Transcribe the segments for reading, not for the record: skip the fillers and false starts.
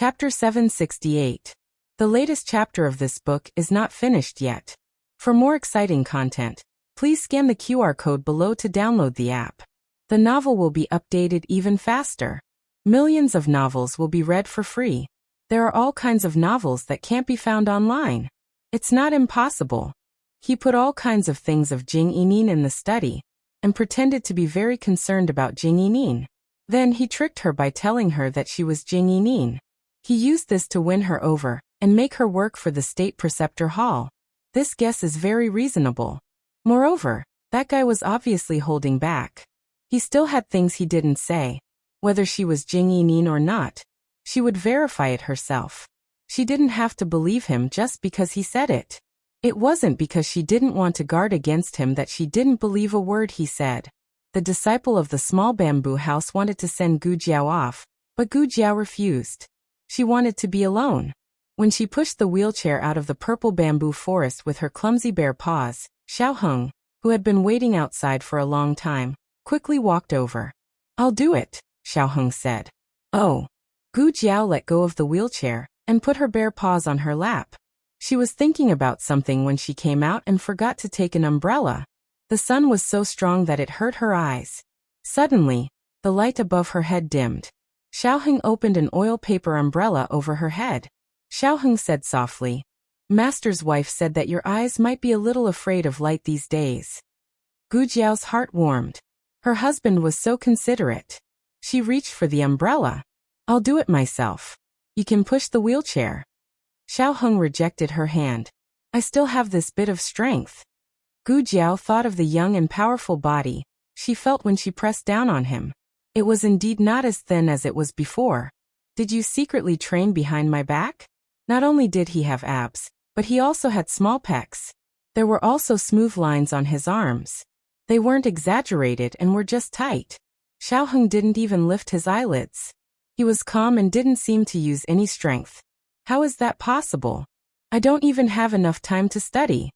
Chapter 768. The latest chapter of this book is not finished yet. For more exciting content, please scan the QR code below to download the app. The novel will be updated even faster. Millions of novels will be read for free. There are all kinds of novels that can't be found online. It's not impossible. He put all kinds of things of Jing Yinin in the study, and pretended to be very concerned about Jing Yinin. Then he tricked her by telling her that she was Jing Yinin. He used this to win her over, and make her work for the State Preceptor Hall. This guess is very reasonable. Moreover, that guy was obviously holding back. He still had things he didn't say. Whether she was Jing Yinin or not, she would verify it herself. She didn't have to believe him just because he said it. It wasn't because she didn't want to guard against him that she didn't believe a word he said. The disciple of the small bamboo house wanted to send Gu Jiao off, but Gu Jiao refused. She wanted to be alone. When she pushed the wheelchair out of the purple bamboo forest with her clumsy bare paws, Xiao Heng, who had been waiting outside for a long time, quickly walked over. "I'll do it," Xiao Heng said. "Oh." Gu Jiao let go of the wheelchair and put her bare paws on her lap. She was thinking about something when she came out and forgot to take an umbrella. The sun was so strong that it hurt her eyes. Suddenly, the light above her head dimmed. Xiao Heng opened an oil paper umbrella over her head. Xiao Heng said softly, "Master's wife said that your eyes might be a little afraid of light these days." Gu Jiao's heart warmed. Her husband was so considerate. She reached for the umbrella. "I'll do it myself. You can push the wheelchair." Xiao Heng rejected her hand. "I still have this bit of strength." Gu Jiao thought of the young and powerful body she felt when she pressed down on him. It was indeed not as thin as it was before. "Did you secretly train behind my back?" Not only did he have abs, but he also had small pecs. There were also smooth lines on his arms. They weren't exaggerated and were just tight. Xiao Heng didn't even lift his eyelids. He was calm and didn't seem to use any strength. "How is that possible? I don't even have enough time to study."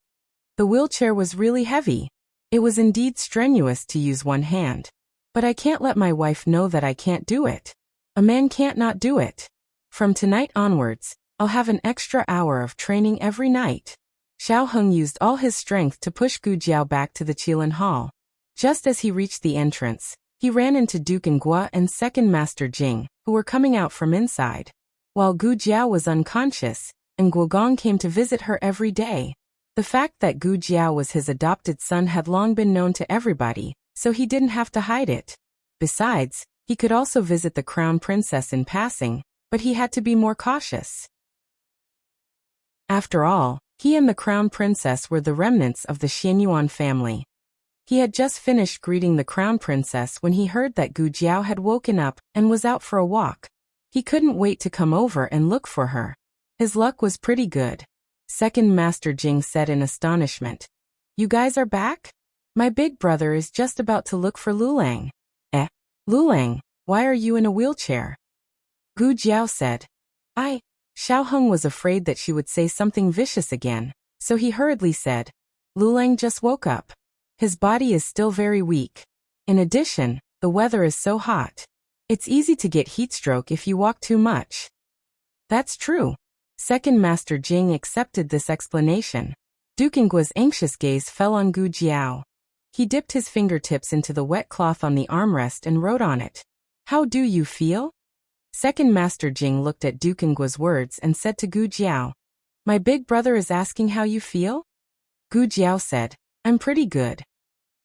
The wheelchair was really heavy. It was indeed strenuous to use one hand. "But I can't let my wife know that I can't do it. A man can't not do it. From tonight onwards, I'll have an extra hour of training every night." Xiao Heng used all his strength to push Gu Jiao back to the Qilin Hall. Just as he reached the entrance, he ran into Duke Ngua and Second Master Jing, who were coming out from inside. While Gu Jiao was unconscious, Ngua Gong came to visit her every day. The fact that Gu Jiao was his adopted son had long been known to everybody, so he didn't have to hide it. Besides, he could also visit the crown princess in passing, but he had to be more cautious. After all, he and the crown princess were the remnants of the Xianyuan family. He had just finished greeting the crown princess when he heard that Gu Jiao had woken up and was out for a walk. He couldn't wait to come over and look for her. His luck was pretty good. Second Master Jing said in astonishment, "You guys are back? My big brother is just about to look for Lulang." Lulang, why are you in a wheelchair?" Gu Jiao said. Xiao Heng was afraid that she would say something vicious again, so he hurriedly said, "Lulang just woke up. His body is still very weak. In addition, the weather is so hot. It's easy to get heatstroke if you walk too much." "That's true." Second Master Jing accepted this explanation. Duke Ngua's anxious gaze fell on Gu Jiao. He dipped his fingertips into the wet cloth on the armrest and wrote on it, "How do you feel?" Second Master Jing looked at Duke Ngua's words and said to Gu Jiao, "My big brother is asking how you feel?" Gu Jiao said, "I'm pretty good."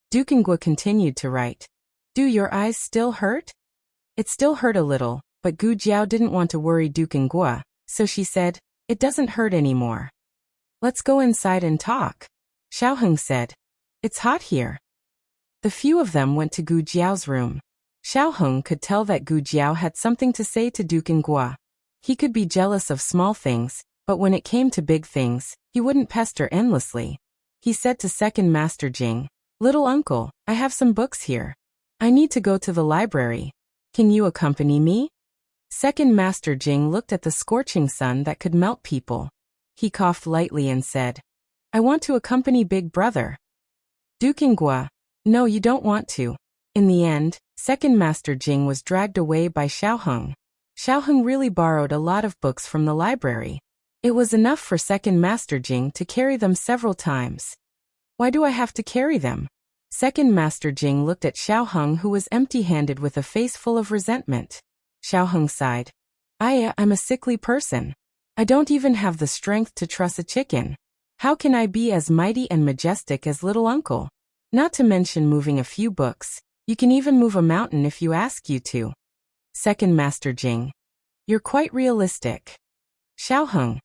Duke Ngua continued to write, "Do your eyes still hurt?" It still hurt a little, but Gu Jiao didn't want to worry Duke Ngua, so she said, "It doesn't hurt anymore." "Let's go inside and talk," Xiao Heng said. "It's hot here." The few of them went to Gu Jiao's room. Xiao Heng could tell that Gu Jiao had something to say to Duke Ngua. He could be jealous of small things, but when it came to big things, he wouldn't pester endlessly. He said to Second Master Jing, "Little uncle, I have some books here. I need to go to the library. Can you accompany me?" Second Master Jing looked at the scorching sun that could melt people. He coughed lightly and said, "I want to accompany Big Brother." Duke Ngua, "No, you don't want to." In the end, Second Master Jing was dragged away by Xiao Heng. Xiaoheng really borrowed a lot of books from the library. It was enough for Second Master Jing to carry them several times. Why do I have to carry them? Second Master Jing looked at Xiaoheng, who was empty-handed with a face full of resentment. Xiaoheng sighed. I'm a sickly person. I don't even have the strength to truss a chicken. How can I be as mighty and majestic as little uncle? Not to mention moving a few books. You can even move a mountain if you ask you to. Second Master Jing. You're quite realistic. Xiaoheng.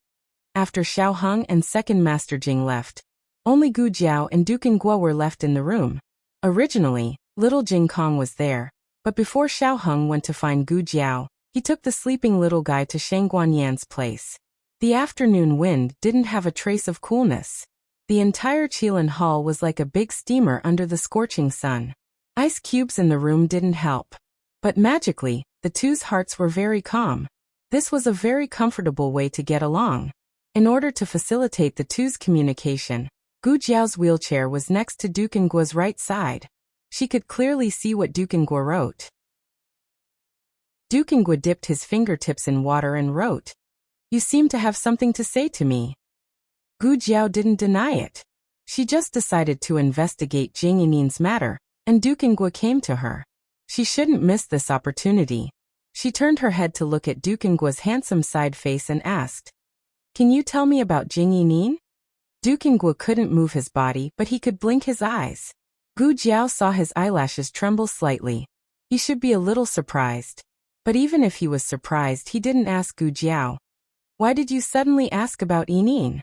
After Xiaoheng and Second Master Jing left, only Gu Jiao and Dukan Guo were left in the room. Originally, little Jing Kong was there, but before Xiaoheng went to find Gu Jiao, he took the sleeping little guy to Shang Guanyan's place. The afternoon wind didn't have a trace of coolness. The entire Qilin Hall was like a big steamer under the scorching sun. Ice cubes in the room didn't help. But magically, the two's hearts were very calm. This was a very comfortable way to get along. In order to facilitate the two's communication, Gu Jiao's wheelchair was next to Dukan Guo's right side. She could clearly see what Dukan Guo wrote. Dukan Guo dipped his fingertips in water and wrote, "You seem to have something to say to me." Gu Jiao didn't deny it. She just decided to investigate Jing Yinin's matter, and Dukan Guo came to her. She shouldn't miss this opportunity. She turned her head to look at Dukan Guo's handsome side face and asked, "Can you tell me about Jing Yinin?" Dukan Guo couldn't move his body, but he could blink his eyes. Gu Jiao saw his eyelashes tremble slightly. He should be a little surprised. But even if he was surprised, he didn't ask Gu Jiao, "Why did you suddenly ask about Yinin?"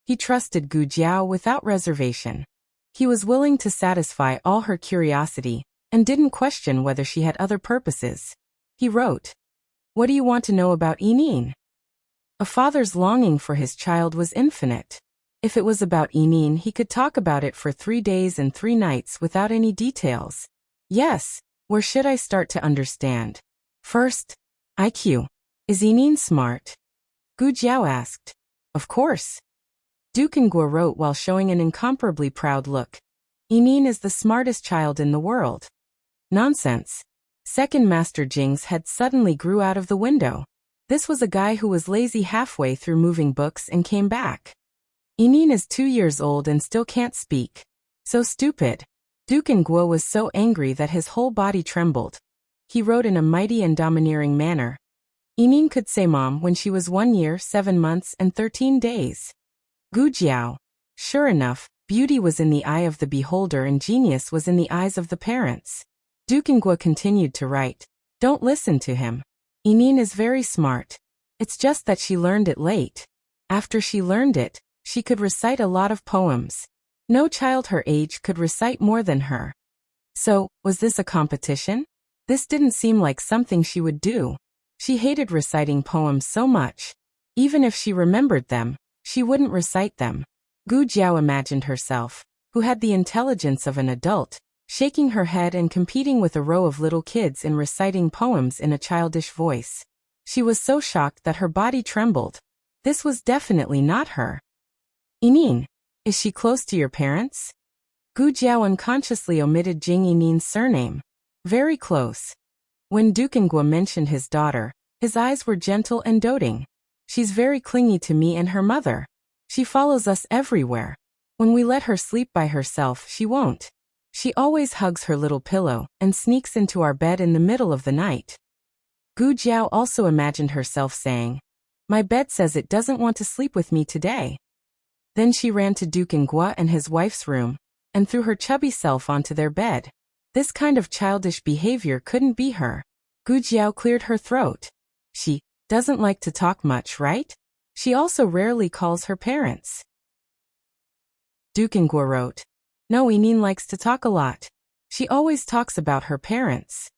He trusted Gu Jiao without reservation. He was willing to satisfy all her curiosity, and didn't question whether she had other purposes. He wrote, "What do you want to know about Yinin?" A father's longing for his child was infinite. If it was about Yinin, he could talk about it for 3 days and 3 nights without any details. Yes, where should I start to understand? First, IQ. Is Yinin smart? Gu Jiao asked. Of course. Dukan Guo wrote while showing an incomparably proud look. Yinin is the smartest child in the world. Nonsense. Second Master Jing's head suddenly grew out of the window. This was a guy who was lazy halfway through moving books and came back. Yinin is 2 years old and still can't speak. So stupid. Dukan Guo was so angry that his whole body trembled. He wrote in a mighty and domineering manner. Yinin could say mom when she was 1 year, 7 months, and 13 days. Gu Jiao. Sure enough, beauty was in the eye of the beholder and genius was in the eyes of the parents. Dukan Guo continued to write. Don't listen to him. Yinin is very smart. It's just that she learned it late. After she learned it, she could recite a lot of poems. No child her age could recite more than her. So, was this a competition? This didn't seem like something she would do. She hated reciting poems so much. Even if she remembered them, she wouldn't recite them. Gu Jiao imagined herself, who had the intelligence of an adult, shaking her head and competing with a row of little kids in reciting poems in a childish voice. She was so shocked that her body trembled. This was definitely not her. Yinin, is she close to your parents? Gu Jiao unconsciously omitted Jing Yinin's surname. Very close. When Dukan Guo mentioned his daughter, his eyes were gentle and doting. She's very clingy to me and her mother. She follows us everywhere. When we let her sleep by herself, she won't. She always hugs her little pillow and sneaks into our bed in the middle of the night. Gu Jiao also imagined herself saying, "My bed says it doesn't want to sleep with me today." Then she ran to Dukan Guo and his wife's room, and threw her chubby self onto their bed. This kind of childish behavior couldn't be her. Gu Jiao cleared her throat. She doesn't like to talk much, right? She also rarely calls her parents. Dukan Guo wrote, No, Yinin likes to talk a lot. She always talks about her parents.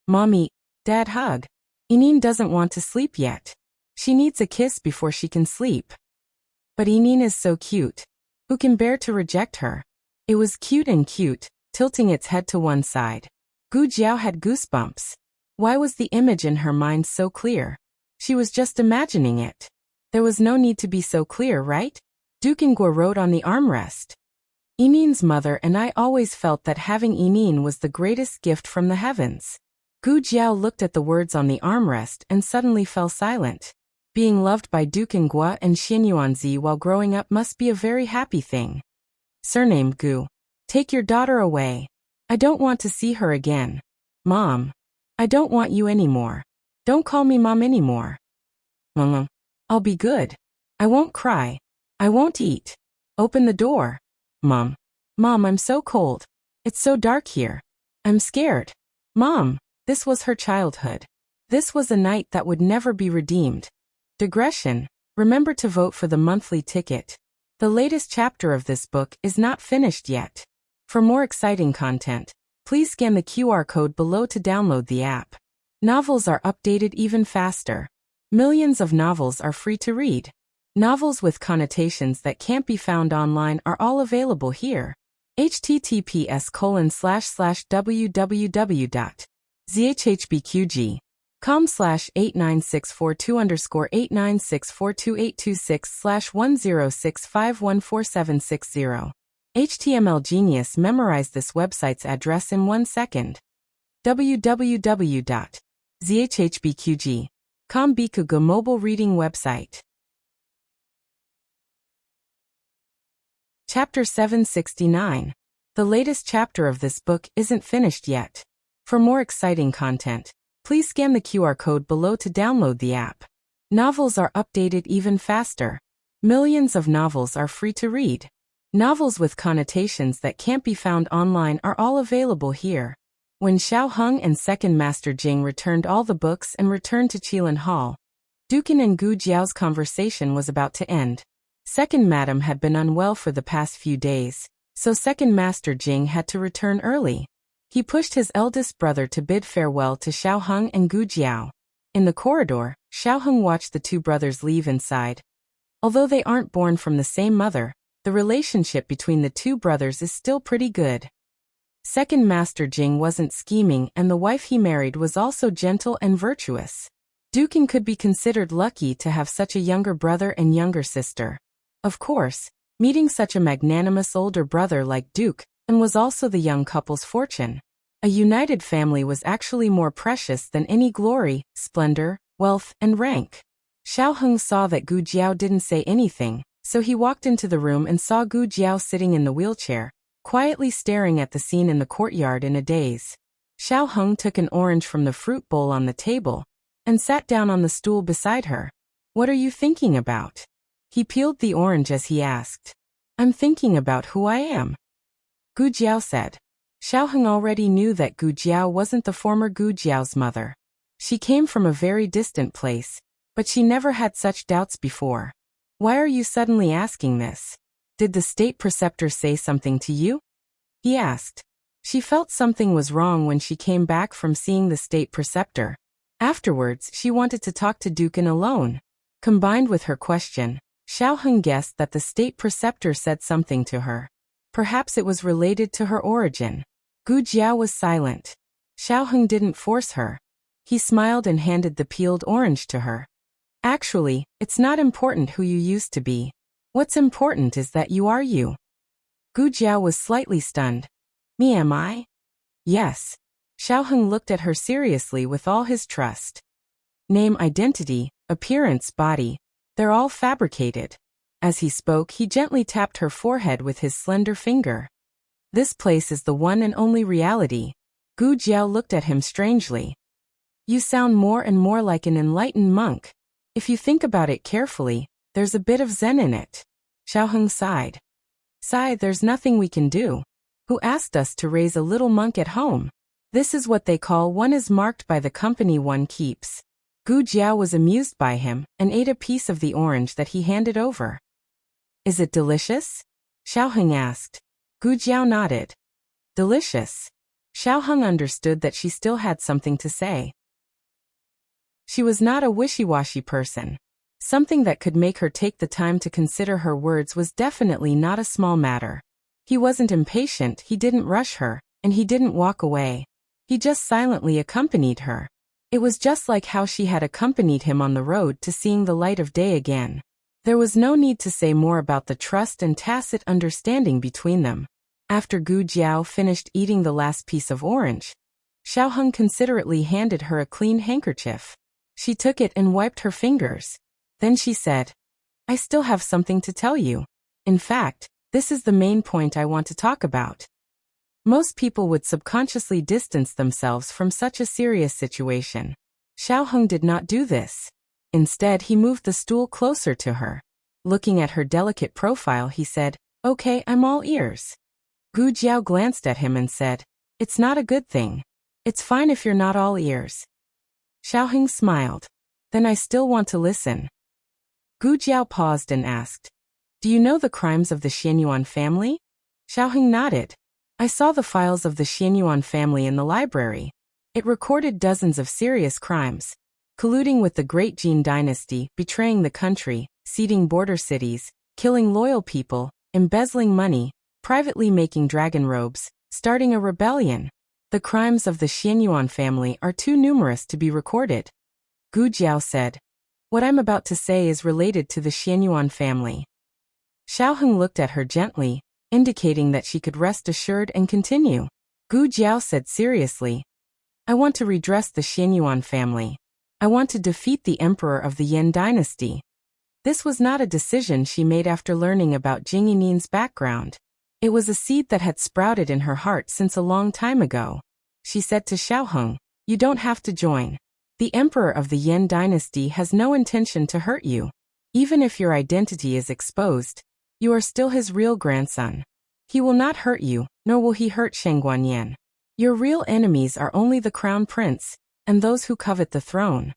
Mommy, Dad hug. Yinin doesn't want to sleep yet. She needs a kiss before she can sleep. But Yinin is so cute. Who can bear to reject her? It was cute and cute, tilting its head to one side. Gu Jiao had goosebumps. Why was the image in her mind so clear? She was just imagining it. There was no need to be so clear, right? Dukan Guo wrote on the armrest. Yinin's mother and I always felt that having Yinin was the greatest gift from the heavens. Gu Jiao looked at the words on the armrest and suddenly fell silent. Being loved by Duke Ngua and Xinyuanzi while growing up must be a very happy thing. Surnamed Gu. Take your daughter away. I don't want to see her again. Mom. I don't want you anymore. Don't call me Mom anymore. I'll be good. I won't cry. I won't eat. Open the door. Mom. Mom, I'm so cold. It's so dark here. I'm scared. Mom. This was her childhood. This was a night that would never be redeemed. Digression. Remember to vote for the monthly ticket. The latest chapter of this book is not finished yet. For more exciting content, please scan the QR code below to download the app. Novels are updated even faster. Millions of novels are free to read. Novels with connotations that can't be found online are all available here. https://www.zhhbqg.com/89642_8964286/10651460. HTML Genius memorized this website's address in 1 second. www.zhhbqg.com Bikugo mobile reading website. Chapter 769. The latest chapter of this book isn't finished yet. For more exciting content, please scan the QR code below to download the app. Novels are updated even faster. Millions of novels are free to read. Novels with connotations that can't be found online are all available here. When Xiao Heng and Second Master Jing returned all the books and returned to Qilin Hall, Dukin and Gu Jiao's conversation was about to end. Second Madam had been unwell for the past few days, so Second Master Jing had to return early. He pushed his eldest brother to bid farewell to Xiao Heng and Gu Jiao. In the corridor, Xiao Heng watched the two brothers leave inside. Although they aren't born from the same mother, the relationship between the two brothers is still pretty good. Second Master Jing wasn't scheming, and the wife he married was also gentle and virtuous. Dukin could be considered lucky to have such a younger brother and younger sister. Of course, meeting such a magnanimous older brother like Duke was also the young couple's fortune. A united family was actually more precious than any glory, splendor, wealth, and rank. Xiao Heng saw that Gu Jiao didn't say anything, so he walked into the room and saw Gu Jiao sitting in the wheelchair, quietly staring at the scene in the courtyard in a daze. Xiao Heng took an orange from the fruit bowl on the table and sat down on the stool beside her. What are you thinking about? He peeled the orange as he asked. I'm thinking about who I am. Gu Jiao said. Xiao Heng already knew that Gu Jiao wasn't the former Gu Jiao's mother. She came from a very distant place, but she never had such doubts before. Why are you suddenly asking this? Did the state preceptor say something to you? He asked. She felt something was wrong when she came back from seeing the state preceptor. Afterwards, she wanted to talk to Dukin alone. Combined with her question, Xiao Heng guessed that the state preceptor said something to her. Perhaps it was related to her origin. Gu Jiao was silent. Xiao Heng didn't force her. He smiled and handed the peeled orange to her. Actually, it's not important who you used to be. What's important is that you are you. Gu Jiao was slightly stunned. Me, am I? Yes. Xiao Heng looked at her seriously with all his trust. Name, identity, appearance, body. They're all fabricated. As he spoke, he gently tapped her forehead with his slender finger. This place is the one and only reality. Gu Jiao looked at him strangely. You sound more and more like an enlightened monk. If you think about it carefully, there's a bit of Zen in it. Xiao Heng sighed. Sigh, there's nothing we can do. Who asked us to raise a little monk at home? This is what they call one is marked by the company one keeps. Gu Jiao was amused by him and ate a piece of the orange that he handed over. Is it delicious? Xiao Heng asked. Gu Jiao nodded. Delicious. Xiao Heng understood that she still had something to say. She was not a wishy-washy person. Something that could make her take the time to consider her words was definitely not a small matter. He wasn't impatient, he didn't rush her, and he didn't walk away. He just silently accompanied her. It was just like how she had accompanied him on the road to seeing the light of day again. There was no need to say more about the trust and tacit understanding between them. After Gu Jiao finished eating the last piece of orange, Xiaoheng considerately handed her a clean handkerchief. She took it and wiped her fingers. Then she said, I still have something to tell you. In fact, this is the main point I want to talk about. Most people would subconsciously distance themselves from such a serious situation. Xiaoheng did not do this. Instead, he moved the stool closer to her. Looking at her delicate profile, he said, Okay, I'm all ears. Gu Jiao glanced at him and said, It's not a good thing. It's fine if you're not all ears. Xiaoheng smiled. Then I still want to listen. Gu Jiao paused and asked, Do you know the crimes of the Xianyuan family? Xiaoheng nodded. I saw the files of the Xianyuan family in the library. It recorded dozens of serious crimes. Colluding with the Great Jin dynasty, betraying the country, ceding border cities, killing loyal people, embezzling money, privately making dragon robes, starting a rebellion. The crimes of the Xianyuan family are too numerous to be recorded. Gu Jiao said, What I'm about to say is related to the Xianyuan family. Xiaoheng looked at her gently, indicating that she could rest assured and continue. Gu Jiao said seriously, I want to redress the Xianyuan family. I want to defeat the emperor of the Yin dynasty. This was not a decision she made after learning about Jing Yinin's background. It was a seed that had sprouted in her heart since a long time ago. She said to Xiaoheng, You don't have to join. The emperor of the Yin dynasty has no intention to hurt you. Even if your identity is exposed, you are still his real grandson. He will not hurt you, nor will he hurt Shang Guanyan. Your real enemies are only the crown prince, and those who covet the throne.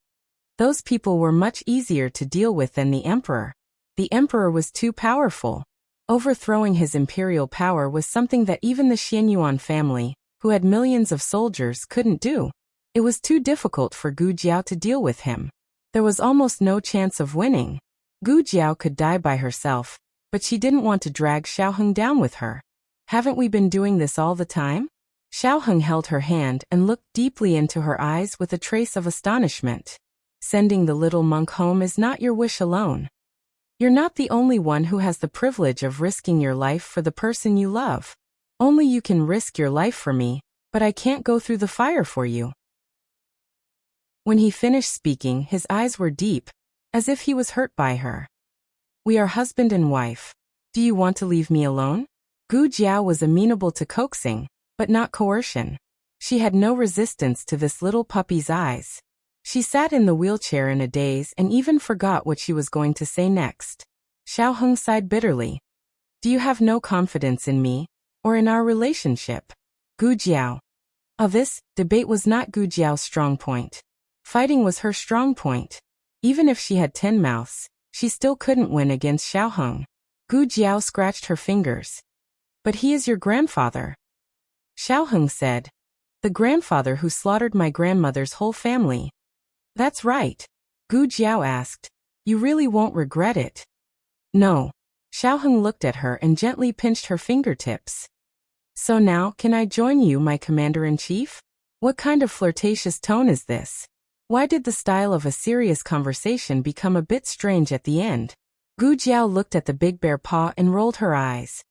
Those people were much easier to deal with than the emperor. The emperor was too powerful. Overthrowing his imperial power was something that even the Xianyuan family, who had millions of soldiers, couldn't do. It was too difficult for Gu Jiao to deal with him. There was almost no chance of winning. Gu Jiao could die by herself, but she didn't want to drag Xiaoheng down with her. Haven't we been doing this all the time? Xiaoheng held her hand and looked deeply into her eyes with a trace of astonishment. Sending the little monk home is not your wish alone. You're not the only one who has the privilege of risking your life for the person you love. Only you can risk your life for me, but I can't go through the fire for you. When he finished speaking, his eyes were deep, as if he was hurt by her. We are husband and wife. Do you want to leave me alone? Gu Jiao was amenable to coaxing, but not coercion. She had no resistance to this little puppy's eyes. She sat in the wheelchair in a daze and even forgot what she was going to say next. Xiaoheng sighed bitterly. Do you have no confidence in me, or in our relationship? Gu Jiao. This debate was not Gu Jiao's strong point. Fighting was her strong point. Even if she had 10 mouths, she still couldn't win against Xiaoheng. Gu Jiao scratched her fingers. But he is your grandfather. Xiaoheng said. The grandfather who slaughtered my grandmother's whole family. That's right. Gu Jiao asked. You really won't regret it. No. Xiaoheng looked at her and gently pinched her fingertips. So now, can I join you, my commander-in-chief? What kind of flirtatious tone is this? Why did the style of a serious conversation become a bit strange at the end? Gu Jiao looked at the big bear paw and rolled her eyes.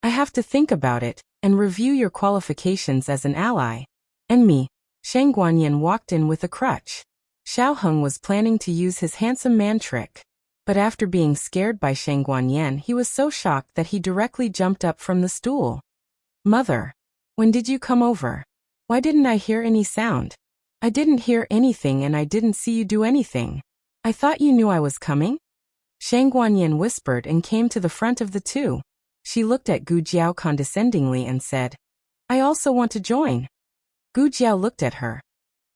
I have to think about it, and review your qualifications as an ally. And me. Shang Guanyan walked in with a crutch. Xiaoheng was planning to use his handsome man trick. But after being scared by Shang Guanyan, he was so shocked that he directly jumped up from the stool. Mother. When did you come over? Why didn't I hear any sound? I didn't hear anything and I didn't see you do anything. I thought you knew I was coming? Shang Guanyan whispered and came to the front of the two. She looked at Gu Jiao condescendingly and said, I also want to join. Gu Jiao looked at her.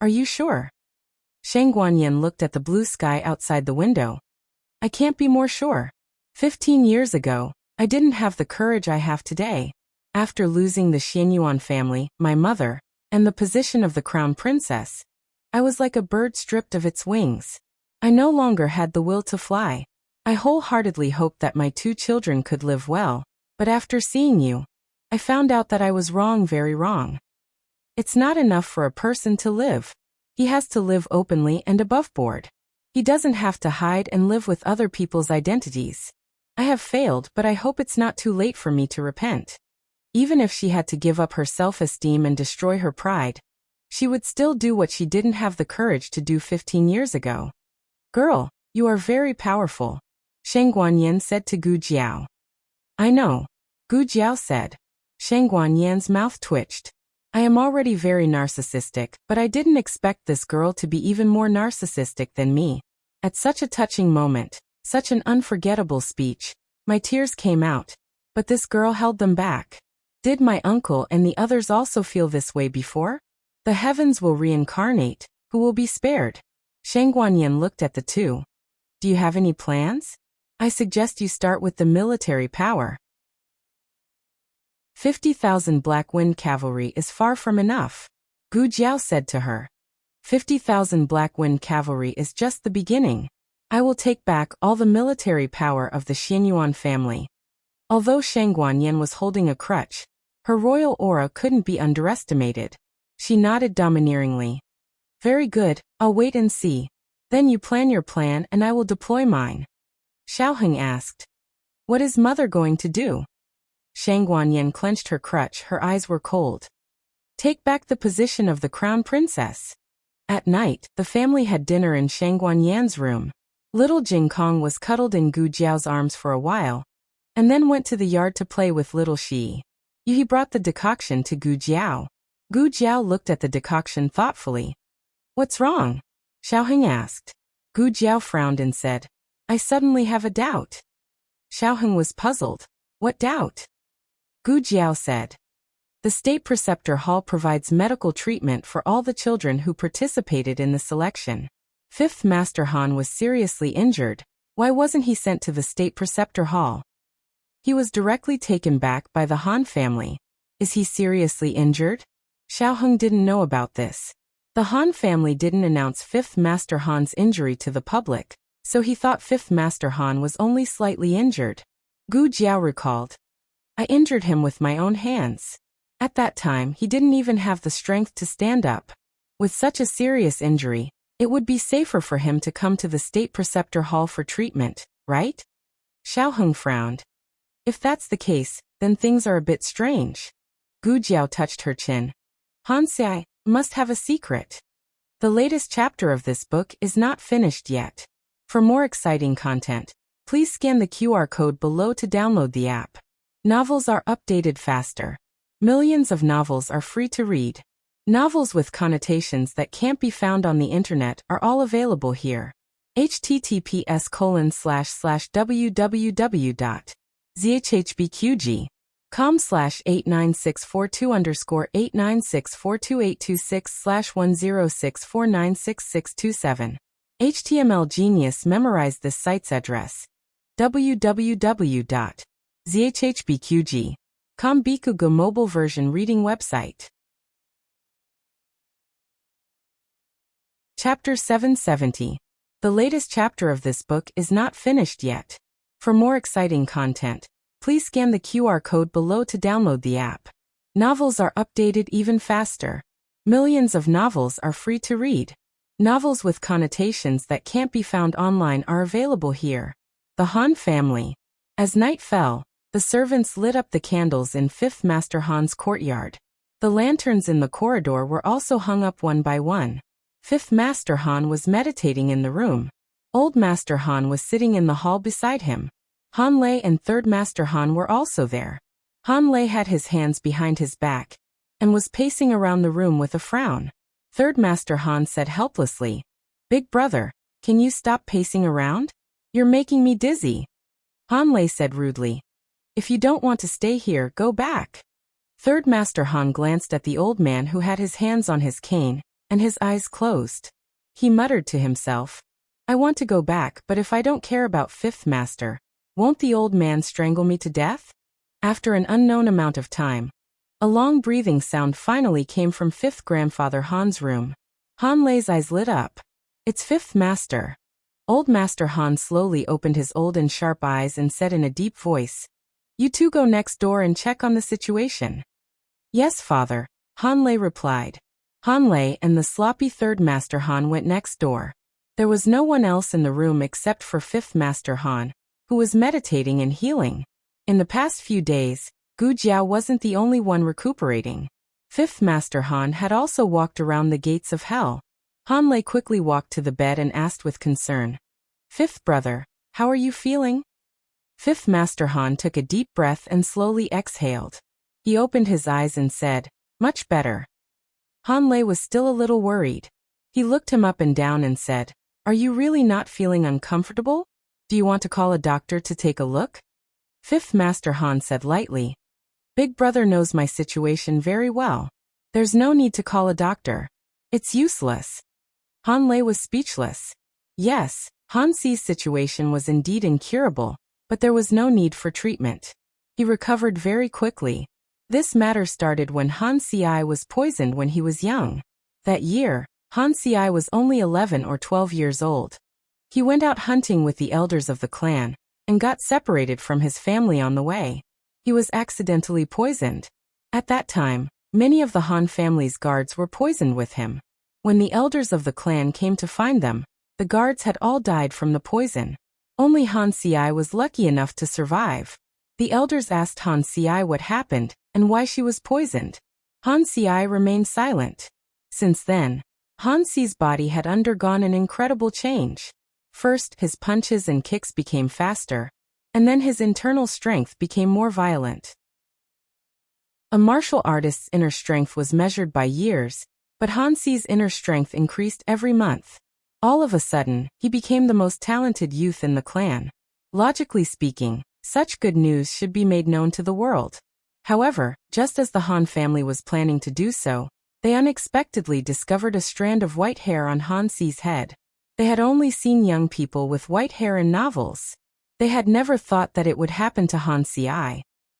Are you sure? Shang Guanyan looked at the blue sky outside the window. I can't be more sure. 15 years ago, I didn't have the courage I have today. After losing the Xianyuan family, my mother, and the position of the crown princess, I was like a bird stripped of its wings. I no longer had the will to fly. I wholeheartedly hoped that my 2 children could live well, but after seeing you, I found out that I was wrong, very wrong. It's not enough for a person to live. He has to live openly and above board. He doesn't have to hide and live with other people's identities. I have failed, but I hope it's not too late for me to repent. Even if she had to give up her self-esteem and destroy her pride, She would still do what she didn't have the courage to do 15 years ago. Girl, you are very powerful, Shang Guanyin said to Gu Jiao. I know, Gu Jiao said. Shang Guanyan's mouth twitched. I am already very narcissistic, but I didn't expect this girl to be even more narcissistic than me. At such a touching moment, such an unforgettable speech, my tears came out, but this girl held them back. Did my uncle and the others also feel this way before? The heavens will reincarnate, who will be spared? Shang Guanyin looked at the two. Do you have any plans? I suggest you start with the military power. 50,000 Black Wind Cavalry is far from enough, Gu Jiao said to her. 50,000 Black Wind Cavalry is just the beginning. I will take back all the military power of the Xianyuan family. Although Shang Guanyin was holding a crutch, her royal aura couldn't be underestimated. She nodded domineeringly. Very good, I'll wait and see. Then you plan your plan and I will deploy mine. Xiaoheng asked. What is mother going to do? Shang Guanyin clenched her crutch, her eyes were cold. Take back the position of the crown princess. At night, the family had dinner in Shang Guanyan's room. Little Jing Kong was cuddled in Gu Jiao's arms for a while, and then went to the yard to play with little Shi. He brought the decoction to Gu Jiao. Gu Jiao looked at the decoction thoughtfully. What's wrong? Xiaoheng asked. Gu Jiao frowned and said, I suddenly have a doubt. Xiaoheng was puzzled. What doubt? Gu Jiao said. The State Preceptor Hall provides medical treatment for all the children who participated in the selection. Fifth Master Han was seriously injured. Why wasn't he sent to the State Preceptor Hall? He was directly taken back by the Han family. Is he seriously injured? Xiaoheng didn't know about this. The Han family didn't announce Fifth Master Han's injury to the public, so he thought Fifth Master Han was only slightly injured. Gu Jiao recalled. I injured him with my own hands. At that time, he didn't even have the strength to stand up. With such a serious injury, it would be safer for him to come to the State Preceptor Hall for treatment, right? Xiaoheng frowned. If that's the case, then things are a bit strange. Gu Jiao touched her chin. Han Xiai must have a secret. The latest chapter of this book is not finished yet. For more exciting content, please scan the QR code below to download the app. Novels are updated faster. Millions of novels are free to read. Novels with connotations that can't be found on the internet are all available here. https://www.zhhbqg.com/89642_8964286/1064966627. HTML Genius memorized this site's address. www.zhhbqg.com Bikugo mobile version reading website. Chapter 770. The latest chapter of this book is not finished yet. For more exciting content, please scan the QR code below to download the app. Novels are updated even faster. Millions of novels are free to read. Novels with connotations that can't be found online are available here. The Han family. As night fell, the servants lit up the candles in Fifth Master Han's courtyard. The lanterns in the corridor were also hung up one by one. Fifth Master Han was meditating in the room. Old Master Han was sitting in the hall beside him. Han Lei and Third Master Han were also there. Han Lei had his hands behind his back and was pacing around the room with a frown. Third Master Han said helplessly, Big brother, can you stop pacing around? You're making me dizzy. Han Lei said rudely, If you don't want to stay here, go back. Third Master Han glanced at the old man who had his hands on his cane and his eyes closed. He muttered to himself, I want to go back, but if I don't care about Fifth Master, won't the old man strangle me to death? After an unknown amount of time, a long breathing sound finally came from Fifth Grandfather Han's room. Han Lei's eyes lit up. It's Fifth Master. Old Master Han slowly opened his old and sharp eyes and said in a deep voice, You two go next door and check on the situation. Yes, father, Han Lei replied. Han Lei and the sloppy Third Master Han went next door. There was no one else in the room except for Fifth Master Han, who was meditating and healing. In the past few days, Gu Jiao wasn't the only one recuperating. Fifth Master Han had also walked around the gates of hell. Han Lei quickly walked to the bed and asked with concern, "Fifth brother, how are you feeling?" Fifth Master Han took a deep breath and slowly exhaled. He opened his eyes and said, "Much better." Han Lei was still a little worried. He looked him up and down and said, "Are you really not feeling uncomfortable? Do you want to call a doctor to take a look?" Fifth Master Han said lightly, "Big brother knows my situation very well. There's no need to call a doctor. It's useless." Han Lei was speechless. Yes, Han Si's situation was indeed incurable, but there was no need for treatment. He recovered very quickly. This matter started when Han Si was poisoned when he was young. That year, Han Si was only 11 or 12 years old. He went out hunting with the elders of the clan, and got separated from his family on the way. He was accidentally poisoned. At that time, many of the Han family's guards were poisoned with him. When the elders of the clan came to find them, the guards had all died from the poison. Only Han Si was lucky enough to survive. The elders asked Han Si what happened, and why she was poisoned. Han Si remained silent. Since then, Han Si's body had undergone an incredible change. First, his punches and kicks became faster, and then his internal strength became more violent. A martial artist's inner strength was measured by years, but Han Si's inner strength increased every month. All of a sudden, he became the most talented youth in the clan. Logically speaking, such good news should be made known to the world. However, just as the Han family was planning to do so, they unexpectedly discovered a strand of white hair on Han Si's head. They had only seen young people with white hair in novels. They had never thought that it would happen to Han Si.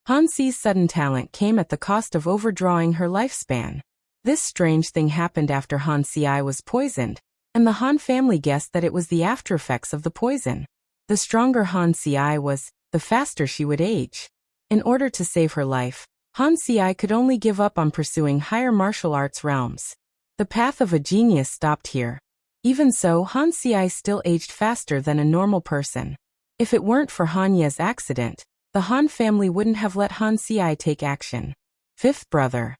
Han Si's sudden talent came at the cost of overdrawing her lifespan. This strange thing happened after Han Si was poisoned, and the Han family guessed that it was the aftereffects of the poison. The stronger Han Si was, the faster she would age. In order to save her life, Han Si could only give up on pursuing higher martial arts realms. The path of a genius stopped here. Even so, Han Si still aged faster than a normal person. If it weren't for Han Ye's accident, the Han family wouldn't have let Han Si take action. Fifth brother.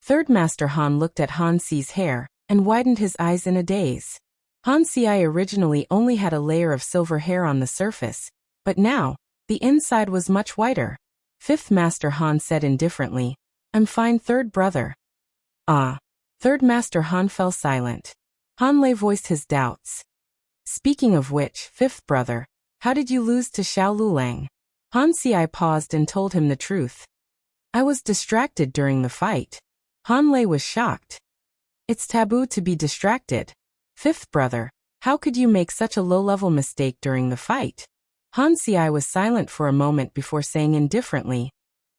Third Master Han looked at Han Si's hair, and widened his eyes in a daze. Han Si originally only had a layer of silver hair on the surface, but now, the inside was much whiter. Fifth Master Han said indifferently, "I'm fine, third brother." "Ah." Third Master Han fell silent. Han Lei voiced his doubts. "Speaking of which, fifth brother, how did you lose to Xiao Lulang?" Han Si paused and told him the truth. "I was distracted during the fight." Han Lei was shocked. "It's taboo to be distracted. Fifth brother, how could you make such a low-level mistake during the fight?" Han Si was silent for a moment before saying indifferently,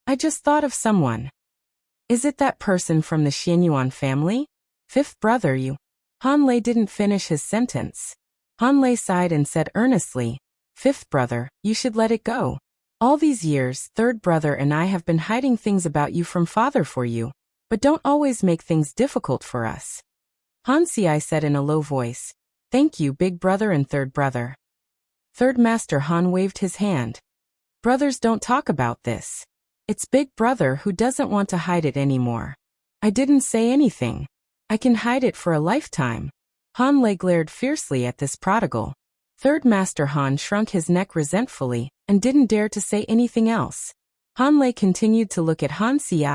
"I just thought of someone." "Is it that person from the Xianyuan family?" "Fifth brother, you..." Han Lei didn't finish his sentence. Han Lei sighed and said earnestly, "Fifth brother, you should let it go. All these years, third brother and I have been hiding things about you from father for you, but don't always make things difficult for us." Han Si said in a low voice, "Thank you, big brother and third brother." Third Master Han waved his hand. "Brothers don't talk about this. It's big brother who doesn't want to hide it anymore. I didn't say anything. I can hide it for a lifetime." Han Lei glared fiercely at this prodigal. Third Master Han shrunk his neck resentfully, and didn't dare to say anything else. Han Lei continued to look at Han Si.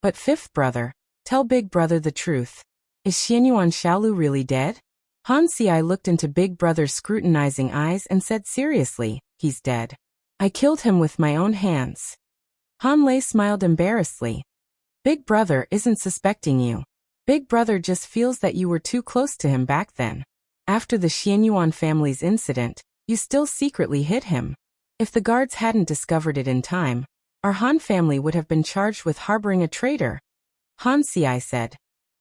"But fifth brother, tell big brother the truth. Is Xianyuan Xiaolu really dead?" Han Si looked into big brother's scrutinizing eyes and said seriously, "He's dead. I killed him with my own hands." Han Lei smiled embarrassedly. "Big brother isn't suspecting you. Big brother just feels that you were too close to him back then. After the Xianyuan family's incident, you still secretly hid him. If the guards hadn't discovered it in time, our Han family would have been charged with harboring a traitor." Han Si said.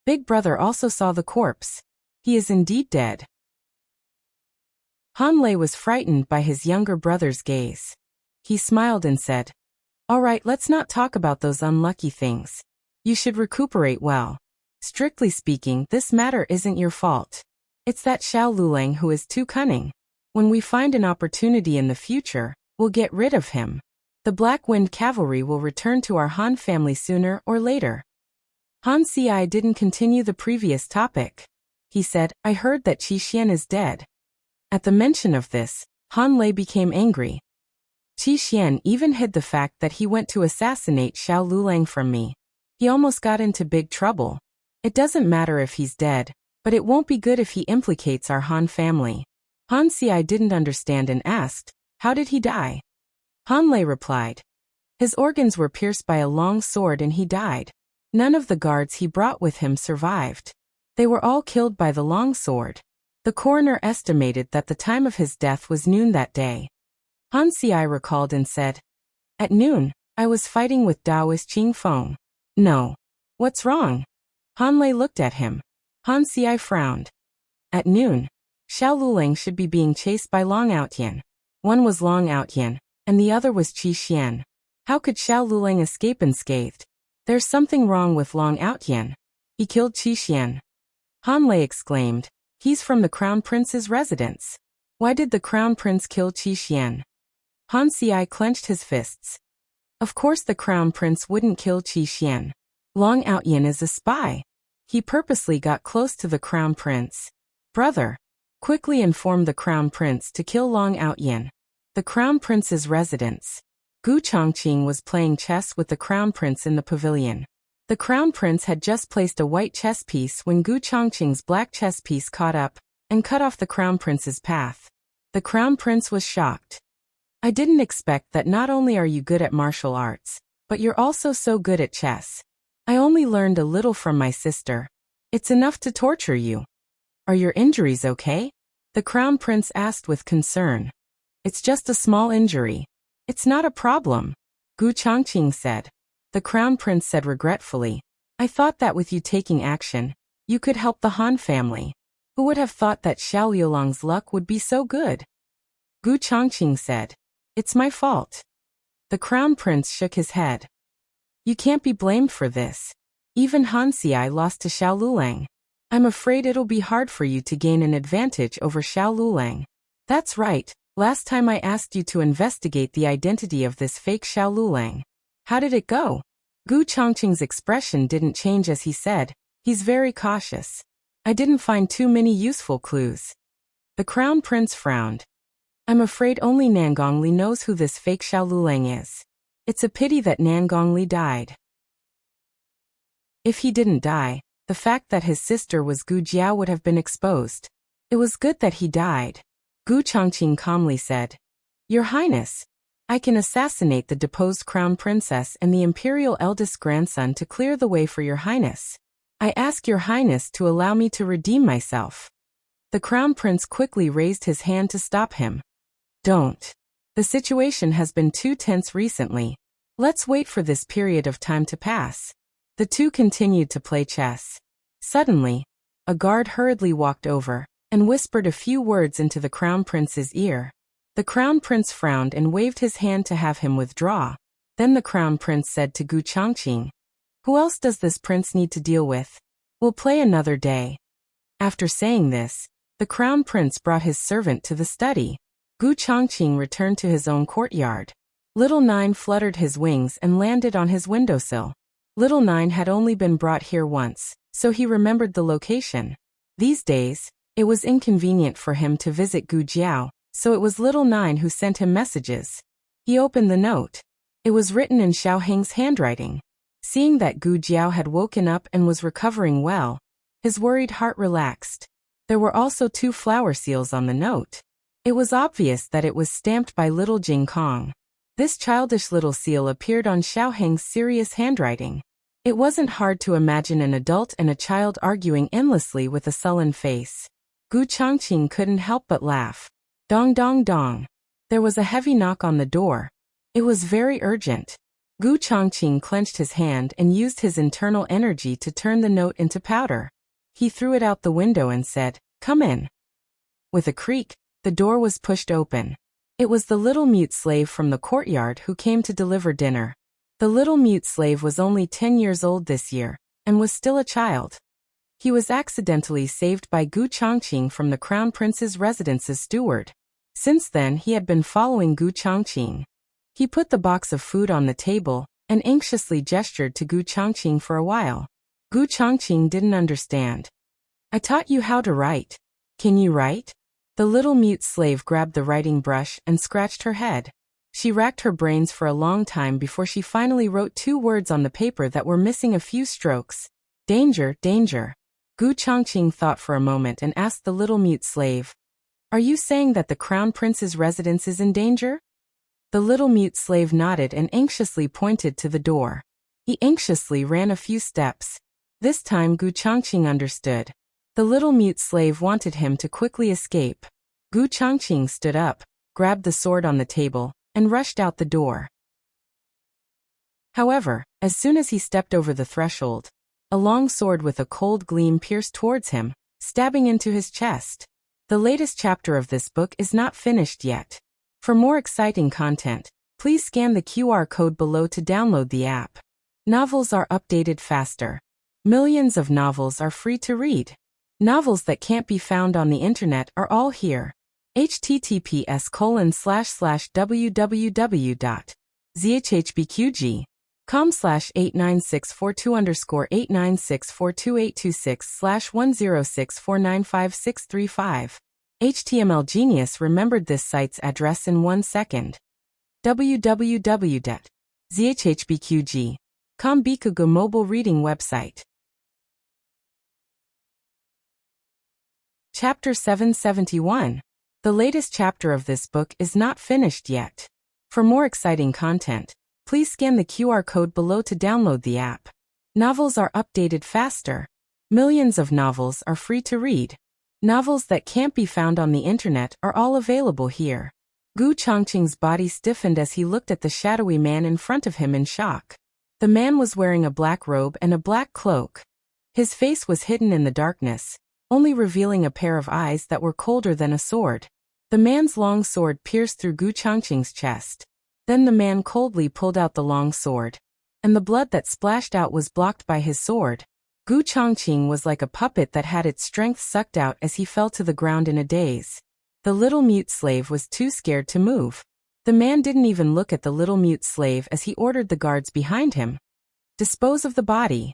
"Big brother also saw the corpse. He is indeed dead." Han Lei was frightened by his younger brother's gaze. He smiled and said, "All right, let's not talk about those unlucky things. You should recuperate well. Strictly speaking, this matter isn't your fault. It's that Xiao Lulang who is too cunning. When we find an opportunity in the future, we'll get rid of him. The Black Wind Cavalry will return to our Han family sooner or later." Han Si didn't continue the previous topic. He said, I heard that Qi Xian is dead. At the mention of this, Han Lei became angry. Qi Xian even hid the fact that he went to assassinate Xiao Lulang from me. He almost got into big trouble. It doesn't matter if he's dead, but it won't be good if he implicates our Han family. Han Si didn't understand and asked, how did he die? Han Lei replied, his organs were pierced by a long sword and he died. None of the guards he brought with him survived. They were all killed by the long sword. The coroner estimated that the time of his death was noon that day. Han Si recalled and said, at noon, I was fighting with Taoist Qing Feng. No. What's wrong? Han Lei looked at him. Han Si frowned. At noon, Xiao Lulang should be being chased by Long Outyan. One was Long Outyan, and the other was Qi Xian. How could Xiao Lulang escape unscathed? There's something wrong with Long Outyan. He killed Qi Xian. Han Lei exclaimed, he's from the Crown Prince's residence. Why did the Crown Prince kill Qi Xian? Han Si clenched his fists. Of course the Crown Prince wouldn't kill Qi Xian. Long Outyan is a spy. He purposely got close to the Crown Prince. Brother, quickly informed the Crown Prince to kill Long Outyan. The Crown Prince's residence. Gu Chongqing was playing chess with the Crown Prince in the pavilion. The Crown Prince had just placed a white chess piece when Gu Chongqing's black chess piece caught up and cut off the Crown Prince's path. The Crown Prince was shocked. I didn't expect that not only are you good at martial arts, but you're also so good at chess. I only learned a little from my sister. It's enough to torture you. Are your injuries okay? The Crown Prince asked with concern. It's just a small injury. It's not a problem, Gu Chongqing said. The Crown Prince said regretfully, I thought that with you taking action, you could help the Han family. Who would have thought that Xiao Liulang's luck would be so good? Gu Chongqing said, it's my fault. The Crown Prince shook his head. You can't be blamed for this. Even Han Si lost to Xiao Lulang. I'm afraid it'll be hard for you to gain an advantage over Xiao Lulang. That's right. Last time I asked you to investigate the identity of this fake Xiao Lulang. How did it go? Gu Chongqing's expression didn't change as he said, he's very cautious. I didn't find too many useful clues. The Crown Prince frowned. I'm afraid only Nangongli knows who this fake Xiao Lulang is. It's a pity that Nangongli died. If he didn't die, the fact that his sister was Gu Jiao would have been exposed. It was good that he died. Gu Chongqing calmly said, Your Highness, I can assassinate the deposed Crown Princess and the Imperial eldest grandson to clear the way for Your Highness. I ask Your Highness to allow me to redeem myself. The Crown Prince quickly raised his hand to stop him. Don't. The situation has been too tense recently. Let's wait for this period of time to pass. The two continued to play chess. Suddenly, a guard hurriedly walked over and whispered a few words into the Crown Prince's ear. The Crown Prince frowned and waved his hand to have him withdraw. Then the Crown Prince said to Gu Chongqing, Who else does this prince need to deal with? We'll play another day. After saying this, the Crown Prince brought his servant to the study. Gu Chongqing returned to his own courtyard. Little Nine fluttered his wings and landed on his windowsill. Little Nine had only been brought here once, so he remembered the location. These days, it was inconvenient for him to visit Gu Jiao, so it was Little Nine who sent him messages. He opened the note. It was written in Xiao Heng's handwriting. Seeing that Gu Jiao had woken up and was recovering well, his worried heart relaxed. There were also 2 flower seals on the note. It was obvious that it was stamped by little Jing Kong. This childish little seal appeared on Xiao Heng's serious handwriting. It wasn't hard to imagine an adult and a child arguing endlessly with a sullen face. Gu Chongqing couldn't help but laugh. Dong dong dong. There was a heavy knock on the door. It was very urgent. Gu Chongqing clenched his hand and used his internal energy to turn the note into powder. He threw it out the window and said, Come in. With a creak, the door was pushed open. It was the little mute slave from the courtyard who came to deliver dinner. The little mute slave was only 10 years old this year, and was still a child. He was accidentally saved by Gu Chongqing from the Crown Prince's residence's steward. Since then he had been following Gu Chongqing. He put the box of food on the table, and anxiously gestured to Gu Chongqing for a while. Gu Chongqing didn't understand. I taught you how to write. Can you write? The little mute slave grabbed the writing brush and scratched her head. She racked her brains for a long time before she finally wrote 2 words on the paper that were missing a few strokes. Danger, danger. Gu Chongqing thought for a moment and asked the little mute slave, "Are you saying that the crown prince's residence is in danger?" The little mute slave nodded and anxiously pointed to the door. He anxiously ran a few steps. This time Gu Chongqing understood. The little mute slave wanted him to quickly escape. Gu Chongqing stood up, grabbed the sword on the table, and rushed out the door. However, as soon as he stepped over the threshold, a long sword with a cold gleam pierced towards him, stabbing into his chest. The latest chapter of this book is not finished yet. For more exciting content, please scan the QR code below to download the app. Novels are updated faster. Millions of novels are free to read. Novels that can't be found on the internet are all here. https://www.zhbqg.com/89642_896428226/10649565. HTML Genius remembered this site's address in 1 second. www.zhbqg.com Bikugo mobile reading website. Chapter 771. The latest chapter of this book is not finished yet. For more exciting content, please scan the QR code below to download the app. Novels are updated faster. Millions of novels are free to read. Novels that can't be found on the internet are all available here. Gu Chongqing's body stiffened as he looked at the shadowy man in front of him in shock. The man was wearing a black robe and a black cloak. His face was hidden in the darkness, only revealing a pair of eyes that were colder than a sword. The man's long sword pierced through Gu Chongqing's chest. Then the man coldly pulled out the long sword, and the blood that splashed out was blocked by his sword. Gu Chongqing was like a puppet that had its strength sucked out as he fell to the ground in a daze. The little mute slave was too scared to move. The man didn't even look at the little mute slave as he ordered the guards behind him. "Dispose of the body."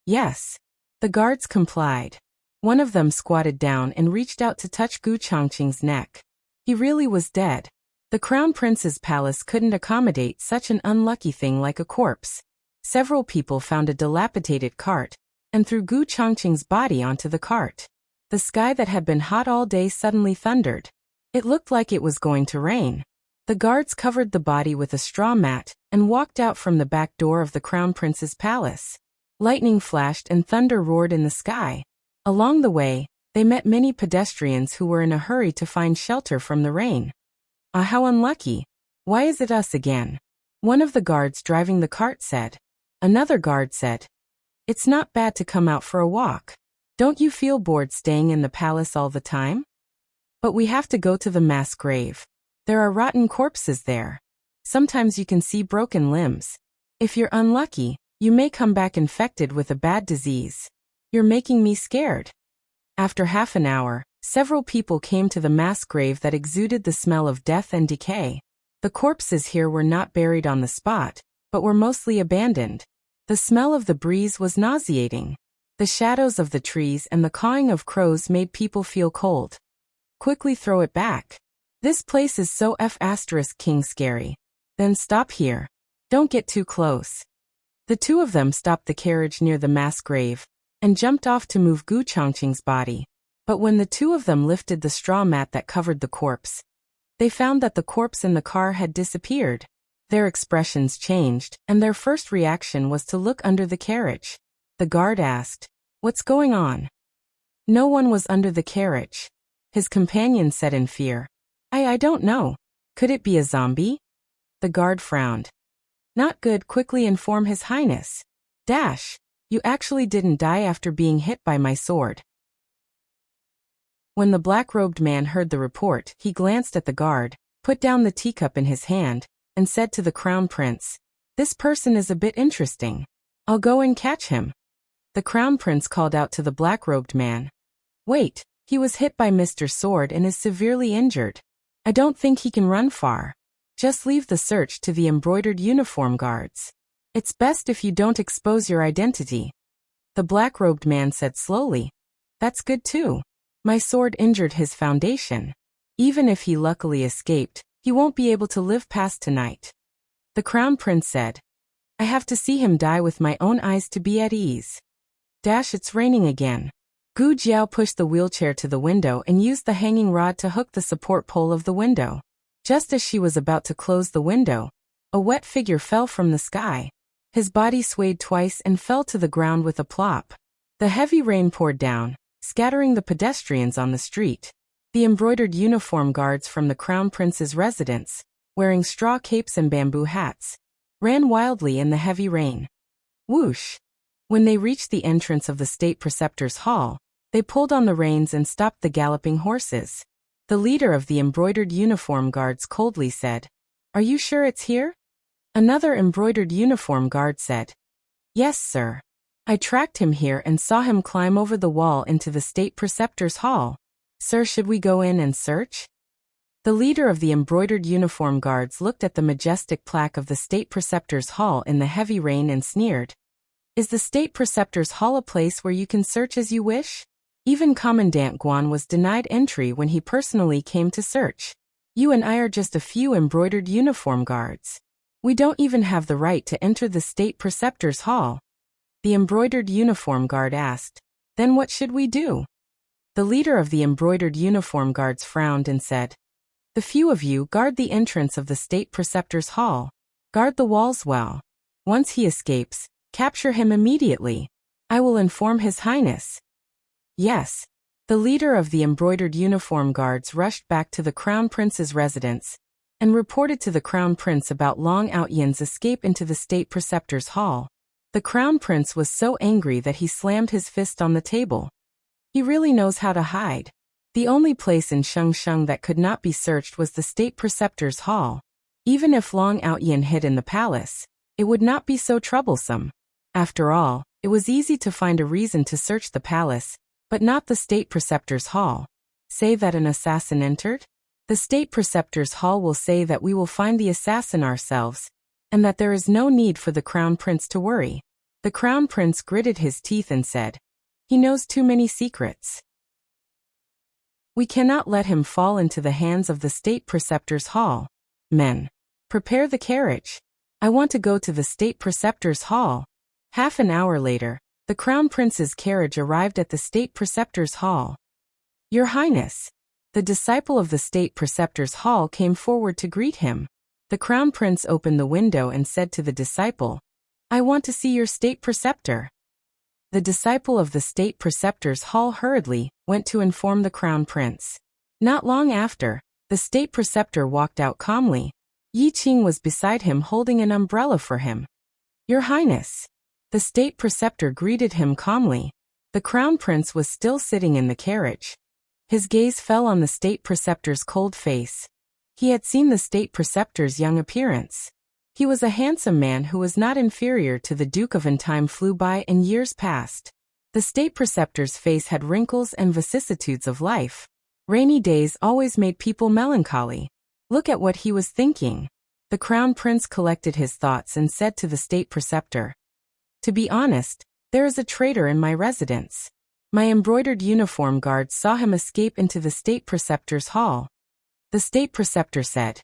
Yes. The guards complied. One of them squatted down and reached out to touch Gu Chongqing's neck. He really was dead. The crown prince's palace couldn't accommodate such an unlucky thing like a corpse. Several people found a dilapidated cart and threw Gu Chongqing's body onto the cart. The sky that had been hot all day suddenly thundered. It looked like it was going to rain. The guards covered the body with a straw mat and walked out from the back door of the crown prince's palace. Lightning flashed and thunder roared in the sky. Along the way, they met many pedestrians who were in a hurry to find shelter from the rain. "Ah, how unlucky. Why is it us again?" one of the guards driving the cart said. Another guard said, "It's not bad to come out for a walk. Don't you feel bored staying in the palace all the time? But we have to go to the mass grave. There are rotten corpses there. Sometimes you can see broken limbs. If you're unlucky, you may come back infected with a bad disease. You're making me scared." After half an hour, several people came to the mass grave that exuded the smell of death and decay. The corpses here were not buried on the spot, but were mostly abandoned. The smell of the breeze was nauseating. The shadows of the trees and the cawing of crows made people feel cold. "Quickly throw it back. This place is so King scary. Then stop here. Don't get too close." The two of them stopped the carriage near the mass grave and jumped off to move Gu Chongqing's body. But when the two of them lifted the straw mat that covered the corpse, they found that the corpse in the car had disappeared. Their expressions changed, and their first reaction was to look under the carriage. The guard asked, "What's going on?" "No one was under the carriage," his companion said in fear. I don't know. Could it be a zombie?" The guard frowned. "Not good. Quickly inform His Highness. Dash. You actually didn't die after being hit by my sword." When the black-robed man heard the report, he glanced at the guard, put down the teacup in his hand, and said to the crown prince, "This person is a bit interesting. I'll go and catch him." The crown prince called out to the black-robed man, "Wait, he was hit by Mr. Sword and is severely injured. I don't think he can run far. Just leave the search to the embroidered uniform guards. It's best if you don't expose your identity." The black-robed man said slowly. That's good too. My sword injured his foundation. Even if he luckily escaped, he won't be able to live past tonight. The crown prince said. I have to see him die with my own eyes to be at ease. It's raining again. Gu Jiao pushed the wheelchair to the window and used the hanging rod to hook the support pole of the window. Just as she was about to close the window, a wet figure fell from the sky. His body swayed twice and fell to the ground with a plop. The heavy rain poured down, scattering the pedestrians on the street. The embroidered uniform guards from the crown prince's residence, wearing straw capes and bamboo hats, ran wildly in the heavy rain. Whoosh! When they reached the entrance of the state preceptor's hall, they pulled on the reins and stopped the galloping horses. The leader of the embroidered uniform guards coldly said, Are you sure it's here? Another embroidered uniform guard said, Yes, sir. I tracked him here and saw him climb over the wall into the state preceptor's hall. Sir, should we go in and search? The leader of the embroidered uniform guards looked at the majestic plaque of the state preceptor's hall in the heavy rain and sneered. Is the state preceptor's hall a place where you can search as you wish? Even Commandant Guan was denied entry when he personally came to search. You and I are just a few embroidered uniform guards. We don't even have the right to enter the state preceptor's hall. The embroidered uniform guard asked, Then what should we do? The leader of the embroidered uniform guards frowned and said, The few of you guard the entrance of the state preceptor's hall. Guard the walls well. Once he escapes, capture him immediately. I will inform His Highness. Yes. The leader of the embroidered uniform guards rushed back to the Crown Prince's residence and reported to the Crown Prince about Long Outyan's escape into the state preceptor's hall. The Crown Prince was so angry that he slammed his fist on the table. He really knows how to hide. The only place in Shengsheng that could not be searched was the state preceptor's hall. Even if Long Outyan hid in the palace, it would not be so troublesome. After all, it was easy to find a reason to search the palace, but not the state preceptor's hall. Say that an assassin entered? The state preceptor's hall will say that we will find the assassin ourselves, and that there is no need for the crown prince to worry. The crown prince gritted his teeth and said, He knows too many secrets. We cannot let him fall into the hands of the state preceptor's hall. Men, prepare the carriage. I want to go to the state preceptor's hall. Half an hour later, the crown prince's carriage arrived at the state preceptor's hall. Your Highness. The disciple of the state preceptor's hall came forward to greet him. The crown prince opened the window and said to the disciple, I want to see your state preceptor. The disciple of the state preceptor's hall hurriedly went to inform the crown prince. Not long after, the state preceptor walked out calmly. Yi Qing was beside him holding an umbrella for him. Your Highness. The state preceptor greeted him calmly. The crown prince was still sitting in the carriage. His gaze fell on the state preceptor's cold face. He had seen the state preceptor's young appearance. He was a handsome man who was not inferior to the Duke of An. Time flew by in years past. The state preceptor's face had wrinkles and vicissitudes of life. Rainy days always made people melancholy. Look at what he was thinking. The crown prince collected his thoughts and said to the state preceptor, To be honest, there is a traitor in my residence. My embroidered uniform guards saw him escape into the state preceptor's hall. The state preceptor said,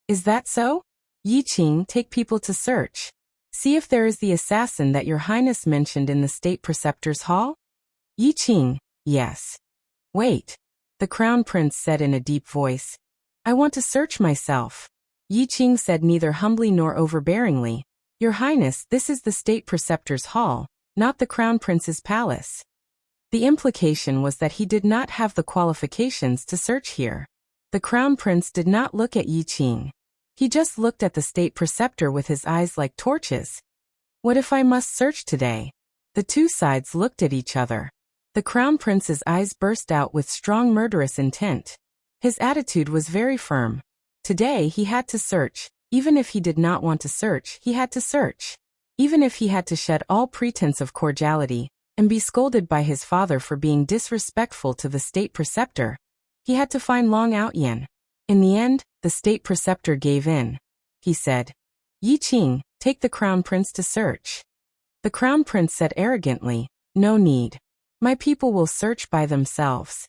Is that so? Yi Qing, take people to search. See if there is the assassin that your highness mentioned in the state preceptor's hall? Yi Qing, yes. Wait. The crown prince said in a deep voice. I want to search myself. Yi Qing said neither humbly nor overbearingly. Your highness, this is the state preceptor's hall, not the crown prince's palace. The implication was that he did not have the qualifications to search here. The crown prince did not look at Yi Qing. He just looked at the state preceptor with his eyes like torches. What if I must search today? The two sides looked at each other. The crown prince's eyes burst out with strong murderous intent. His attitude was very firm. Today he had to search. Even if he did not want to search, he had to search. Even if he had to shed all pretense of cordiality and be scolded by his father for being disrespectful to the state preceptor, he had to find Long Outyan. In the end, the state preceptor gave in. He said, Yi Qing, take the crown prince to search. The crown prince said arrogantly, No need. My people will search by themselves.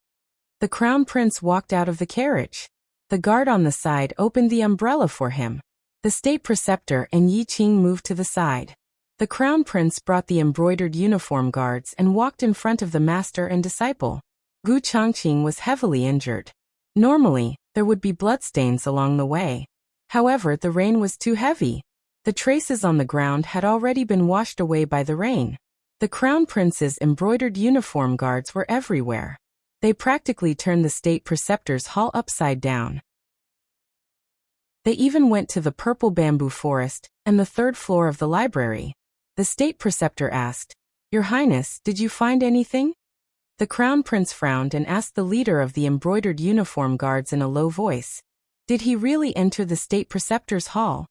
The crown prince walked out of the carriage. The guard on the side opened the umbrella for him. The state preceptor and Yi Qing moved to the side. The crown prince brought the embroidered uniform guards and walked in front of the master and disciple. Gu Changqing was heavily injured. Normally, there would be bloodstains along the way. However, the rain was too heavy. The traces on the ground had already been washed away by the rain. The crown prince's embroidered uniform guards were everywhere. They practically turned the state preceptor's hall upside down. They even went to the purple bamboo forest and the third floor of the library. The state preceptor asked, "Your Highness, did you find anything?" The crown prince frowned and asked the leader of the embroidered uniform guards in a low voice, "Did he really enter the state preceptor's hall?"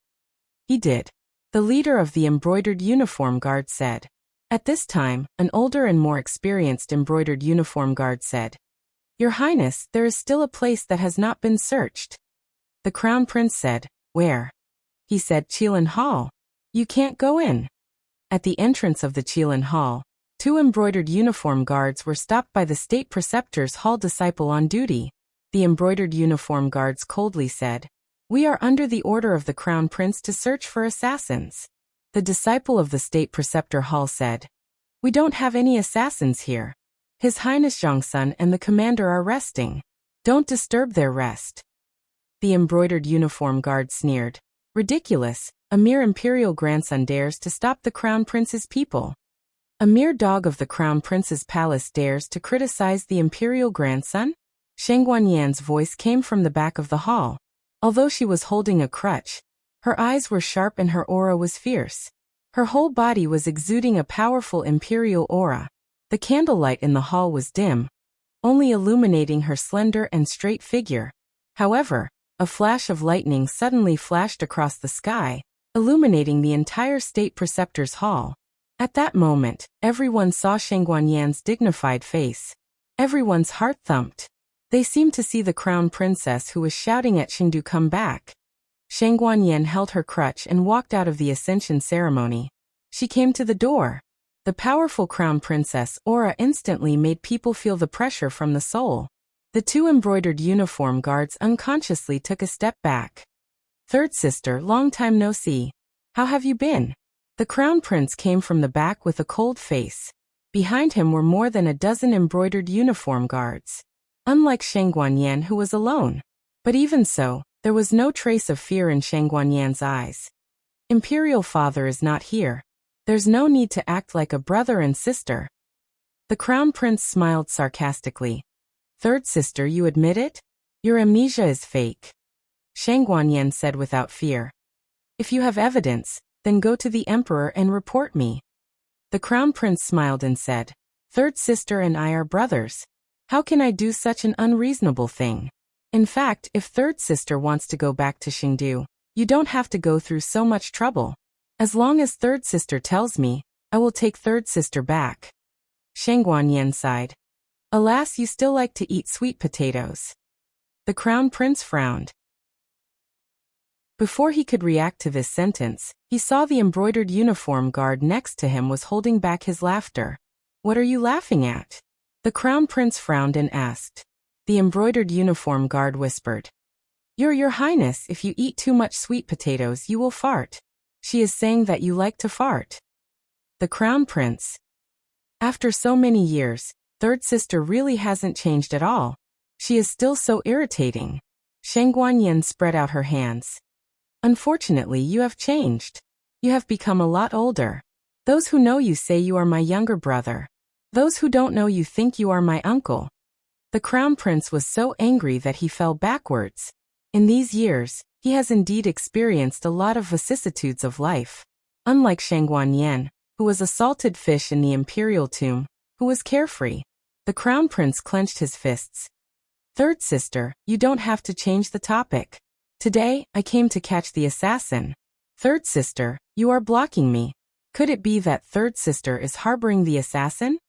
"He did," the leader of the embroidered uniform guard said. At this time, an older and more experienced embroidered uniform guard said, "Your Highness, there is still a place that has not been searched." The crown prince said, "Where?" He said, "Qilin Hall. You can't go in." At the entrance of the Qilin Hall, 2 embroidered uniform guards were stopped by the state preceptor's hall disciple on duty. The embroidered uniform guards coldly said, "We are under the order of the crown prince to search for assassins." The disciple of the state preceptor hall said, "We don't have any assassins here. His Highness Zhongsun and the commander are resting. Don't disturb their rest." The embroidered uniform guard sneered, "Ridiculous, a mere imperial grandson dares to stop the crown prince's people. A mere dog of the crown prince's palace dares to criticize the imperial grandson?" Sheng Guanyan's voice came from the back of the hall. Although she was holding a crutch, her eyes were sharp and her aura was fierce. Her whole body was exuding a powerful imperial aura. The candlelight in the hall was dim, only illuminating her slender and straight figure. However, a flash of lightning suddenly flashed across the sky, illuminating the entire state preceptor's hall. At that moment, everyone saw Sheng Guanyan's dignified face. Everyone's heart thumped. They seemed to see the crown princess who was shouting at Chengdu come back. Sheng Guanyan held her crutch and walked out of the ascension ceremony. She came to the door. The powerful crown princess aura instantly made people feel the pressure from the soul. The 2 embroidered uniform guards unconsciously took a step back. "Third sister, long time no see. How have you been?" The crown prince came from the back with a cold face. Behind him were more than a dozen embroidered uniform guards. Unlike Sheng Guanyan, who was alone. But even so, there was no trace of fear in Sheng Guanyan's eyes. "Imperial father is not here. There's no need to act like a brother and sister." The crown prince smiled sarcastically. "Third sister, you admit it? Your amnesia is fake." Sheng Guanyan said without fear, "If you have evidence, then go to the emperor and report me." The crown prince smiled and said, "Third sister and I are brothers. How can I do such an unreasonable thing? In fact, if third sister wants to go back to Chengdu, you don't have to go through so much trouble. As long as third sister tells me, I will take third sister back." Sheng Guanyan sighed. "Alas, you still like to eat sweet potatoes." The crown prince frowned. Before he could react to this sentence, he saw the embroidered uniform guard next to him was holding back his laughter. "What are you laughing at?" The crown prince frowned and asked. The embroidered uniform guard whispered, Your Highness, if you eat too much sweet potatoes you will fart. She is saying that you like to fart." The crown prince. "After so many years, third sister really hasn't changed at all. She is still so irritating." Sheng Guanyan spread out her hands. "Unfortunately, you have changed. You have become a lot older. Those who know you say you are my younger brother. Those who don't know you think you are my uncle." The crown prince was so angry that he fell backwards. In these years, he has indeed experienced a lot of vicissitudes of life. Unlike Sheng Guanyan, who was a salted fish in the imperial tomb, who was carefree, the crown prince clenched his fists. "Third sister, you don't have to change the topic. Today, I came to catch the assassin. Third sister, you are blocking me. Could it be that third sister is harboring the assassin?"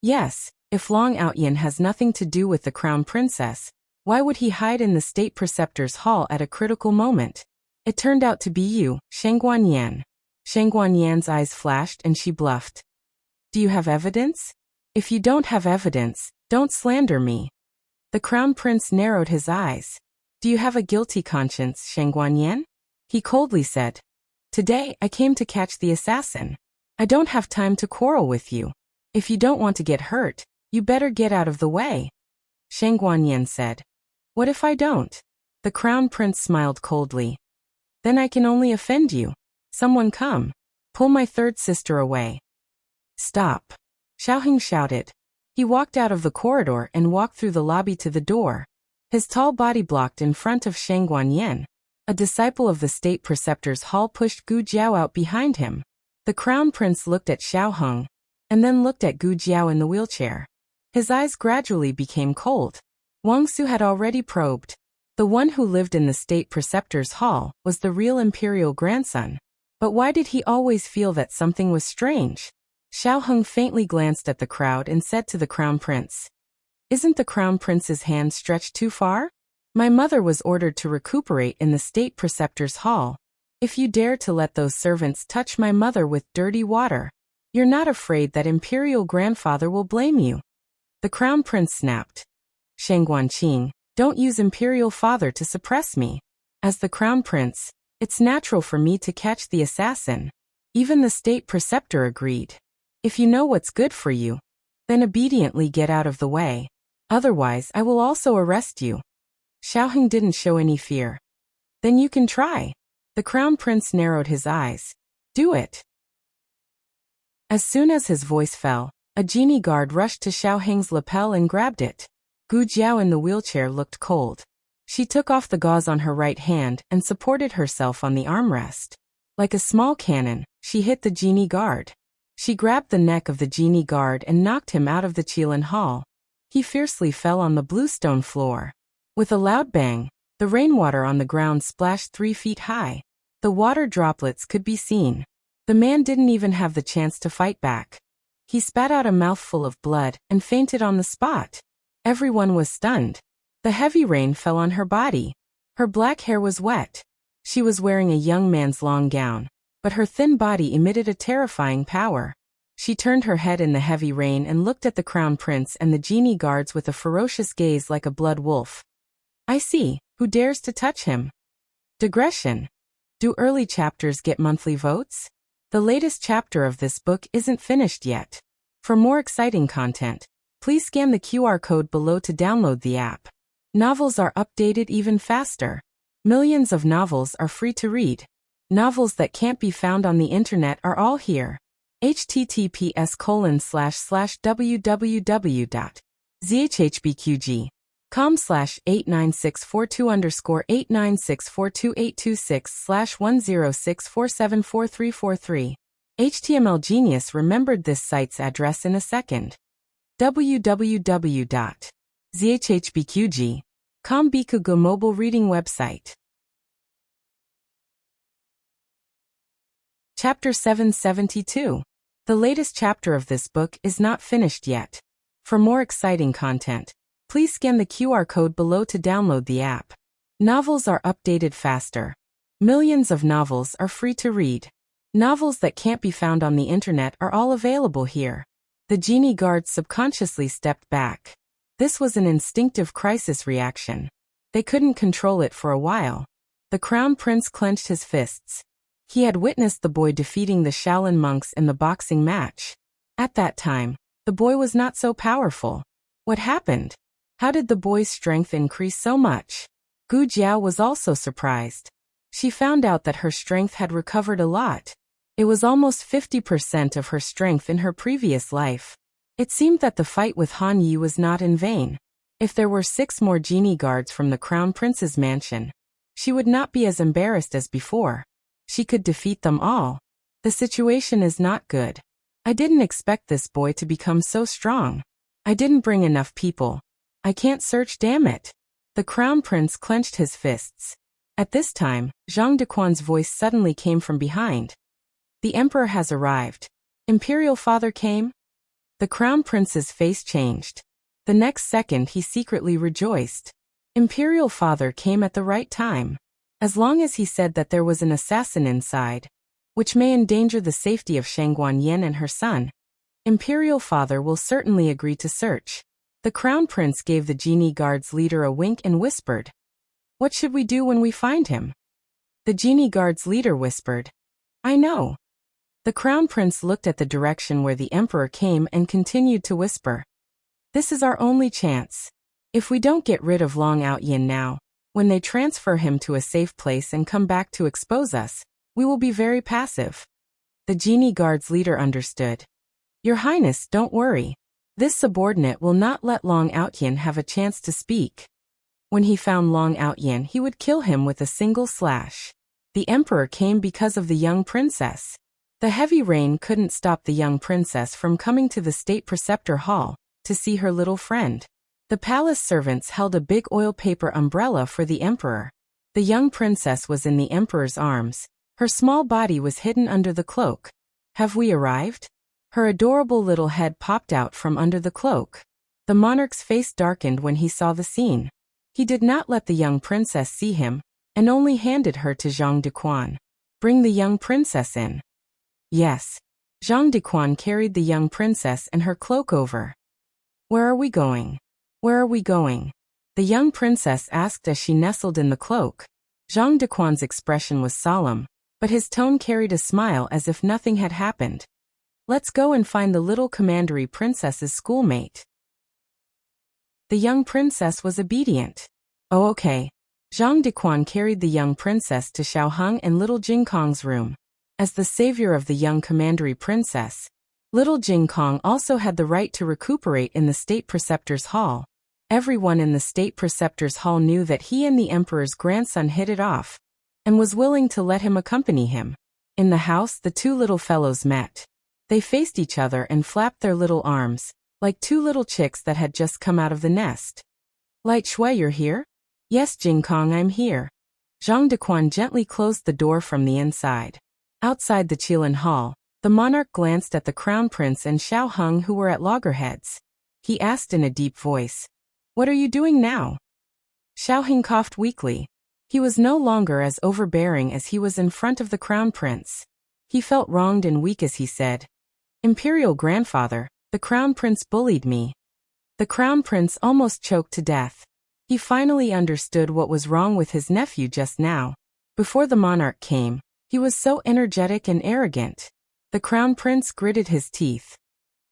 Yes, if Long Outyin has nothing to do with the crown princess, why would he hide in the state preceptor's hall at a critical moment? It turned out to be you, Sheng Guanyan. Sheng Guanyan's eyes flashed and she bluffed. Do you have evidence? If you don't have evidence, don't slander me. The crown prince narrowed his eyes. Do you have a guilty conscience, Shang Guanyan? He coldly said. Today, I came to catch the assassin. I don't have time to quarrel with you. If you don't want to get hurt, you better get out of the way. Shang Guanyan said. What if I don't? The crown prince smiled coldly. Then I can only offend you. Someone come. Pull my third sister away. Stop. Xiaoheng shouted. He walked out of the corridor and walked through the lobby to the door. His tall body blocked in front of Shang Guanyan. A disciple of the state preceptor's hall pushed Gu Jiao out behind him. The crown prince looked at Xiaoheng, and then looked at Gu Jiao in the wheelchair. His eyes gradually became cold. Wang Su had already probed. The one who lived in the state preceptor's hall was the real imperial grandson. But why did he always feel that something was strange? Xiaoheng faintly glanced at the crowd and said to the crown prince, Isn't the crown prince's hand stretched too far? My mother was ordered to recuperate in the state preceptor's hall. If you dare to let those servants touch my mother with dirty water, you're not afraid that imperial grandfather will blame you. The crown prince snapped. Shang Guanqing, don't use imperial father to suppress me. As the crown prince, it's natural for me to catch the assassin. Even the state preceptor agreed. If you know what's good for you, then obediently get out of the way. Otherwise, I will also arrest you. Xiaoheng didn't show any fear. Then you can try. The crown prince narrowed his eyes. Do it. As soon as his voice fell, a genie guard rushed to Xiaoheng's lapel and grabbed it. Gu Jiao in the wheelchair looked cold. She took off the gauze on her right hand and supported herself on the armrest. Like a small cannon, she hit the genie guard. She grabbed the neck of the genie guard and knocked him out of the Qilin Hall. He fiercely fell on the bluestone floor. With a loud bang, the rainwater on the ground splashed 3 feet high. The water droplets could be seen. The man didn't even have the chance to fight back. He spat out a mouthful of blood and fainted on the spot. Everyone was stunned. The heavy rain fell on her body. Her black hair was wet. She was wearing a young man's long gown, but her thin body emitted a terrifying power. She turned her head in the heavy rain and looked at the crown prince and the genie guards with a ferocious gaze like a blood wolf. I see. Who dares to touch him? Digression. Do early chapters get monthly votes? The latest chapter of this book isn't finished yet. For more exciting content, please scan the QR code below to download the app. Novels are updated even faster. Millions of novels are free to read. Novels that can't be found on the internet are all here. https://www.zhhbqg.com/89642_896428226/1064744343. HTML Genius remembered this site's address in a second. www.zhhbqg.com Bikugo mobile reading website. Chapter 772. The latest chapter of this book is not finished yet. For more exciting content, please scan the QR code below to download the app. Novels are updated faster. Millions of novels are free to read. Novels that can't be found on the internet are all available here. The genie guards subconsciously stepped back. This was an instinctive crisis reaction. They couldn't control it for a while. The crown prince clenched his fists. He had witnessed the boy defeating the Shaolin monks in the boxing match. At that time, the boy was not so powerful. What happened? How did the boy's strength increase so much? Gu Jiao was also surprised. She found out that her strength had recovered a lot. It was almost 50% of her strength in her previous life. It seemed that the fight with Han Yi was not in vain. If there were 6 more genie guards from the crown prince's mansion, she would not be as embarrassed as before. She could defeat them all. The situation is not good. I didn't expect this boy to become so strong. I didn't bring enough people. I can't search, damn it. The crown prince clenched his fists. At this time, Zhang Dequan's voice suddenly came from behind. The emperor has arrived. Imperial father came? The crown prince's face changed. The next second he secretly rejoiced. Imperial father came at the right time. As long as he said that there was an assassin inside, which may endanger the safety of Shang Guanyan and her son, Imperial father will certainly agree to search. The crown prince gave the genie guard's leader a wink and whispered, "What should we do when we find him?" The genie guard's leader whispered, "I know." The crown prince looked at the direction where the emperor came and continued to whisper, "This is our only chance. If we don't get rid of Long Outyin now, when they transfer him to a safe place and come back to expose us, we will be very passive." The genie guard's leader understood. "Your Highness, don't worry. This subordinate will not let Long Outyin have a chance to speak. When he found Long Outyin, he would kill him with a single slash." The emperor came because of the young princess. The heavy rain couldn't stop the young princess from coming to the state preceptor hall to see her little friend. The palace servants held a big oil paper umbrella for the emperor. The young princess was in the emperor's arms. Her small body was hidden under the cloak. "Have we arrived?" Her adorable little head popped out from under the cloak. The monarch's face darkened when he saw the scene. He did not let the young princess see him, and only handed her to Zhang Dequan. "Bring the young princess in." Yes. Zhang Dequan carried the young princess and her cloak over. "Where are we going? Where are we going?" the young princess asked as she nestled in the cloak. Zhang Dequan's expression was solemn, but his tone carried a smile as if nothing had happened. "Let's go and find the little commandery princess's schoolmate." The young princess was obedient. "Oh, okay." Zhang Dequan carried the young princess to Xiaoheng and little Jingkong's room. As the savior of the young commandery princess, little Jingkong also had the right to recuperate in the state preceptor's hall. Everyone in the state preceptor's hall knew that he and the emperor's grandson hit it off, and was willing to let him accompany him. In the house, the two little fellows met. They faced each other and flapped their little arms, like two little chicks that had just come out of the nest. "Light Shui, you're here?" "Yes, Jingkong, I'm here." Zhang Dequan gently closed the door from the inside. Outside the Qilin Hall, the monarch glanced at the crown prince and Xiaoheng, who were at loggerheads. He asked in a deep voice, "What are you doing now?" Xiaoheng coughed weakly. He was no longer as overbearing as he was in front of the crown prince. He felt wronged and weak as he said, "Imperial grandfather, the crown prince bullied me." The crown prince almost choked to death. He finally understood what was wrong with his nephew just now. Before the monarch came, he was so energetic and arrogant. The crown prince gritted his teeth.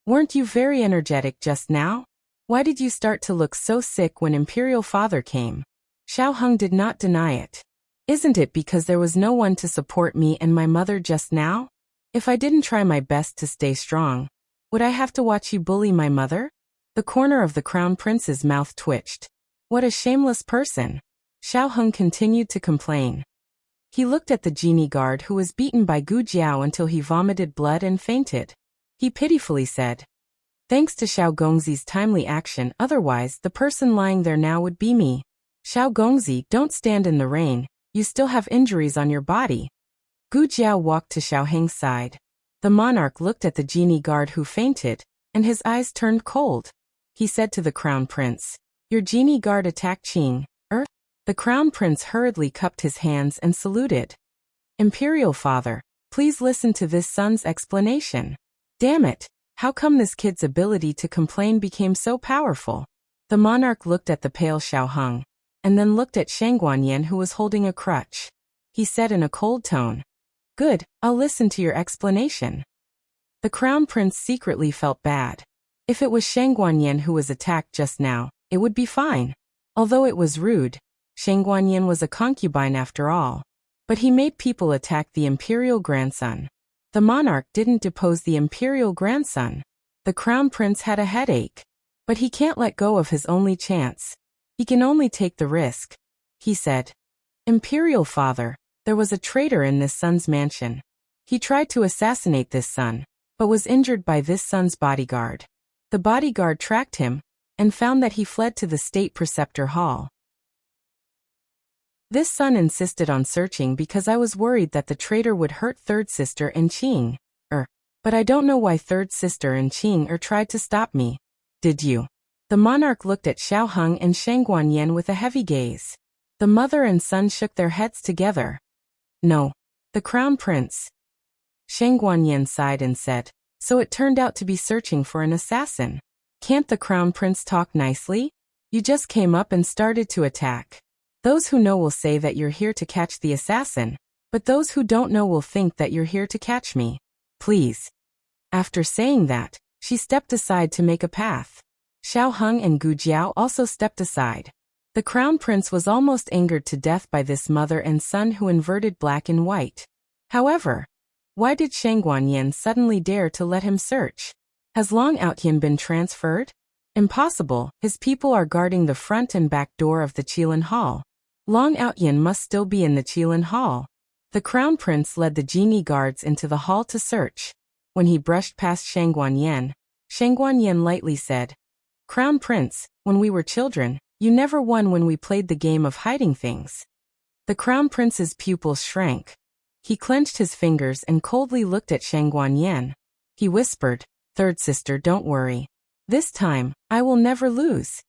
"Weren't you very energetic just now? Why did you start to look so sick when Imperial father came?" Xiaoheng did not deny it. "Isn't it because there was no one to support me and my mother just now? If I didn't try my best to stay strong, would I have to watch you bully my mother?" The corner of the crown prince's mouth twitched. "What a shameless person." Xiaoheng continued to complain. He looked at the genie guard who was beaten by Gu Jiao until he vomited blood and fainted. He pitifully said, "Thanks to Xiao Gongzi's timely action, otherwise the person lying there now would be me." "Xiao Gongzi, don't stand in the rain, you still have injuries on your body." Gu Jiao walked to Xiaoheng's side. The monarch looked at the genie guard who fainted, and his eyes turned cold. He said to the crown prince, "Your genie guard attacked Qing, The crown prince hurriedly cupped his hands and saluted. "Imperial father, please listen to this son's explanation." "Damn it, how come this kid's ability to complain became so powerful?" The monarch looked at the pale Xiaoheng, and then looked at Shangguanyin who was holding a crutch. He said in a cold tone, "Good, I'll listen to your explanation." The crown prince secretly felt bad. If it was Shangguanyin who was attacked just now, it would be fine. Although it was rude, Shangguanyin was a concubine after all. But he made people attack the imperial grandson. The monarch didn't depose the imperial grandson. The crown prince had a headache. But he can't let go of his only chance. He can only take the risk. He said, "Imperial father, there was a traitor in this son's mansion. He tried to assassinate this son, but was injured by this son's bodyguard. The bodyguard tracked him, and found that he fled to the state preceptor hall. This son insisted on searching because I was worried that the traitor would hurt third sister and Qing. But I don't know why third sister and Qing tried to stop me. Did you?" The monarch looked at Xiaoheng and Shangguanyin with a heavy gaze. The mother and son shook their heads together. "No. The crown prince." Shangguanyin sighed and said, So it turned out to be searching for an assassin. Can't the crown prince talk nicely? You just came up and started to attack. Those who know will say that you're here to catch the assassin, but those who don't know will think that you're here to catch me. Please. After saying that, she stepped aside to make a path. Xiao Heng and Gu Jiao also stepped aside. The crown prince was almost angered to death by this mother and son who inverted black and white. However, why did Shang Guanyin suddenly dare to let him search? Has Long Outyin been transferred? Impossible, his people are guarding the front and back door of the Qilin Hall. Long Outyin must still be in the Qilin Hall. The crown prince led the genie guards into the hall to search. When he brushed past Shang Guanyin lightly said, "Crown prince, when we were children, you never won when we played the game of hiding things." The crown prince's pupils shrank. He clenched his fingers and coldly looked at Shang Guanyin. He whispered, "Third sister, don't worry. This time, I will never lose."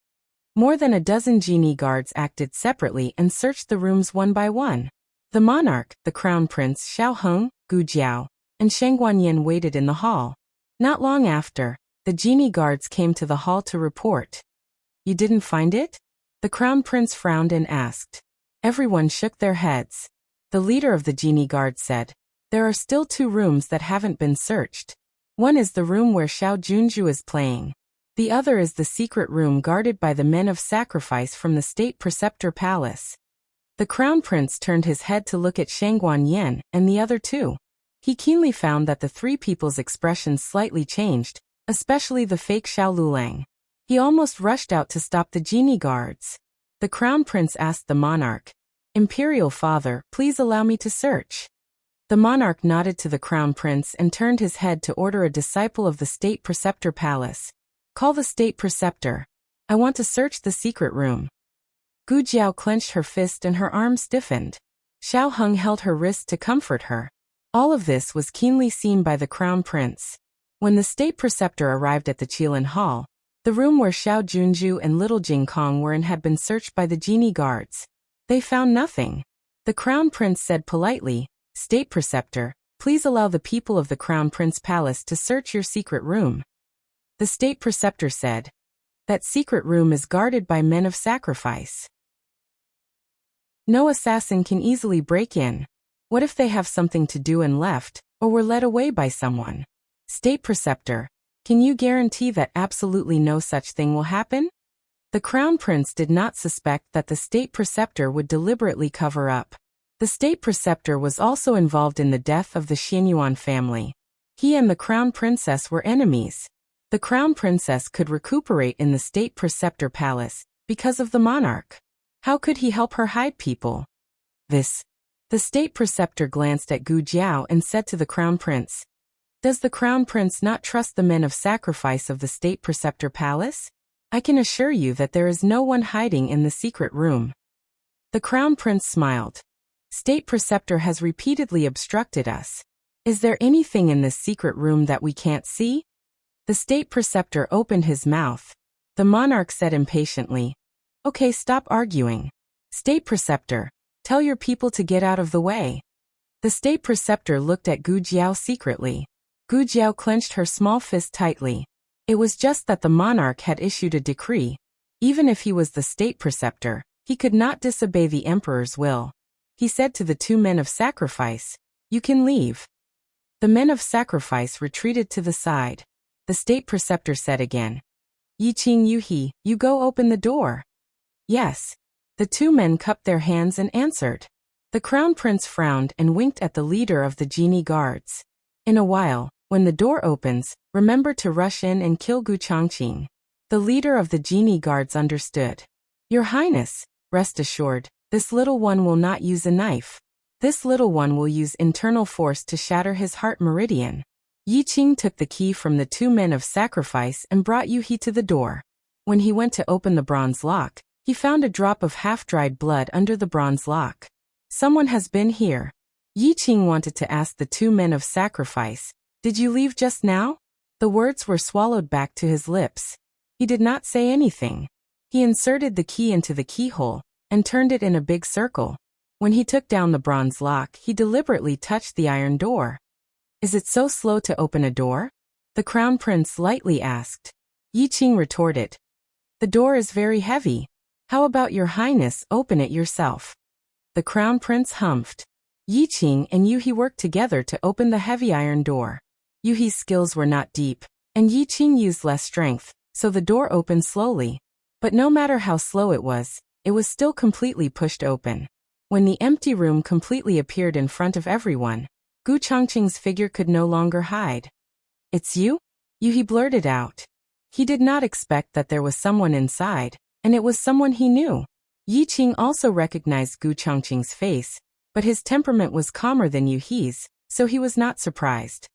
More than a dozen genie guards acted separately and searched the rooms one by one. The monarch, the crown prince Xiao Heng, Gu Jiao, and Shang Guanyin waited in the hall. Not long after, the genie guards came to the hall to report. "You didn't find it?" The crown prince frowned and asked. Everyone shook their heads. The leader of the genie guard said, "There are still 2 rooms that haven't been searched. One is the room where Xiao Junju is playing. The other is the secret room guarded by the men of sacrifice from the state preceptor palace." The crown prince turned his head to look at Shang Guanyin and the other 2. He keenly found that the 3 people's expressions slightly changed, especially the fake Xiao Lulang. He almost rushed out to stop the genie guards. The crown prince asked the monarch, "Imperial father, please allow me to search." The monarch nodded to the crown prince and turned his head to order a disciple of the state preceptor palace. "Call the state preceptor. I want to search the secret room." Gu Jiao clenched her fist and her arm stiffened. Xiao Heng held her wrist to comfort her. All of this was keenly seen by the crown prince. When the state preceptor arrived at the Qilin Hall, the room where Xiao Junju and little Jing Kong were in had been searched by the genie guards. They found nothing. The crown prince said politely, "State preceptor, please allow the people of the crown prince palace to search your secret room." The state preceptor said, "That secret room is guarded by men of sacrifice. No assassin can easily break in. What if they have something to do and left, or were led away by someone? State preceptor, can you guarantee that absolutely no such thing will happen?" The crown prince did not suspect that the state preceptor would deliberately cover up. The state preceptor was also involved in the death of the Xianyuan family. He and the crown princess were enemies. The crown princess could recuperate in the state preceptor palace because of the monarch. How could he help her hide people? The state preceptor glanced at Gu Jiao and said to the crown prince, "Does the crown prince not trust the men of sacrifice of the state preceptor palace? I can assure you that there is no one hiding in the secret room." The crown prince smiled. "State preceptor has repeatedly obstructed us. Is there anything in this secret room that we can't see?" The state preceptor opened his mouth. The monarch said impatiently, "Okay, stop arguing. State preceptor, tell your people to get out of the way." The state preceptor looked at Gu Jiao secretly. Gu Jiao clenched her small fist tightly. It was just that the monarch had issued a decree. Even if he was the state preceptor, he could not disobey the emperor's will. He said to the 2 men of sacrifice, "You can leave." The men of sacrifice retreated to the side. The state preceptor said again, "Yiqing Yuhi, you go open the door." "Yes." The 2 men cupped their hands and answered. The crown prince frowned and winked at the leader of the genie guards. "In a while, when the door opens, remember to rush in and kill Gu Changqing." The leader of the genie guards understood. "Your Highness, rest assured, this little one will not use a knife. This little one will use internal force to shatter his heart meridian." Yi Qing took the key from the 2 men of sacrifice and brought Yuhi to the door. When he went to open the bronze lock, he found a drop of half-dried blood under the bronze lock. "Someone has been here." Yi Qing wanted to ask the 2 men of sacrifice, "Did you leave just now?" The words were swallowed back to his lips. He did not say anything. He inserted the key into the keyhole and turned it in a big circle. When he took down the bronze lock, he deliberately touched the iron door. "Is it so slow to open a door?" The Crown Prince lightly asked. Yi Qing retorted. The door is very heavy. How about your highness open it yourself? The Crown Prince humphed. Yi Qing and Yu He worked together to open the heavy iron door. Yu He's skills were not deep, and Yi Qing used less strength, so the door opened slowly. But no matter how slow it was still completely pushed open. When the empty room completely appeared in front of everyone, Gu Chongqing's figure could no longer hide. It's you? Yu He blurted out. He did not expect that there was someone inside, and it was someone he knew. Yi Qing also recognized Gu Chongqing's face, but his temperament was calmer than Yu He's, so he was not surprised.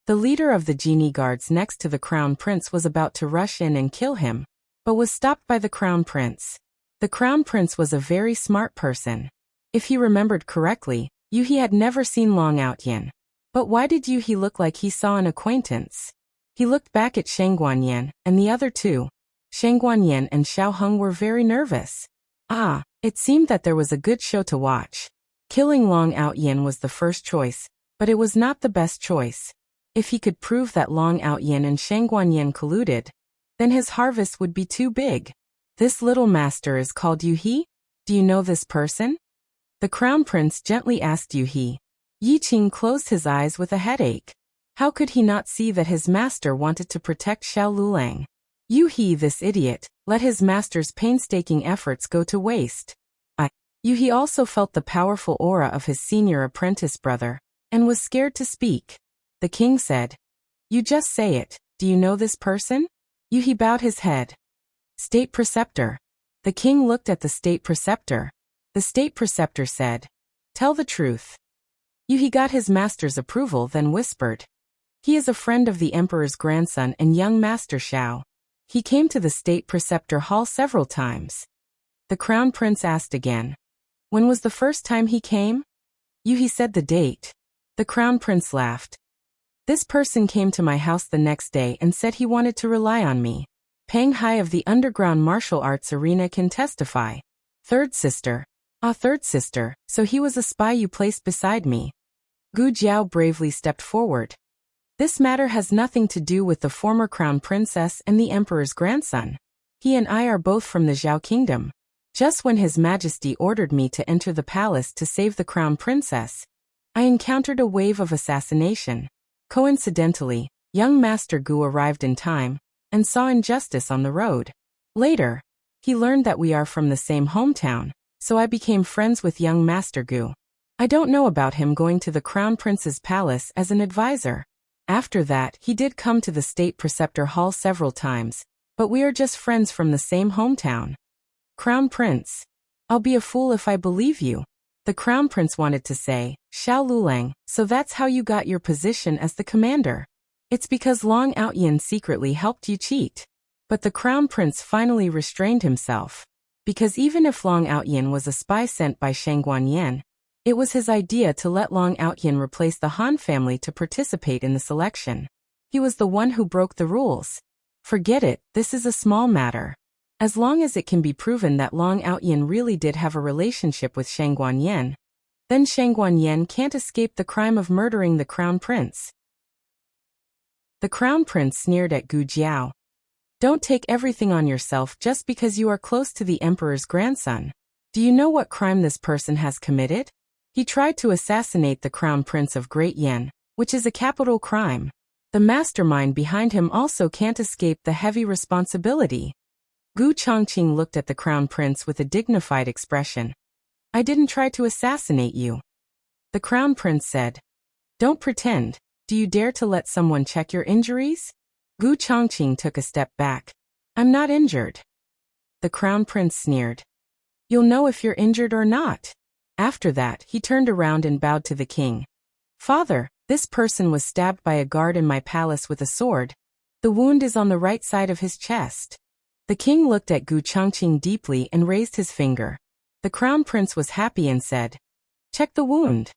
The leader of the genie guards next to the Crown Prince was about to rush in and kill him, but was stopped by the Crown Prince. The Crown Prince was a very smart person. If he remembered correctly, Yu He had never seen Long Outyin. But why did Yu He look like he saw an acquaintance? He looked back at Shang Guanyan and the other two. Shang Guanyan and Xiao Heng were very nervous. It seemed that there was a good show to watch. Killing Long Outyin was the first choice, but it was not the best choice. If he could prove that Long Outyin and Shang Guanyan colluded, then his harvest would be too big. This little master is called Yu He? Do you know this person? The Crown Prince gently asked Yu He. Yi Qing closed his eyes with a headache. How could he not see that his master wanted to protect Xiao Lulang? Yu He, this idiot, let his master's painstaking efforts go to waste. Yu He also felt the powerful aura of his senior apprentice brother, and was scared to speak. The king said, You just say it, do you know this person? Yu He bowed his head. State Preceptor. The king looked at the State Preceptor. The State Preceptor said, Tell the truth. Yu He got his master's approval, then whispered. He is a friend of the emperor's grandson and young master Xiao. He came to the State Preceptor Hall several times. The Crown Prince asked again. When was the first time he came? Yu He said the date. The Crown Prince laughed. This person came to my house the next day and said he wanted to rely on me. Peng Hai of the underground martial arts arena can testify. Third sister. Third sister, so he was a spy you placed beside me. Gu Jiao bravely stepped forward. This matter has nothing to do with the former crown princess and the emperor's grandson. He and I are both from the Zhao kingdom. Just when His Majesty ordered me to enter the palace to save the crown princess, I encountered a wave of assassination. Coincidentally, young Master Gu arrived in time and saw injustice on the road. Later, he learned that we are from the same hometown, so I became friends with young Master Gu. I don't know about him going to the Crown Prince's palace as an advisor. After that, he did come to the State Preceptor Hall several times, but we are just friends from the same hometown. Crown Prince. I'll be a fool if I believe you. The Crown Prince wanted to say, Xiao Lulang, so that's how you got your position as the commander. It's because Long Outyin secretly helped you cheat. But the Crown Prince finally restrained himself. Because even if Long Outyin was a spy sent by Shang Guanyan, it was his idea to let Long Outyin replace the Han family to participate in the selection. He was the one who broke the rules. Forget it, this is a small matter. As long as it can be proven that Long Outyin really did have a relationship with Shang Guanyan, then Shang Guanyan can't escape the crime of murdering the Crown Prince. The Crown Prince sneered at Gu Jiao. Don't take everything on yourself just because you are close to the emperor's grandson. Do you know what crime this person has committed? He tried to assassinate the Crown Prince of Great Yen, which is a capital crime. The mastermind behind him also can't escape the heavy responsibility. Gu Chongqing looked at the Crown Prince with a dignified expression. I didn't try to assassinate you. The Crown Prince said. Don't pretend. Do you dare to let someone check your injuries? Gu Chongqing took a step back. I'm not injured. The Crown Prince sneered. You'll know if you're injured or not. After that, he turned around and bowed to the king. Father, this person was stabbed by a guard in my palace with a sword. The wound is on the right side of his chest. The king looked at Gu Chongqing deeply and raised his finger. The Crown Prince was happy and said, Check the wound.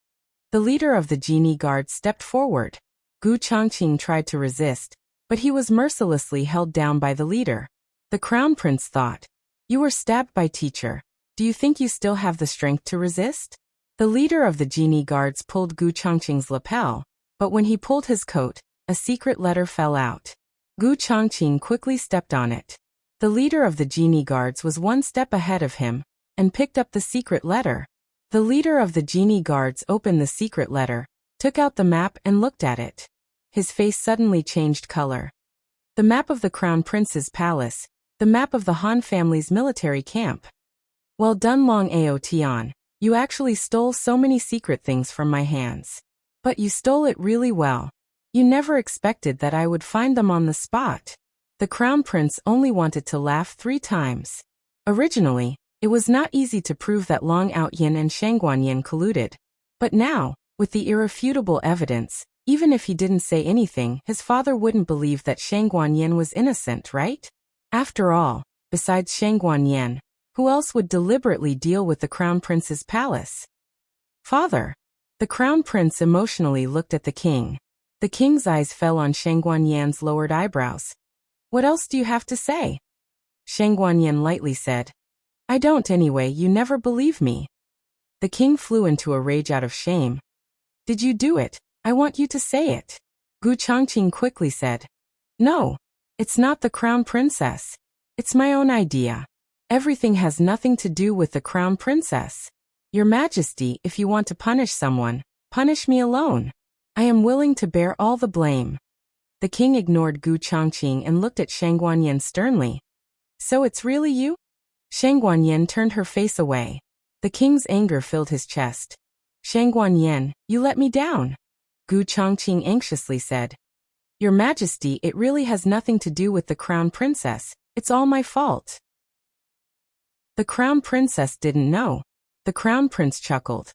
The leader of the genie guard stepped forward. Gu Chongqing tried to resist, but he was mercilessly held down by the leader. The Crown Prince thought, You were stabbed by teacher. Do you think you still have the strength to resist? The leader of the genie guards pulled Gu Chongqing's lapel, but when he pulled his coat, a secret letter fell out. Gu Chongqing quickly stepped on it. The leader of the genie guards was one step ahead of him and picked up the secret letter. The leader of the genie guards opened the secret letter, took out the map and looked at it. His face suddenly changed color. The map of the Crown Prince's palace, the map of the Han family's military camp. Well done, Long Ao Tian. You actually stole so many secret things from my hands. But you stole it really well. You never expected that I would find them on the spot. The Crown Prince only wanted to laugh 3 times. Originally, it was not easy to prove that Long Outyin and Shangguanyin colluded. But now, with the irrefutable evidence, even if he didn't say anything, his father wouldn't believe that Shangguanyin was innocent, right? After all, besides Shangguanyin, who else would deliberately deal with the Crown Prince's palace? Father. The Crown Prince emotionally looked at the king. The king's eyes fell on Shangguanyin's lowered eyebrows. What else do you have to say? Shangguanyin lightly said. I don't anyway, you never believe me. The king flew into a rage out of shame. Did you do it? I want you to say it. Gu Chongqing quickly said. No. It's not the Crown Princess. It's my own idea. Everything has nothing to do with the Crown Princess. Your Majesty, if you want to punish someone, punish me alone. I am willing to bear all the blame. The king ignored Gu Chongqing and looked at Shangguanyin sternly. So it's really you? Shangguanyin turned her face away. The king's anger filled his chest. Shangguanyin, you let me down. Gu Chongqing anxiously said. Your Majesty, it really has nothing to do with the Crown Princess. It's all my fault. The Crown Princess didn't know. The Crown Prince chuckled.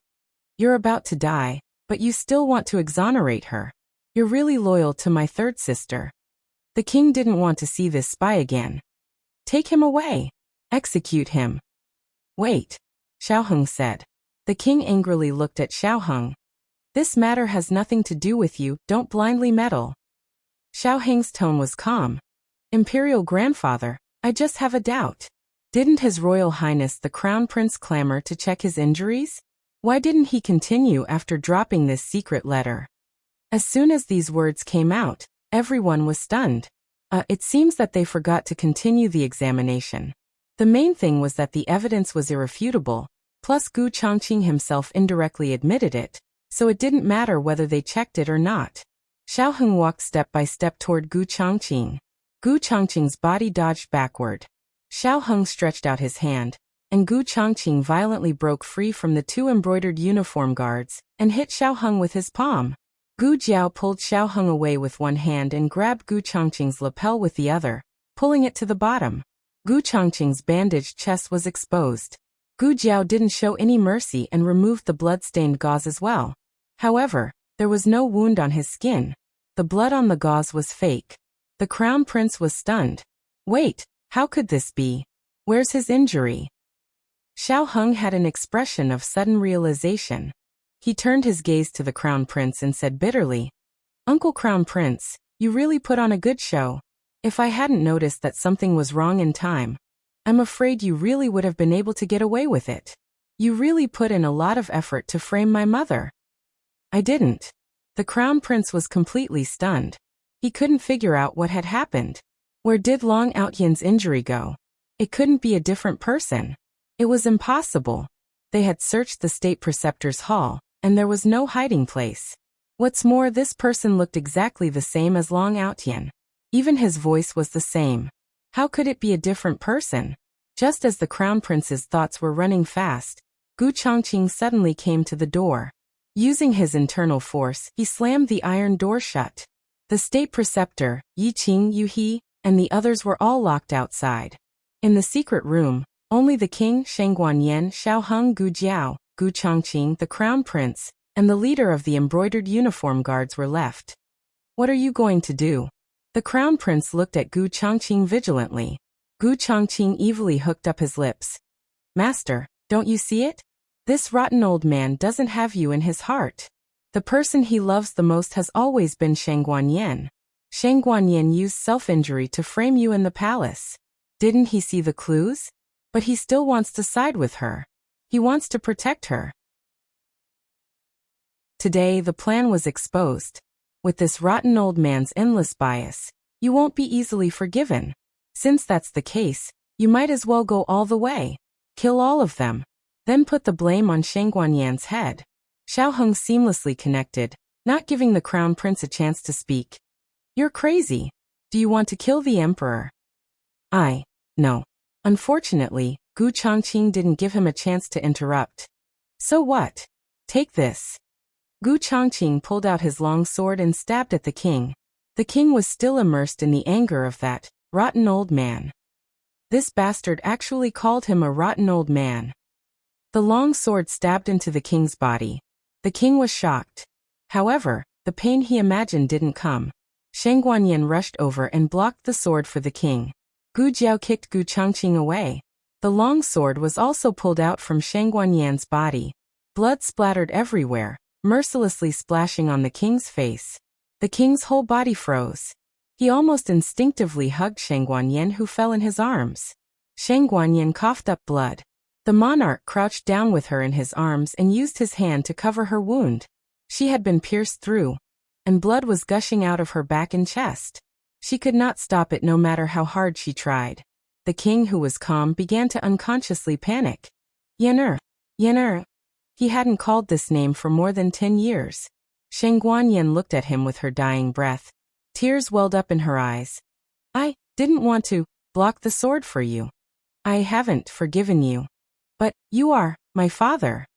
You're about to die, but you still want to exonerate her. You're really loyal to my third sister. The king didn't want to see this spy again. Take him away. Execute him. Wait, Xiaoheng said. The king angrily looked at Xiaoheng. This matter has nothing to do with you, don't blindly meddle. Xiaoheng's tone was calm. Imperial grandfather, I just have a doubt. Didn't His Royal Highness the Crown Prince clamor to check his injuries? Why didn't he continue after dropping this secret letter? As soon as these words came out, everyone was stunned. It seems that they forgot to continue the examination. The main thing was that the evidence was irrefutable, plus Gu Chongqing himself indirectly admitted it, so it didn't matter whether they checked it or not. Xiaoheng walked step by step toward Gu Chongqing. Gu Chongqing's body dodged backward. Xiaoheng stretched out his hand, and Gu Chongqing violently broke free from the 2 embroidered uniform guards and hit Xiaoheng with his palm. Gu Jiao pulled Xiaoheng away with one hand and grabbed Gu Chongqing's lapel with the other, pulling it to the bottom. Gu Chongqing's bandaged chest was exposed. Gu Jiao didn't show any mercy and removed the blood-stained gauze as well. However, there was no wound on his skin. The blood on the gauze was fake. The Crown Prince was stunned. Wait, how could this be? Where's his injury? Xiaoheng had an expression of sudden realization. He turned his gaze to the Crown Prince and said bitterly, Uncle Crown Prince, you really put on a good show. If I hadn't noticed that something was wrong in time, I'm afraid you really would have been able to get away with it. You really put in a lot of effort to frame my mother. I didn't. The Crown Prince was completely stunned. He couldn't figure out what had happened. Where did Long Outyin's injury go? It couldn't be a different person. It was impossible. They had searched the state preceptor's hall, and there was no hiding place. What's more, this person looked exactly the same as Long Outyin. Even his voice was the same. How could it be a different person? Just as the Crown Prince's thoughts were running fast, Gu Chongqing suddenly came to the door. Using his internal force, he slammed the iron door shut. The state preceptor, Yi Qing Yuhi, and the others were all locked outside. In the secret room, only the king, Shangguanyin, Xiaoheng, Gu Jiao, Gu Chongqing, the Crown Prince, and the leader of the embroidered uniform guards were left. What are you going to do? The Crown Prince looked at Gu Chongqing vigilantly. Gu Chongqing evilly hooked up his lips. Master, don't you see it? This rotten old man doesn't have you in his heart. The person he loves the most has always been Shangguanyin. Shangguanyin used self-injury to frame you in the palace. Didn't he see the clues? But he still wants to side with her. He wants to protect her. Today the plan was exposed. With this rotten old man's endless bias, you won't be easily forgiven. Since that's the case, you might as well go all the way. Kill all of them. Then put the blame on Shang Guanyan's head. Xiao Heng seamlessly connected, not giving the crown prince a chance to speak. You're crazy. Do you want to kill the emperor? No. Unfortunately, Gu Chongqing didn't give him a chance to interrupt. So what? Take this. Gu Chongqing pulled out his long sword and stabbed at the king. The king was still immersed in the anger of that rotten old man. This bastard actually called him a rotten old man. The long sword stabbed into the king's body. The king was shocked. However, the pain he imagined didn't come. Shang Guanyan rushed over and blocked the sword for the king. Gu Jiao kicked Gu Chongqing away. The long sword was also pulled out from Shang Guanyan's body. Blood splattered everywhere, mercilessly splashing on the king's face. The king's whole body froze. He almost instinctively hugged Shang Guanyan, who fell in his arms. Shang Guanyan coughed up blood. The monarch crouched down with her in his arms and used his hand to cover her wound. She had been pierced through, and blood was gushing out of her back and chest. She could not stop it no matter how hard she tried. The king, who was calm, began to unconsciously panic. Yener. He hadn't called this name for more than 10 years. Shang Guanyan looked at him with her dying breath. Tears welled up in her eyes. I didn't want to block the sword for you. I haven't forgiven you. But you are my father.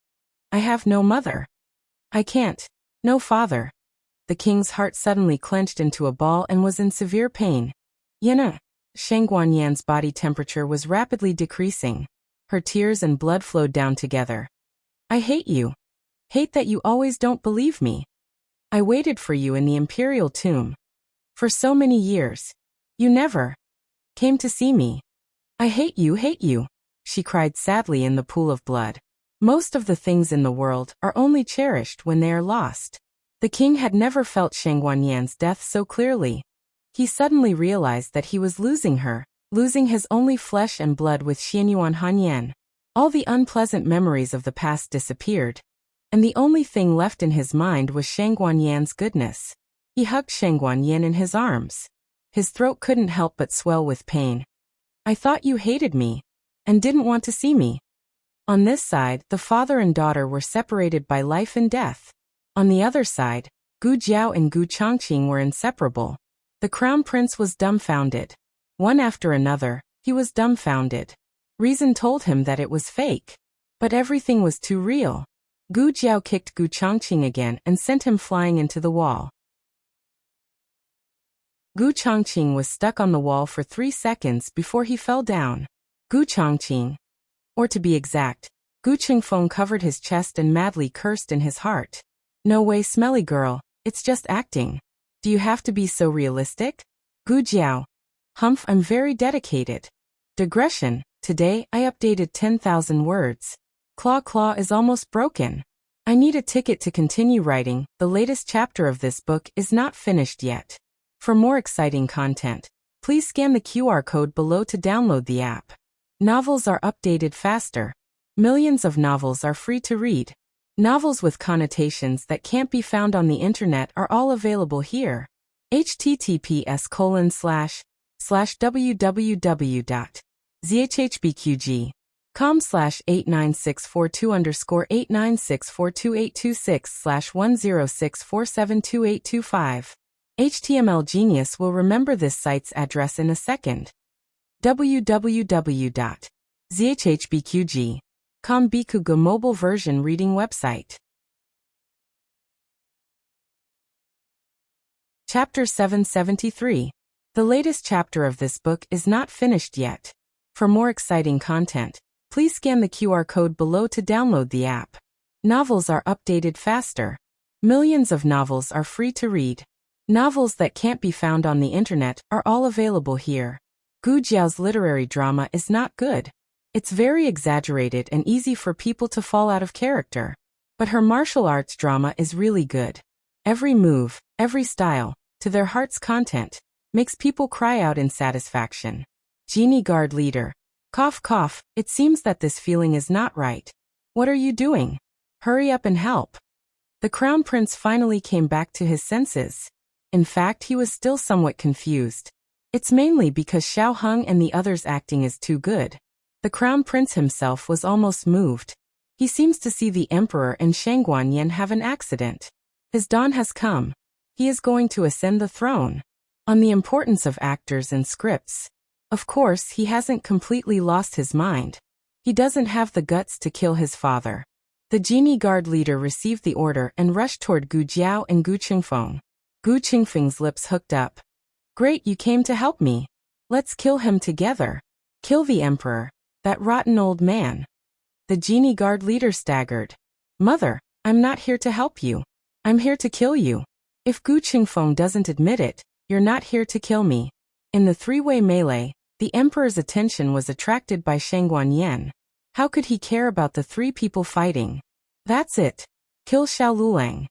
I have no mother. I can't. No father. The king's heart suddenly clenched into a ball and was in severe pain. Yana. Shang Guanyan's body temperature was rapidly decreasing. Her tears and blood flowed down together. I hate you. Hate that you always don't believe me. I waited for you in the imperial tomb. For so many years. You never came to see me. I hate you, she cried sadly in the pool of blood. Most of the things in the world are only cherished when they are lost. The king had never felt Shang Guanyan's death so clearly. He suddenly realized that he was losing her, losing his only flesh and blood with Xianyuan Hanyan. All the unpleasant memories of the past disappeared, and the only thing left in his mind was Shang Guanyan's goodness. He hugged Shang Guanyan in his arms. His throat couldn't help but swell with pain. I thought you hated me, and didn't want to see me. On this side, the father and daughter were separated by life and death. On the other side, Gu Jiao and Gu Chongqing were inseparable. The crown prince was dumbfounded. One after another, he was dumbfounded. Reason told him that it was fake. But everything was too real. Gu Jiao kicked Gu Chongqing again and sent him flying into the wall. Gu Chongqing was stuck on the wall for 3 seconds before he fell down. Gu Chongqing, or to be exact, Gu Qingfeng, covered his chest and madly cursed in his heart. No way, smelly girl, it's just acting. Do you have to be so realistic? Gu Jiao. Humph, I'm very dedicated. Digression. Today, I updated 10,000 words. Claw is almost broken. I need a ticket to continue writing. The latest chapter of this book is not finished yet. For more exciting content, please scan the QR code below to download the app. Novels are updated faster. Millions of novels are free to read. Novels with connotations that can't be found on the internet are all available here. https://www.zhhbqg.com/89642_896422826/106472825. HTML Genius will remember this site's address in a second. www.zhhbqg.com Bikuga mobile version reading website. Chapter 773. The latest chapter of this book is not finished yet. For more exciting content, please scan the QR code below to download the app. Novels are updated faster. Millions of novels are free to read. Novels that can't be found on the internet are all available here. Gu Jiao's literary drama is not good. It's very exaggerated and easy for people to fall out of character. But her martial arts drama is really good. Every move, every style, to their heart's content, makes people cry out in satisfaction. Genie Guard Leader. Cough cough, it seems that this feeling is not right. What are you doing? Hurry up and help. The crown prince finally came back to his senses. In fact, he was still somewhat confused. It's mainly because Xiao Heng and the others' acting is too good. The crown prince himself was almost moved. He seems to see the emperor and Shangguan Yan have an accident. His dawn has come. He is going to ascend the throne. On the importance of actors and scripts. Of course, he hasn't completely lost his mind. He doesn't have the guts to kill his father. The genie guard leader received the order and rushed toward Gu Jiao and Gu Qingfeng. Gu Qingfeng's lips hooked up. Great, you came to help me. Let's kill him together. Kill the emperor, that rotten old man. The genie guard leader staggered. Mother, I'm not here to help you. I'm here to kill you. If Gu Qingfeng doesn't admit it, you're not here to kill me. In the three-way melee, the emperor's attention was attracted by Shangguan Yan. How could he care about the three people fighting? That's it. Kill Xiao Lulang.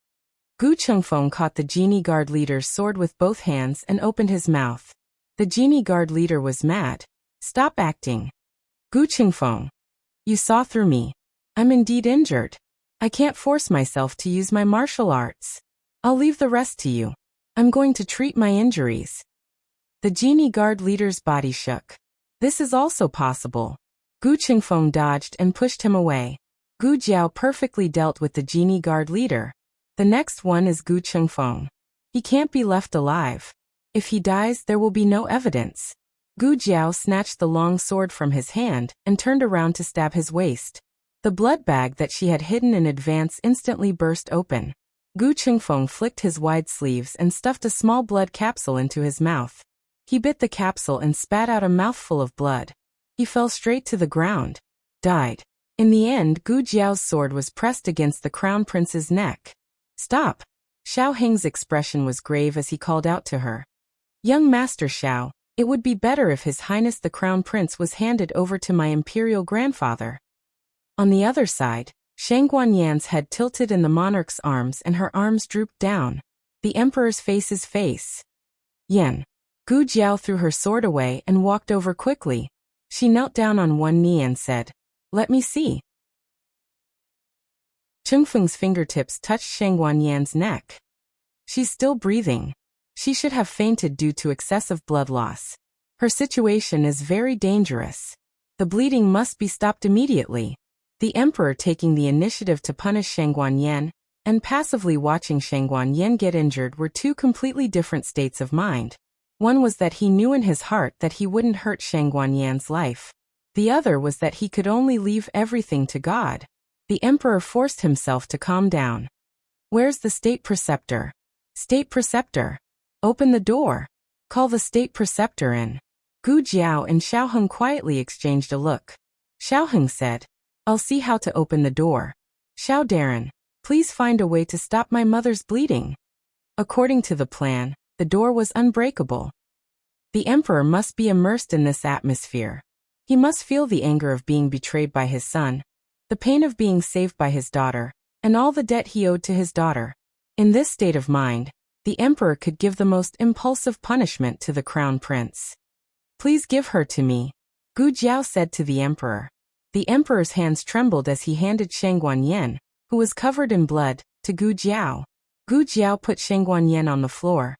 Gu Qingfeng caught the genie guard leader's sword with both hands and opened his mouth. The genie guard leader was mad. Stop acting. Gu Qingfeng. You saw through me. I'm indeed injured. I can't force myself to use my martial arts. I'll leave the rest to you. I'm going to treat my injuries. The genie guard leader's body shook. This is also possible. Gu Qingfeng dodged and pushed him away. Gu Jiao perfectly dealt with the genie guard leader. The next one is Gu Qingfeng. He can't be left alive. If he dies, there will be no evidence. Gu Jiao snatched the long sword from his hand and turned around to stab his waist. The blood bag that she had hidden in advance instantly burst open. Gu Qingfeng flicked his wide sleeves and stuffed a small blood capsule into his mouth. He bit the capsule and spat out a mouthful of blood. He fell straight to the ground. Died. In the end, Gu Jiao's sword was pressed against the crown prince's neck. Stop! Xiao Heng's expression was grave as he called out to her. Young Master Xiao, it would be better if His Highness the Crown Prince was handed over to my imperial grandfather. On the other side, Shangguan Yan's head tilted in the monarch's arms and her arms drooped down. The emperor's face. Yan. Gu Jiao threw her sword away and walked over quickly. She knelt down on one knee and said, Let me see. Qingfeng's fingertips touched Shangguan Yan's neck. She's still breathing. She should have fainted due to excessive blood loss. Her situation is very dangerous. The bleeding must be stopped immediately. The emperor taking the initiative to punish Shangguan Yan and passively watching Shangguan Yan get injured were two completely different states of mind. One was that he knew in his heart that he wouldn't hurt Shangguan Yan's life. The other was that he could only leave everything to God. The emperor forced himself to calm down. Where's the state preceptor? State preceptor. Open the door. Call the state preceptor in. Gu Jiao and Xiao Heng quietly exchanged a look. Xiao Heng said, I'll see how to open the door. Xiao Darren, please find a way to stop my mother's bleeding. According to the plan, the door was unbreakable. The emperor must be immersed in this atmosphere. He must feel the anger of being betrayed by his son, the pain of being saved by his daughter, and all the debt he owed to his daughter. In this state of mind, the emperor could give the most impulsive punishment to the crown prince. Please give her to me, Gu Jiao said to the emperor. The emperor's hands trembled as he handed Shangguan Yan, who was covered in blood, to Gu Jiao. Gu Jiao put Shangguan Yan on the floor.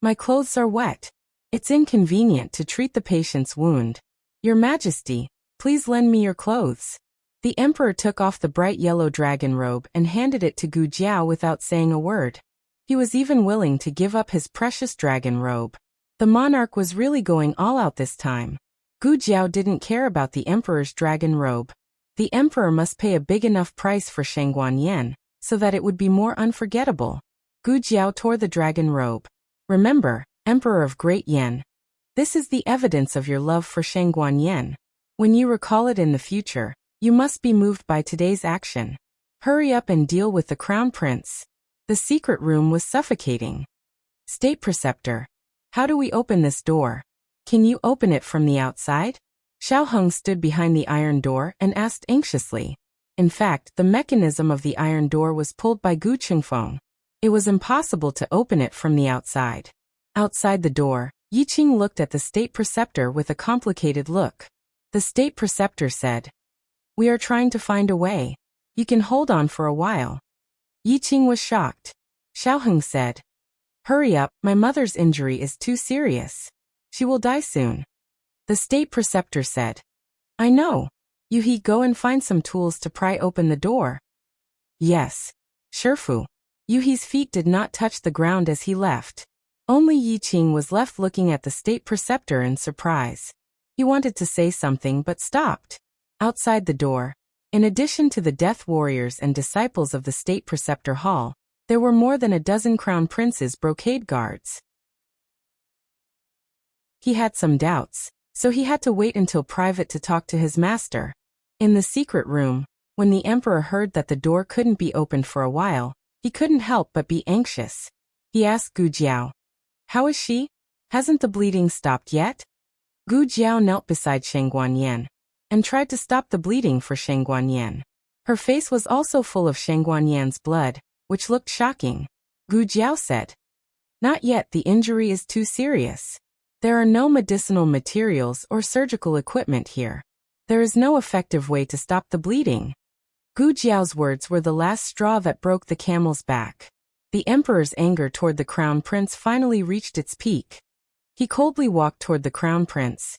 My clothes are wet. It's inconvenient to treat the patient's wound. Your Majesty, please lend me your clothes. The emperor took off the bright yellow dragon robe and handed it to Gu Jiao without saying a word. He was even willing to give up his precious dragon robe. The monarch was really going all out this time. Gu Jiao didn't care about the emperor's dragon robe. The emperor must pay a big enough price for Shangguan Yan, so that it would be more unforgettable. Gu Jiao tore the dragon robe. Remember, Emperor of Great Yan. This is the evidence of your love for Shangguan Yan. When you recall it in the future, you must be moved by today's action. Hurry up and deal with the crown prince. The secret room was suffocating. State preceptor. How do we open this door? Can you open it from the outside? Xiao Heng stood behind the iron door and asked anxiously. In fact, the mechanism of the iron door was pulled by Gu Qingfeng. It was impossible to open it from the outside. Outside the door, Yiqing looked at the state preceptor with a complicated look. The state preceptor said, We are trying to find a way. You can hold on for a while. Yi Qing was shocked. Xiaoheng said, "Hurry up, my mother's injury is too serious. She will die soon." The state preceptor said, "I know. Yuhi, go and find some tools to pry open the door." "Yes. Shifu." Yuhi's feet did not touch the ground as he left. Only Yi Qing was left looking at the state preceptor in surprise. He wanted to say something but stopped. Outside the door, in addition to the death warriors and disciples of the state preceptor hall, there were more than a dozen crown princes' brocade guards. He had some doubts, so he had to wait until private to talk to his master. In the secret room, when the emperor heard that the door couldn't be opened for a while, he couldn't help but be anxious. He asked Gu Jiao, "How is she? Hasn't the bleeding stopped yet?" Gu Jiao knelt beside Sheng Guanyan and tried to stop the bleeding for Sheng Guanyan. Her face was also full of Sheng Guanyan's blood, which looked shocking. Gu Jiao said, "Not yet, the injury is too serious. There are no medicinal materials or surgical equipment here. There is no effective way to stop the bleeding." Gu Jiao's words were the last straw that broke the camel's back. The emperor's anger toward the crown prince finally reached its peak. He coldly walked toward the crown prince.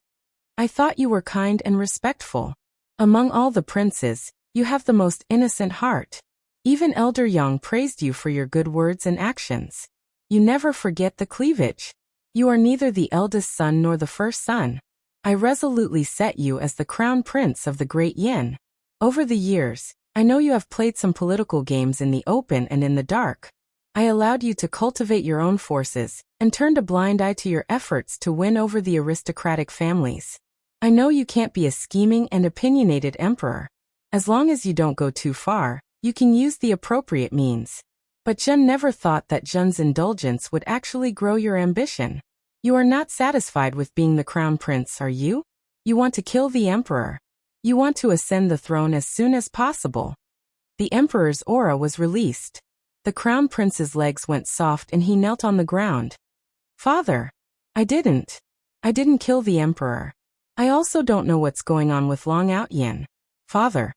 "I thought you were kind and respectful. Among all the princes, you have the most innocent heart. Even Elder Yang praised you for your good words and actions. You never forget the cleavage. You are neither the eldest son nor the first son. I resolutely set you as the crown prince of the Great Yin. Over the years, I know you have played some political games in the open and in the dark. I allowed you to cultivate your own forces and turned a blind eye to your efforts to win over the aristocratic families. I know you can't be a scheming and opinionated emperor. As long as you don't go too far, you can use the appropriate means. But Zhen never thought that Zhen's indulgence would actually grow your ambition. You are not satisfied with being the crown prince, are you? You want to kill the emperor. You want to ascend the throne as soon as possible." The emperor's aura was released. The crown prince's legs went soft and he knelt on the ground. "Father, I didn't kill the emperor. I also don't know what's going on with Long Outyin. Father,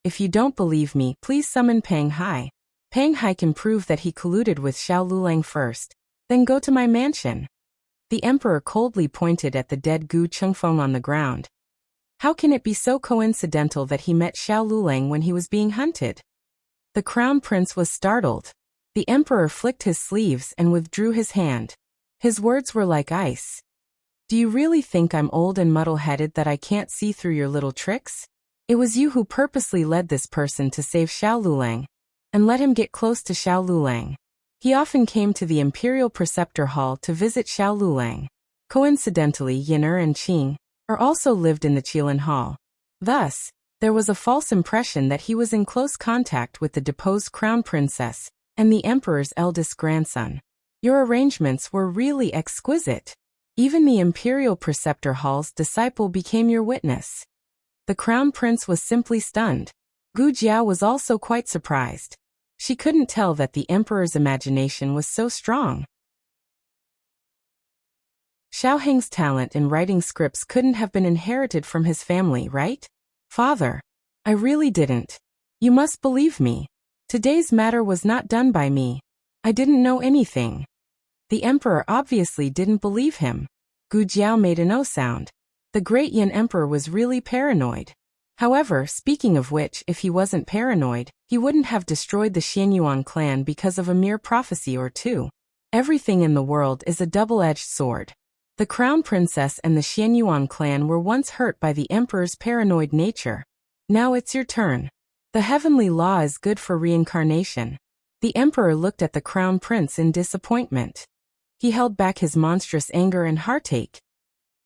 if you don't believe me, please summon Pang Hai. Pang Hai can prove that he colluded with Xiao Lulang first, then go to my mansion." The emperor coldly pointed at the dead Gu Chengfeng on the ground. How can it be so coincidental that he met Xiao Lulang when he was being hunted? The crown prince was startled. The emperor flicked his sleeves and withdrew his hand. His words were like ice. "Do you really think I'm old and muddle-headed that I can't see through your little tricks? It was you who purposely led this person to save Xiao Lulang and let him get close to Xiao Lulang. He often came to the Imperial Preceptor Hall to visit Xiao Lulang. Coincidentally, Yin'er and Qing also lived in the Qilin Hall. Thus, there was a false impression that he was in close contact with the deposed crown princess and the emperor's eldest grandson. Your arrangements were really exquisite. Even the Imperial Preceptor Hall's disciple became your witness." The crown prince was simply stunned. Gu Jiao was also quite surprised. She couldn't tell that the emperor's imagination was so strong. Xiaoheng's talent in writing scripts couldn't have been inherited from his family, right? "Father, I really didn't. You must believe me. Today's matter was not done by me. I didn't know anything." The emperor obviously didn't believe him. Gu Jiao made an O sound. The Great Yin Emperor was really paranoid. However, speaking of which, if he wasn't paranoid, he wouldn't have destroyed the Xianyuan clan because of a mere prophecy or two. Everything in the world is a double-edged sword. The crown princess and the Xianyuan clan were once hurt by the emperor's paranoid nature. Now it's your turn. The heavenly law is good for reincarnation. The emperor looked at the crown prince in disappointment. He held back his monstrous anger and heartache.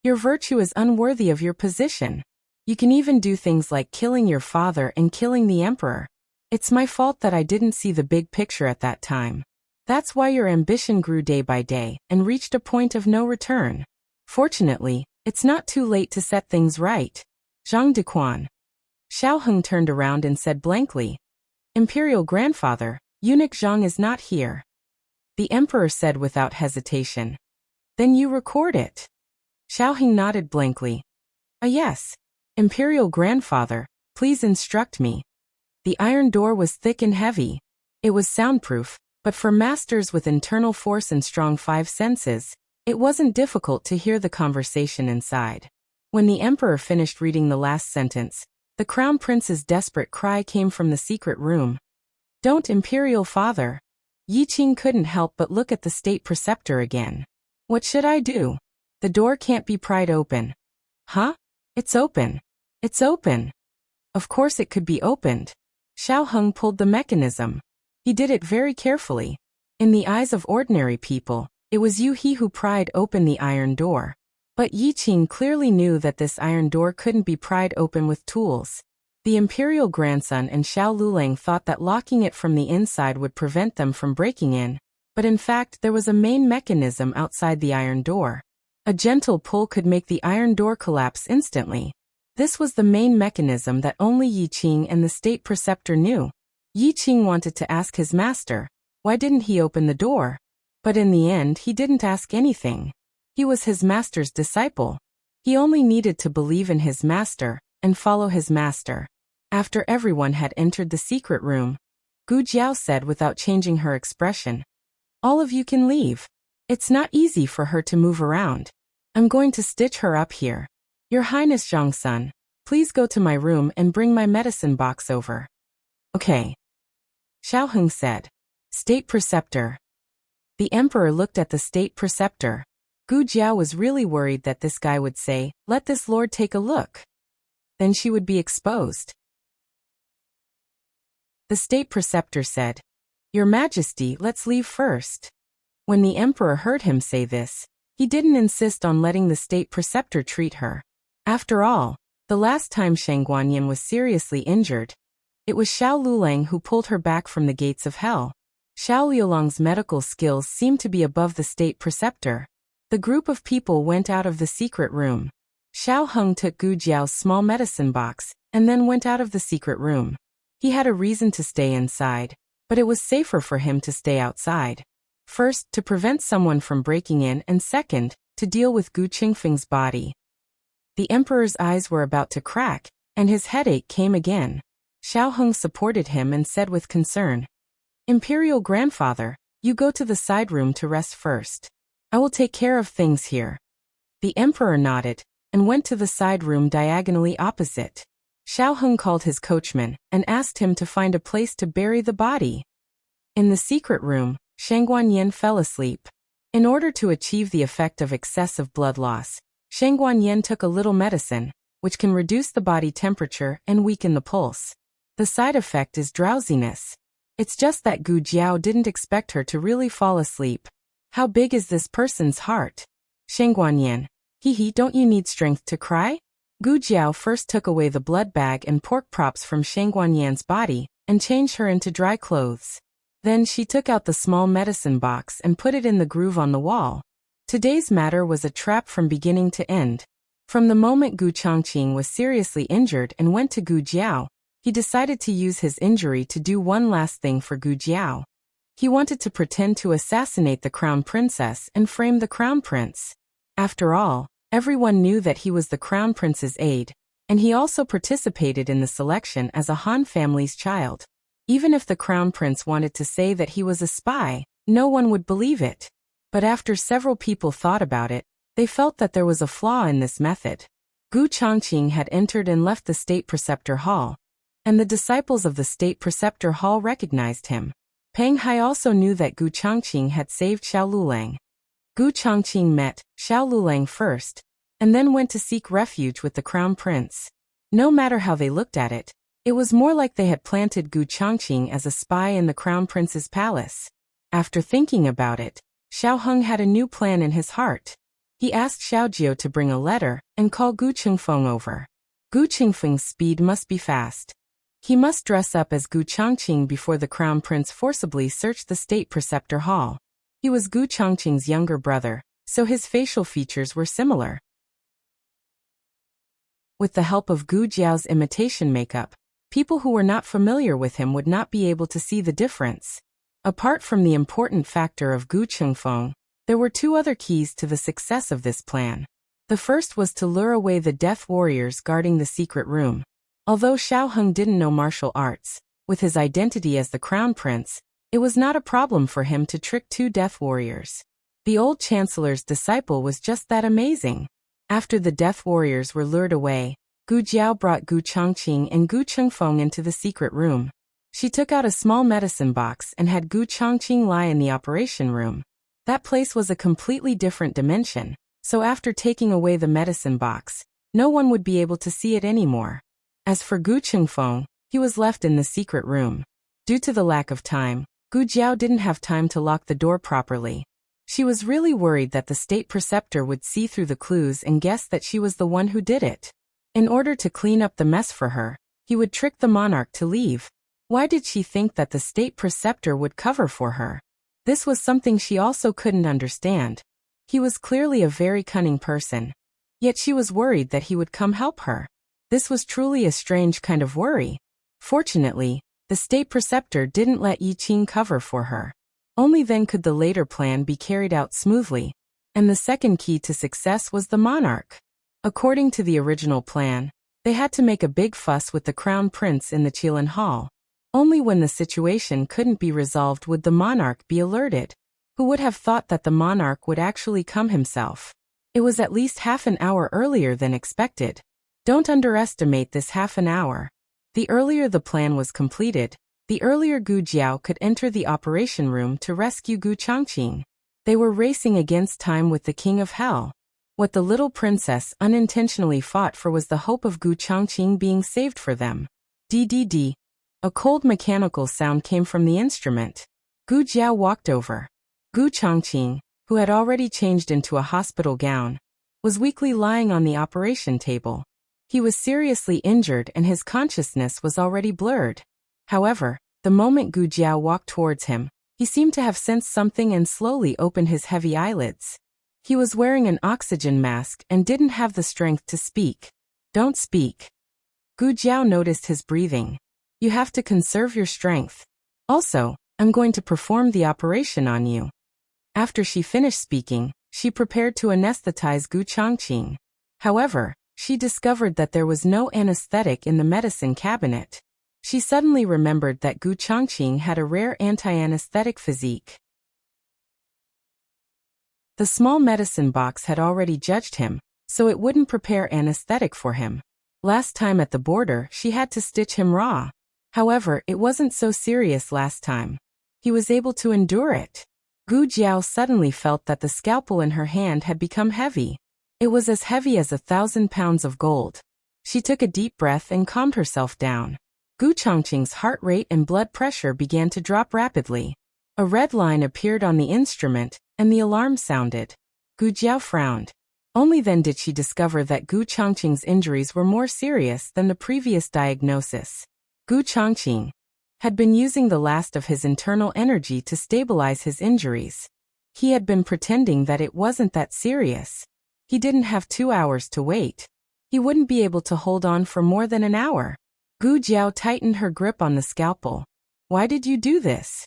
"Your virtue is unworthy of your position. You can even do things like killing your father and killing the emperor. It's my fault that I didn't see the big picture at that time. That's why your ambition grew day by day and reached a point of no return. Fortunately, it's not too late to set things right." Zhang Dequan. Xiaoheng turned around and said blankly, "Imperial grandfather, eunuch Zhang is not here." The emperor said without hesitation, "Then you record it." Xiaoheng nodded blankly. Yes. Imperial grandfather, please instruct me." The iron door was thick and heavy. It was soundproof, but for masters with internal force and strong five senses, it wasn't difficult to hear the conversation inside. When the emperor finished reading the last sentence, the crown prince's desperate cry came from the secret room. "Don't, imperial father." Yi Qing couldn't help but look at the state preceptor again. "What should I do? The door can't be pried open." "Huh? It's open. It's open." Of course it could be opened. Xiao Heng pulled the mechanism. He did it very carefully. In the eyes of ordinary people, it was Yu He who pried open the iron door. But Yi Qing clearly knew that this iron door couldn't be pried open with tools. The imperial grandson and Xiao Lulang thought that locking it from the inside would prevent them from breaking in, but in fact there was a main mechanism outside the iron door. A gentle pull could make the iron door collapse instantly. This was the main mechanism that only Yi Qing and the state preceptor knew. Yi Qing wanted to ask his master, why didn't he open the door? But in the end he didn't ask anything. He was his master's disciple. He only needed to believe in his master and follow his master. After everyone had entered the secret room, Gu Jiao said without changing her expression, "All of you can leave. It's not easy for her to move around. I'm going to stitch her up here. Your Highness Zhongsun, please go to my room and bring my medicine box over." "Okay," Xiao Heng said. "State preceptor." The emperor looked at the state preceptor. Gu Jiao was really worried that this guy would say, "Let this lord take a look." Then she would be exposed. The state preceptor said, "Your Majesty, let's leave first." When the emperor heard him say this, he didn't insist on letting the state preceptor treat her. After all, the last time Shang Guanyin was seriously injured, it was Xiao Lulang who pulled her back from the gates of hell. Xiao Liulang's medical skills seemed to be above the state preceptor. The group of people went out of the secret room. Xiao Heng took Gu Jiao's small medicine box and then went out of the secret room. He had a reason to stay inside, but it was safer for him to stay outside. First, to prevent someone from breaking in, and second, to deal with Gu Qingfeng's body. The emperor's eyes were about to crack, and his headache came again. Xiao Heng supported him and said with concern, "Imperial grandfather, you go to the side room to rest first. I will take care of things here." The emperor nodded and went to the side room diagonally opposite. Xiao Heng called his coachman and asked him to find a place to bury the body. In the secret room, Shang Guanyin fell asleep. In order to achieve the effect of excessive blood loss, Shang Guanyin took a little medicine, which can reduce the body temperature and weaken the pulse. The side effect is drowsiness. It's just that Gu Jiao didn't expect her to really fall asleep. How big is this person's heart? Shang Guanyin, hee, don't you need strength to cry? Gu Jiao first took away the blood bag and pork props from Shang Guanyan's body and changed her into dry clothes. Then she took out the small medicine box and put it in the groove on the wall. Today's matter was a trap from beginning to end. From the moment Gu Changqing was seriously injured and went to Gu Jiao, he decided to use his injury to do one last thing for Gu Jiao. He wanted to pretend to assassinate the crown princess and frame the crown prince. After all, everyone knew that he was the crown prince's aide, and he also participated in the selection as a Han family's child. Even if the crown prince wanted to say that he was a spy, no one would believe it. But after several people thought about it, they felt that there was a flaw in this method. Gu Changqing had entered and left the state preceptor hall, and the disciples of the state preceptor hall recognized him. Peng Hai also knew that Gu Changqing had saved Xiao Lulang. Gu Changqing met Xiao Lulang first, and then went to seek refuge with the crown prince. No matter how they looked at it, it was more like they had planted Gu Changqing as a spy in the crown prince's palace. After thinking about it, Xiao Heng had a new plan in his heart. He asked Xiao Jiao to bring a letter and call Gu Qingfeng over. Gu Qingfeng's speed must be fast. He must dress up as Gu Changqing before the crown prince forcibly searched the state preceptor hall. He was Gu Changqing's younger brother, so his facial features were similar. With the help of Gu Jiao's imitation makeup, people who were not familiar with him would not be able to see the difference. Apart from the important factor of Gu Qingfeng, there were two other keys to the success of this plan. The first was to lure away the death warriors guarding the secret room. Although Xiao Heng didn't know martial arts, with his identity as the crown prince, It was not a problem for him to trick two death warriors. The old chancellor's disciple was just that amazing. After the death warriors were lured away, Gu Jiao brought Gu Chongqing and Gu Chengfeng into the secret room. She took out a small medicine box and had Gu Chongqing lie in the operation room. That place was a completely different dimension, so after taking away the medicine box, no one would be able to see it anymore. As for Gu Chengfeng, he was left in the secret room. Due to the lack of time, Gu Jiao didn't have time to lock the door properly. She was really worried that the state preceptor would see through the clues and guess that she was the one who did it. In order to clean up the mess for her, he would trick the monarch to leave. Why did she think that the state preceptor would cover for her? This was something she also couldn't understand. He was clearly a very cunning person. Yet she was worried that he would come help her. This was truly a strange kind of worry. Fortunately, the state preceptor didn't let Yi Qing cover for her. Only then could the later plan be carried out smoothly. And the second key to success was the monarch. According to the original plan, they had to make a big fuss with the crown prince in the Qilin Hall. Only when the situation couldn't be resolved would the monarch be alerted. Who would have thought that the monarch would actually come himself? It was at least half an hour earlier than expected. Don't underestimate this half an hour. The earlier the plan was completed, the earlier Gu Jiao could enter the operation room to rescue Gu Chongqing. They were racing against time with the King of Hell. What the little princess unintentionally fought for was the hope of Gu Chongqing being saved for them. DDD. A cold mechanical sound came from the instrument. Gu Jiao walked over. Gu Chongqing, who had already changed into a hospital gown, was weakly lying on the operation table. He was seriously injured and his consciousness was already blurred. However, the moment Gu Jiao walked towards him, he seemed to have sensed something and slowly opened his heavy eyelids. He was wearing an oxygen mask and didn't have the strength to speak. Don't speak. Gu Jiao noticed his breathing. You have to conserve your strength. Also, I'm going to perform the operation on you. After she finished speaking, she prepared to anesthetize Gu Chongqing. However, she discovered that there was no anesthetic in the medicine cabinet. She suddenly remembered that Gu Chongqing had a rare anti-anesthetic physique. The small medicine box had already judged him, so it wouldn't prepare anesthetic for him. Last time at the border, she had to stitch him raw. However, it wasn't so serious last time. He was able to endure it. Gu Jiao suddenly felt that the scalpel in her hand had become heavy. It was as heavy as 1,000 pounds of gold. She took a deep breath and calmed herself down. Gu Chongqing's heart rate and blood pressure began to drop rapidly. A red line appeared on the instrument, and the alarm sounded. Gu Jiao frowned. Only then did she discover that Gu Chongqing's injuries were more serious than the previous diagnosis. Gu Chongqing had been using the last of his internal energy to stabilize his injuries. He had been pretending that it wasn't that serious. He didn't have 2 hours to wait. He wouldn't be able to hold on for more than an hour. Gu Jiao tightened her grip on the scalpel. Why did you do this?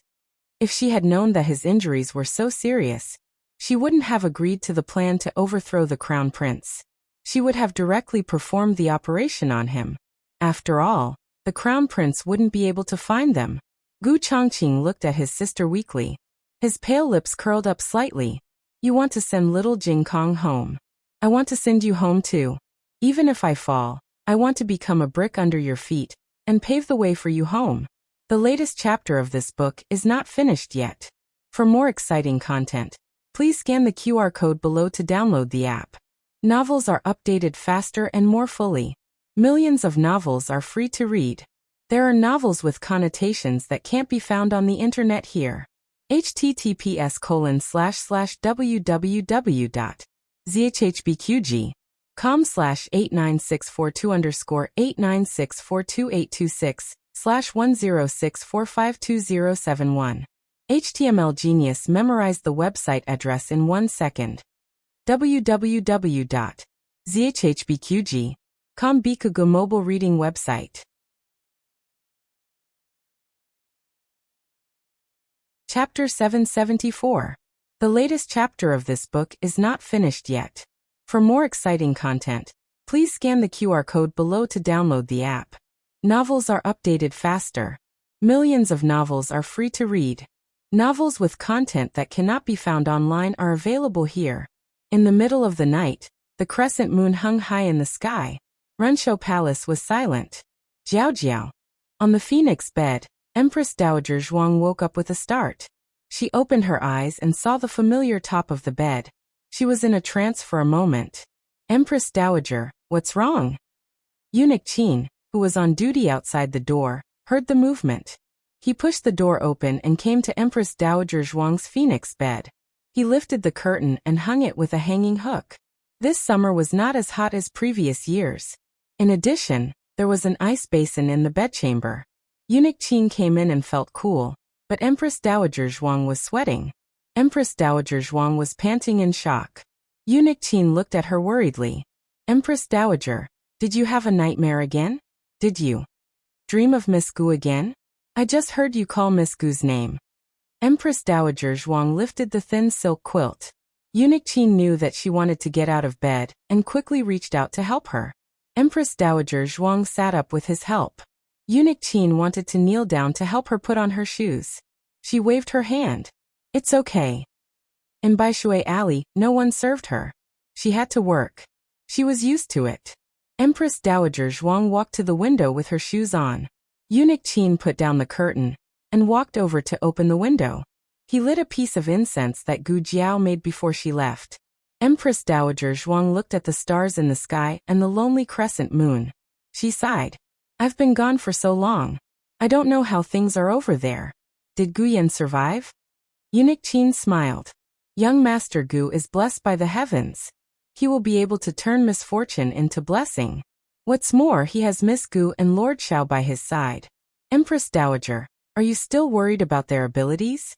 If she had known that his injuries were so serious, she wouldn't have agreed to the plan to overthrow the crown prince. She would have directly performed the operation on him. After all, the crown prince wouldn't be able to find them. Gu Chongqing looked at his sister weakly. His pale lips curled up slightly. You want to send little Jing Kong home. I want to send you home too. Even if I fall, I want to become a brick under your feet and pave the way for you home. The latest chapter of this book is not finished yet. For more exciting content, please scan the QR code below to download the app. Novels are updated faster and more fully. Millions of novels are free to read. There are novels with connotations that can't be found on the internet here. https://www.zhhbqg.com/89642_8964286/10645271. HTML Genius memorized the website address in 1 second. www.zhhbqg.com Bikugo mobile reading website. Chapter 774. The latest chapter of this book is not finished yet. For more exciting content, please scan the QR code below to download the app. Novels are updated faster. Millions of novels are free to read. Novels with content that cannot be found online are available here. In the middle of the night, the crescent moon hung high in the sky. Renshou Palace was silent. Jiao Jiao. On the phoenix bed, Empress Dowager Zhuang woke up with a start. She opened her eyes and saw the familiar top of the bed. She was in a trance for a moment. Empress Dowager, what's wrong? Eunuch Qin, who was on duty outside the door, heard the movement. He pushed the door open and came to Empress Dowager Zhuang's phoenix bed. He lifted the curtain and hung it with a hanging hook. This summer was not as hot as previous years. In addition, there was an ice basin in the bedchamber. Eunuch Qin came in and felt cool, but Empress Dowager Zhuang was sweating. Empress Dowager Zhuang was panting in shock. Eunuch Qin looked at her worriedly. Empress Dowager, did you have a nightmare again? Did you dream of Miss Gu again? I just heard you call Miss Gu's name. Empress Dowager Zhuang lifted the thin silk quilt. Eunuch Qin knew that she wanted to get out of bed and quickly reached out to help her. Empress Dowager Zhuang sat up with his help. Eunuch Qin wanted to kneel down to help her put on her shoes. She waved her hand. It's okay. In Baishui Alley, no one served her. She had to work. She was used to it. Empress Dowager Zhuang walked to the window with her shoes on. Eunuch Qin put down the curtain and walked over to open the window. He lit a piece of incense that Gu Jiao made before she left. Empress Dowager Zhuang looked at the stars in the sky and the lonely crescent moon. She sighed. I've been gone for so long. I don't know how things are over there. Did Gu Yan survive? Eunuch Qin smiled. Young Master Gu is blessed by the heavens. He will be able to turn misfortune into blessing. What's more, he has Miss Gu and Lord Xiao by his side. Empress Dowager, are you still worried about their abilities?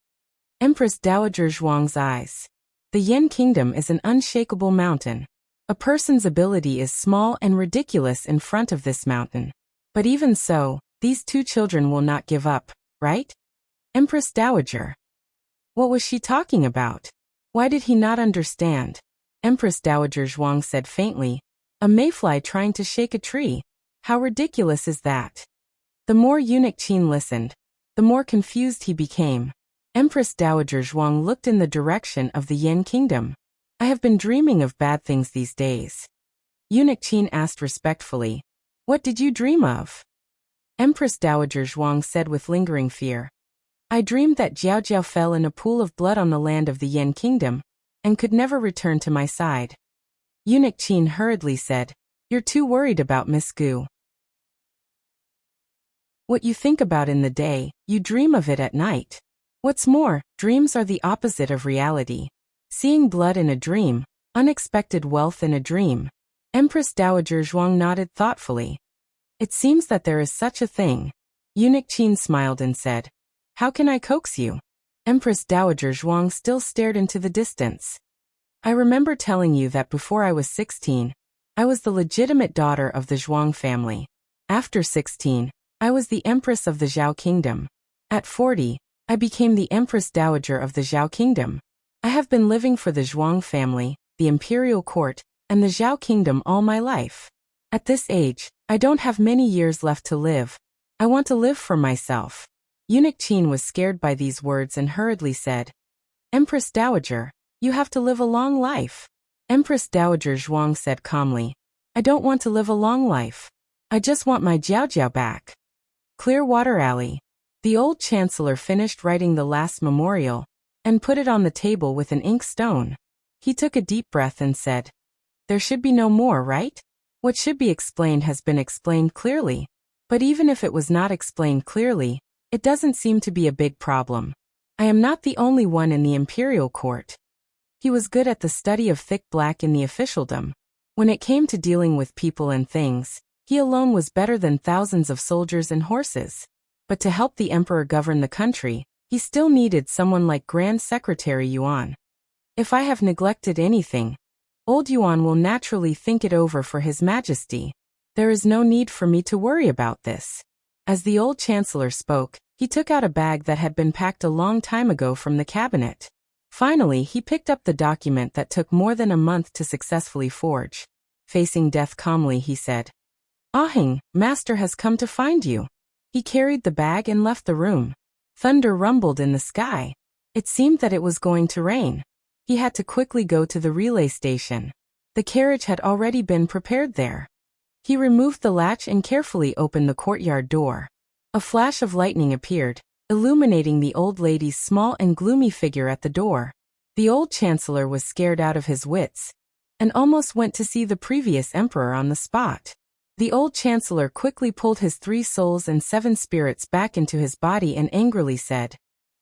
Empress Dowager Zhuang's eyes. The Yan Kingdom is an unshakable mountain. A person's ability is small and ridiculous in front of this mountain. But even so, these two children will not give up, right? Empress Dowager. What was she talking about? Why did he not understand? Empress Dowager Zhuang said faintly, a mayfly trying to shake a tree. How ridiculous is that? The more Eunuch Qin listened, the more confused he became. Empress Dowager Zhuang looked in the direction of the Yan Kingdom. I have been dreaming of bad things these days. Eunuch Qin asked respectfully, what did you dream of? Empress Dowager Zhuang said with lingering fear, I dreamed that Jiao Jiao fell in a pool of blood on the land of the Yan Kingdom, and could never return to my side. Eunuch Qin hurriedly said, you're too worried about Miss Gu. What you think about in the day, you dream of it at night. What's more, dreams are the opposite of reality. Seeing blood in a dream, unexpected wealth in a dream. Empress Dowager Zhuang nodded thoughtfully. It seems that there is such a thing. Eunuch Qin smiled and said, how can I coax you? Empress Dowager Zhuang still stared into the distance. I remember telling you that before I was 16, I was the legitimate daughter of the Zhuang family. After 16, I was the Empress of the Zhao Kingdom. At 40, I became the Empress Dowager of the Zhao Kingdom. I have been living for the Zhuang family, the imperial court, and the Zhao Kingdom all my life. At this age, I don't have many years left to live. I want to live for myself. Eunuch Qin was scared by these words and hurriedly said, Empress Dowager, you have to live a long life. Empress Dowager Zhuang said calmly, I don't want to live a long life. I just want my Jiao Jiao back. Clearwater Alley. The old chancellor finished writing the last memorial and put it on the table with an ink stone. He took a deep breath and said, there should be no more, right? What should be explained has been explained clearly. But even if it was not explained clearly, it doesn't seem to be a big problem. I am not the only one in the imperial court. He was good at the study of thick black in the officialdom. When it came to dealing with people and things, he alone was better than thousands of soldiers and horses. But to help the emperor govern the country, he still needed someone like Grand Secretary Yuan. If I have neglected anything, old Yuan will naturally think it over for His Majesty. There is no need for me to worry about this. As the old chancellor spoke, he took out a bag that had been packed a long time ago from the cabinet. Finally, he picked up the document that took more than a month to successfully forge. Facing death calmly, he said, Ahing, Master has come to find you. He carried the bag and left the room. Thunder rumbled in the sky. It seemed that it was going to rain. He had to quickly go to the relay station. The carriage had already been prepared there. He removed the latch and carefully opened the courtyard door. A flash of lightning appeared, illuminating the old lady's small and gloomy figure at the door. The old chancellor was scared out of his wits and almost went to see the previous emperor on the spot. The old chancellor quickly pulled his 3 souls and 7 spirits back into his body and angrily said,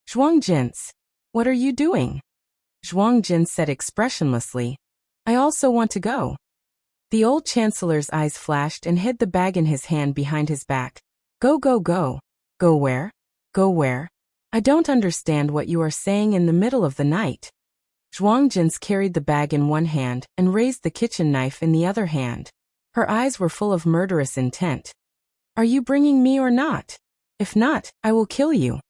"Zhuangjins, what are you doing?" Zhuangjin said expressionlessly, "I also want to go." The old chancellor's eyes flashed and hid the bag in his hand behind his back. Go, go, go. Go where? Go where? I don't understand what you are saying in the middle of the night. Zhuangjins carried the bag in one hand and raised the kitchen knife in the other hand. Her eyes were full of murderous intent. Are you bringing me or not? If not, I will kill you.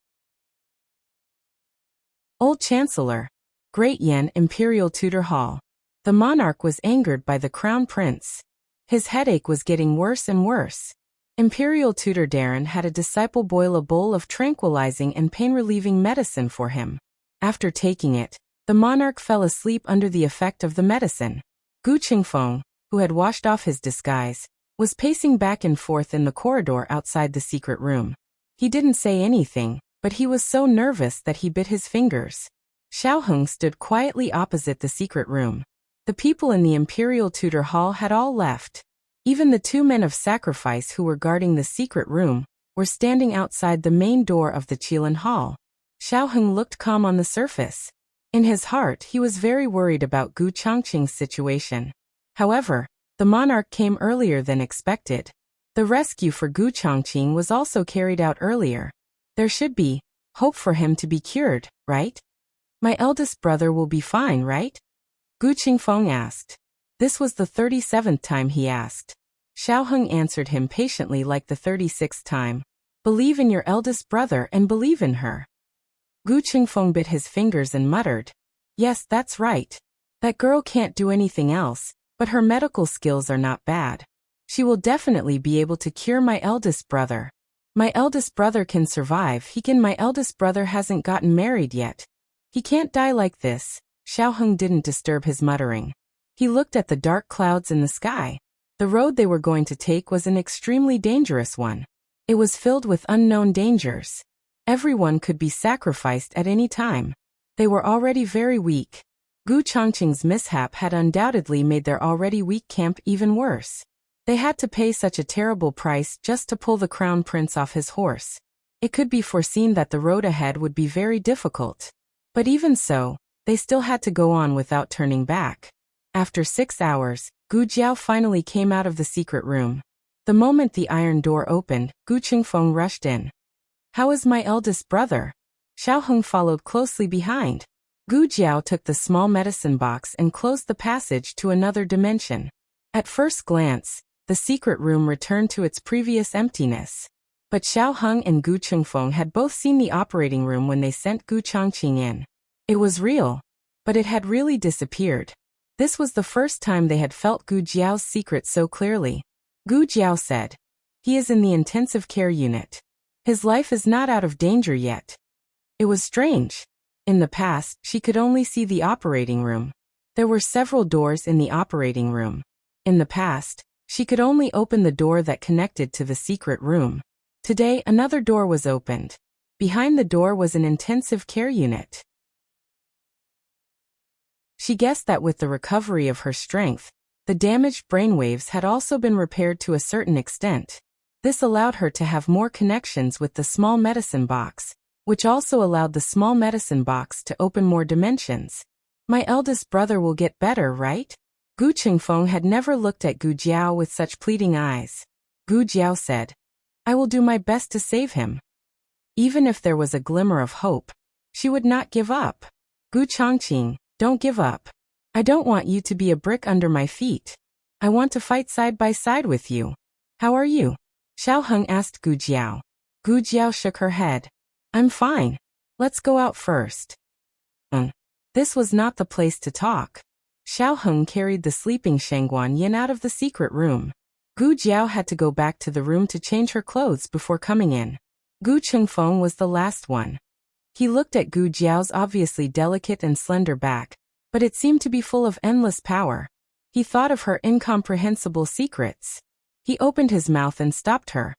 Old Chancellor. Great Yan Imperial Tutor Hall. The monarch was angered by the crown prince. His headache was getting worse and worse. Imperial Tutor Darren had a disciple boil a bowl of tranquilizing and pain-relieving medicine for him. After taking it, the monarch fell asleep under the effect of the medicine. Gu Qingfeng, who had washed off his disguise, was pacing back and forth in the corridor outside the secret room. He didn't say anything, but he was so nervous that he bit his fingers. Xiaoheng stood quietly opposite the secret room. The people in the Imperial Tutor Hall had all left. Even the 2 men of sacrifice who were guarding the secret room were standing outside the main door of the Qilin Hall. Xiaoheng looked calm on the surface. In his heart, he was very worried about Gu Changqing's situation. However, the monarch came earlier than expected. The rescue for Gu Changqing was also carried out earlier. There should be hope for him to be cured, right? My eldest brother will be fine, right? Gu Qingfeng asked. This was the 37th time he asked. Xiaoheng answered him patiently like the 36th time. Believe in your eldest brother and believe in her. Gu Qingfeng bit his fingers and muttered. Yes, that's right. That girl can't do anything else, but her medical skills are not bad. She will definitely be able to cure my eldest brother. My eldest brother can survive. My eldest brother hasn't gotten married yet. He can't die like this. Xiaoheng didn't disturb his muttering. He looked at the dark clouds in the sky. The road they were going to take was an extremely dangerous one. It was filled with unknown dangers. Everyone could be sacrificed at any time. They were already very weak. Gu Changqing's mishap had undoubtedly made their already weak camp even worse. They had to pay such a terrible price just to pull the crown prince off his horse. It could be foreseen that the road ahead would be very difficult. But even so, they still had to go on without turning back. After 6 hours, Gu Jiao finally came out of the secret room. The moment the iron door opened, Gu Qingfeng rushed in. How is my eldest brother? Xiaoheng followed closely behind. Gu Jiao took the small medicine box and closed the passage to another dimension. At first glance, the secret room returned to its previous emptiness. But Xiaoheng and Gu Qingfeng had both seen the operating room when they sent Gu Changqing in. It was real, but it had really disappeared. This was the first time they had felt Gu Jiao's secret so clearly. Gu Jiao said, he is in the intensive care unit. His life is not out of danger yet. It was strange. In the past, she could only see the operating room. There were several doors in the operating room. In the past, she could only open the door that connected to the secret room. Today, another door was opened. Behind the door was an intensive care unit. She guessed that with the recovery of her strength, the damaged brainwaves had also been repaired to a certain extent. This allowed her to have more connections with the small medicine box, which also allowed the small medicine box to open more dimensions. My eldest brother will get better, right? Gu Qingfeng had never looked at Gu Jiao with such pleading eyes. Gu Jiao said, I will do my best to save him. Even if there was a glimmer of hope, she would not give up. Gu Changqing, don't give up. I don't want you to be a brick under my feet. I want to fight side by side with you. How are you? Xiaoheng asked Gu Jiao. Gu Jiao shook her head. I'm fine. Let's go out first. This was not the place to talk. Xiaoheng carried the sleeping Shangguan Yin out of the secret room. Gu Jiao had to go back to the room to change her clothes before coming in. Gu Qingfeng was the last one. He looked at Gu Jiao's obviously delicate and slender back, but it seemed to be full of endless power. He thought of her incomprehensible secrets. He opened his mouth and stopped her.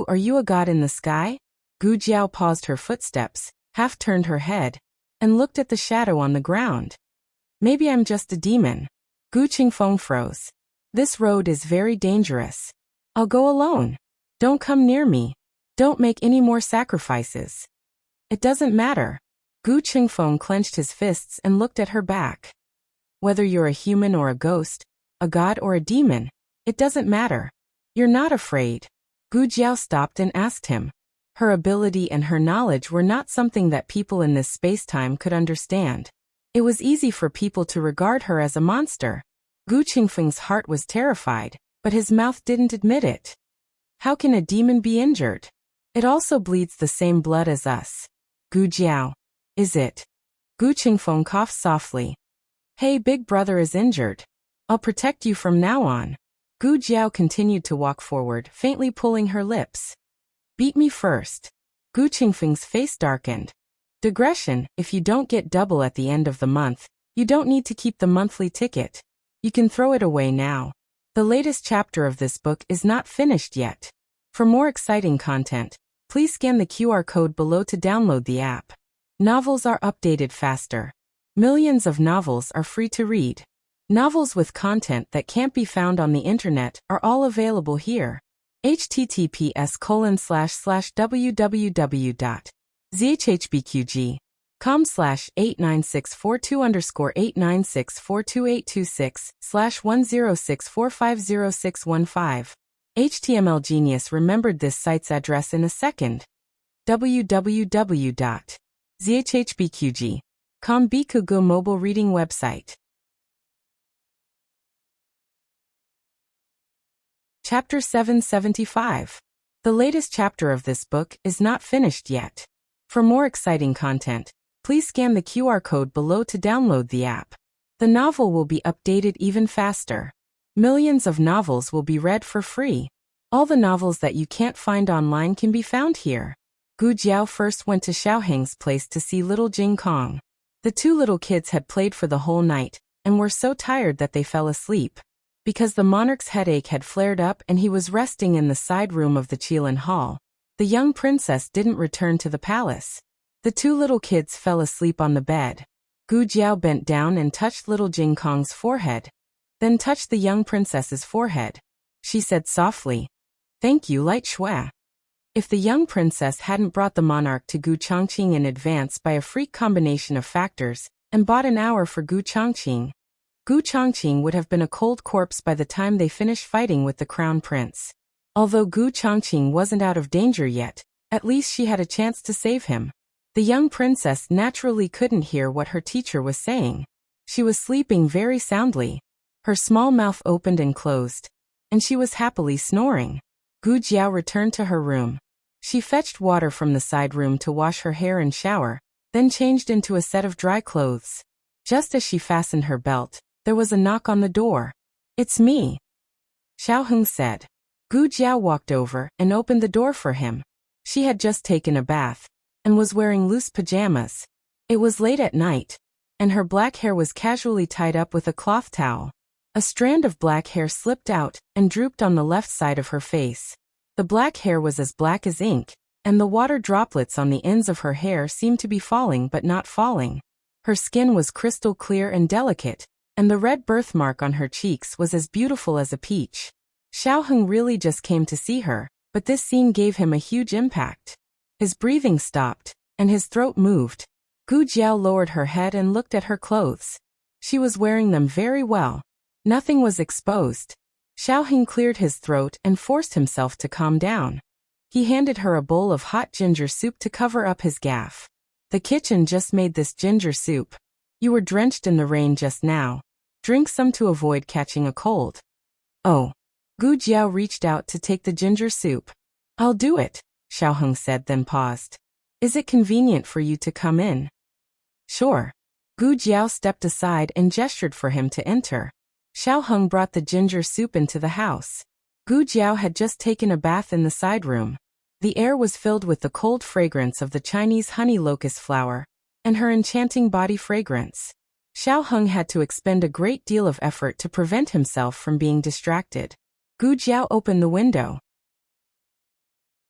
Are you a god in the sky? Gu Jiao paused her footsteps, half turned her head, and looked at the shadow on the ground. Maybe I'm just a demon. Gu Qingfeng froze. This road is very dangerous. I'll go alone. Don't come near me. Don't make any more sacrifices. It doesn't matter. Gu Qingfeng clenched his fists and looked at her back. Whether you're a human or a ghost, a god or a demon, it doesn't matter. You're not afraid. Gu Jiao stopped and asked him. Her ability and her knowledge were not something that people in this space-time could understand. It was easy for people to regard her as a monster. Gu Qingfeng's heart was terrified, but his mouth didn't admit it. How can a demon be injured? It also bleeds the same blood as us. Gu Jiao. Is it? Gu Qingfeng coughed softly. Hey, big brother is injured. I'll protect you from now on. Gu Jiao continued to walk forward, faintly pulling her lips. Beat me first. Gu Qingfeng's face darkened. Digression, if you don't get double at the end of the month, you don't need to keep the monthly ticket. You can throw it away now. The latest chapter of this book is not finished yet. For more exciting content, please scan the QR code below to download the app. Novels are updated faster. Millions of novels are free to read. Novels with content that can't be found on the internet are all available here. https://www.zhbqg.com/89642_8964286/106450650615. HTML Genius remembered this site's address in a second. www.zhbqg.com Bikugo mobile reading website. Chapter 775. The latest chapter of this book is not finished yet. For more exciting content, please scan the QR code below to download the app. The novel will be updated even faster. Millions of novels will be read for free. All the novels that you can't find online can be found here. Gu Jiao first went to Xiaoheng's place to see little Jing Kong. The two little kids had played for the whole night, and were so tired that they fell asleep. Because the monarch's headache had flared up and he was resting in the side room of the Qilin Hall, the young princess didn't return to the palace. The two little kids fell asleep on the bed. Gu Jiao bent down and touched little Jing Kong's forehead, then touched the young princess's forehead. She said softly, "Thank you, Light Shui." If the young princess hadn't brought the monarch to Gu Chongqing in advance by a freak combination of factors, and bought an hour for Gu Chongqing would have been a cold corpse by the time they finished fighting with the crown prince. Although Gu Chongqing wasn't out of danger yet, at least she had a chance to save him. The young princess naturally couldn't hear what her teacher was saying. She was sleeping very soundly. Her small mouth opened and closed, and she was happily snoring. Gu Jiao returned to her room. She fetched water from the side room to wash her hair and shower, then changed into a set of dry clothes. Just as she fastened her belt, there was a knock on the door. "It's me," Xiaoheng said. Gu Jiao walked over and opened the door for him. She had just taken a bath, and was wearing loose pajamas. It was late at night, and her black hair was casually tied up with a cloth towel. A strand of black hair slipped out and drooped on the left side of her face. The black hair was as black as ink, and the water droplets on the ends of her hair seemed to be falling but not falling. Her skin was crystal clear and delicate, and the red birthmark on her cheeks was as beautiful as a peach. Xiaoheng really just came to see her, but this scene gave him a huge impact. His breathing stopped, and his throat moved. Gu Jiao lowered her head and looked at her clothes. She was wearing them very well. Nothing was exposed. Xiaoheng cleared his throat and forced himself to calm down. He handed her a bowl of hot ginger soup to cover up his gaffe. "The kitchen just made this ginger soup. You were drenched in the rain just now. Drink some to avoid catching a cold." "Oh." Gu Jiao reached out to take the ginger soup. "I'll do it," Xiaoheng said, then paused. "Is it convenient for you to come in?" "Sure." Gu Jiao stepped aside and gestured for him to enter. Xiaoheng brought the ginger soup into the house. Gu Jiao had just taken a bath in the side room. The air was filled with the cold fragrance of the Chinese honey locust flower, and her enchanting body fragrance. Xiao Heng had to expend a great deal of effort to prevent himself from being distracted. Gu Jiao opened the window.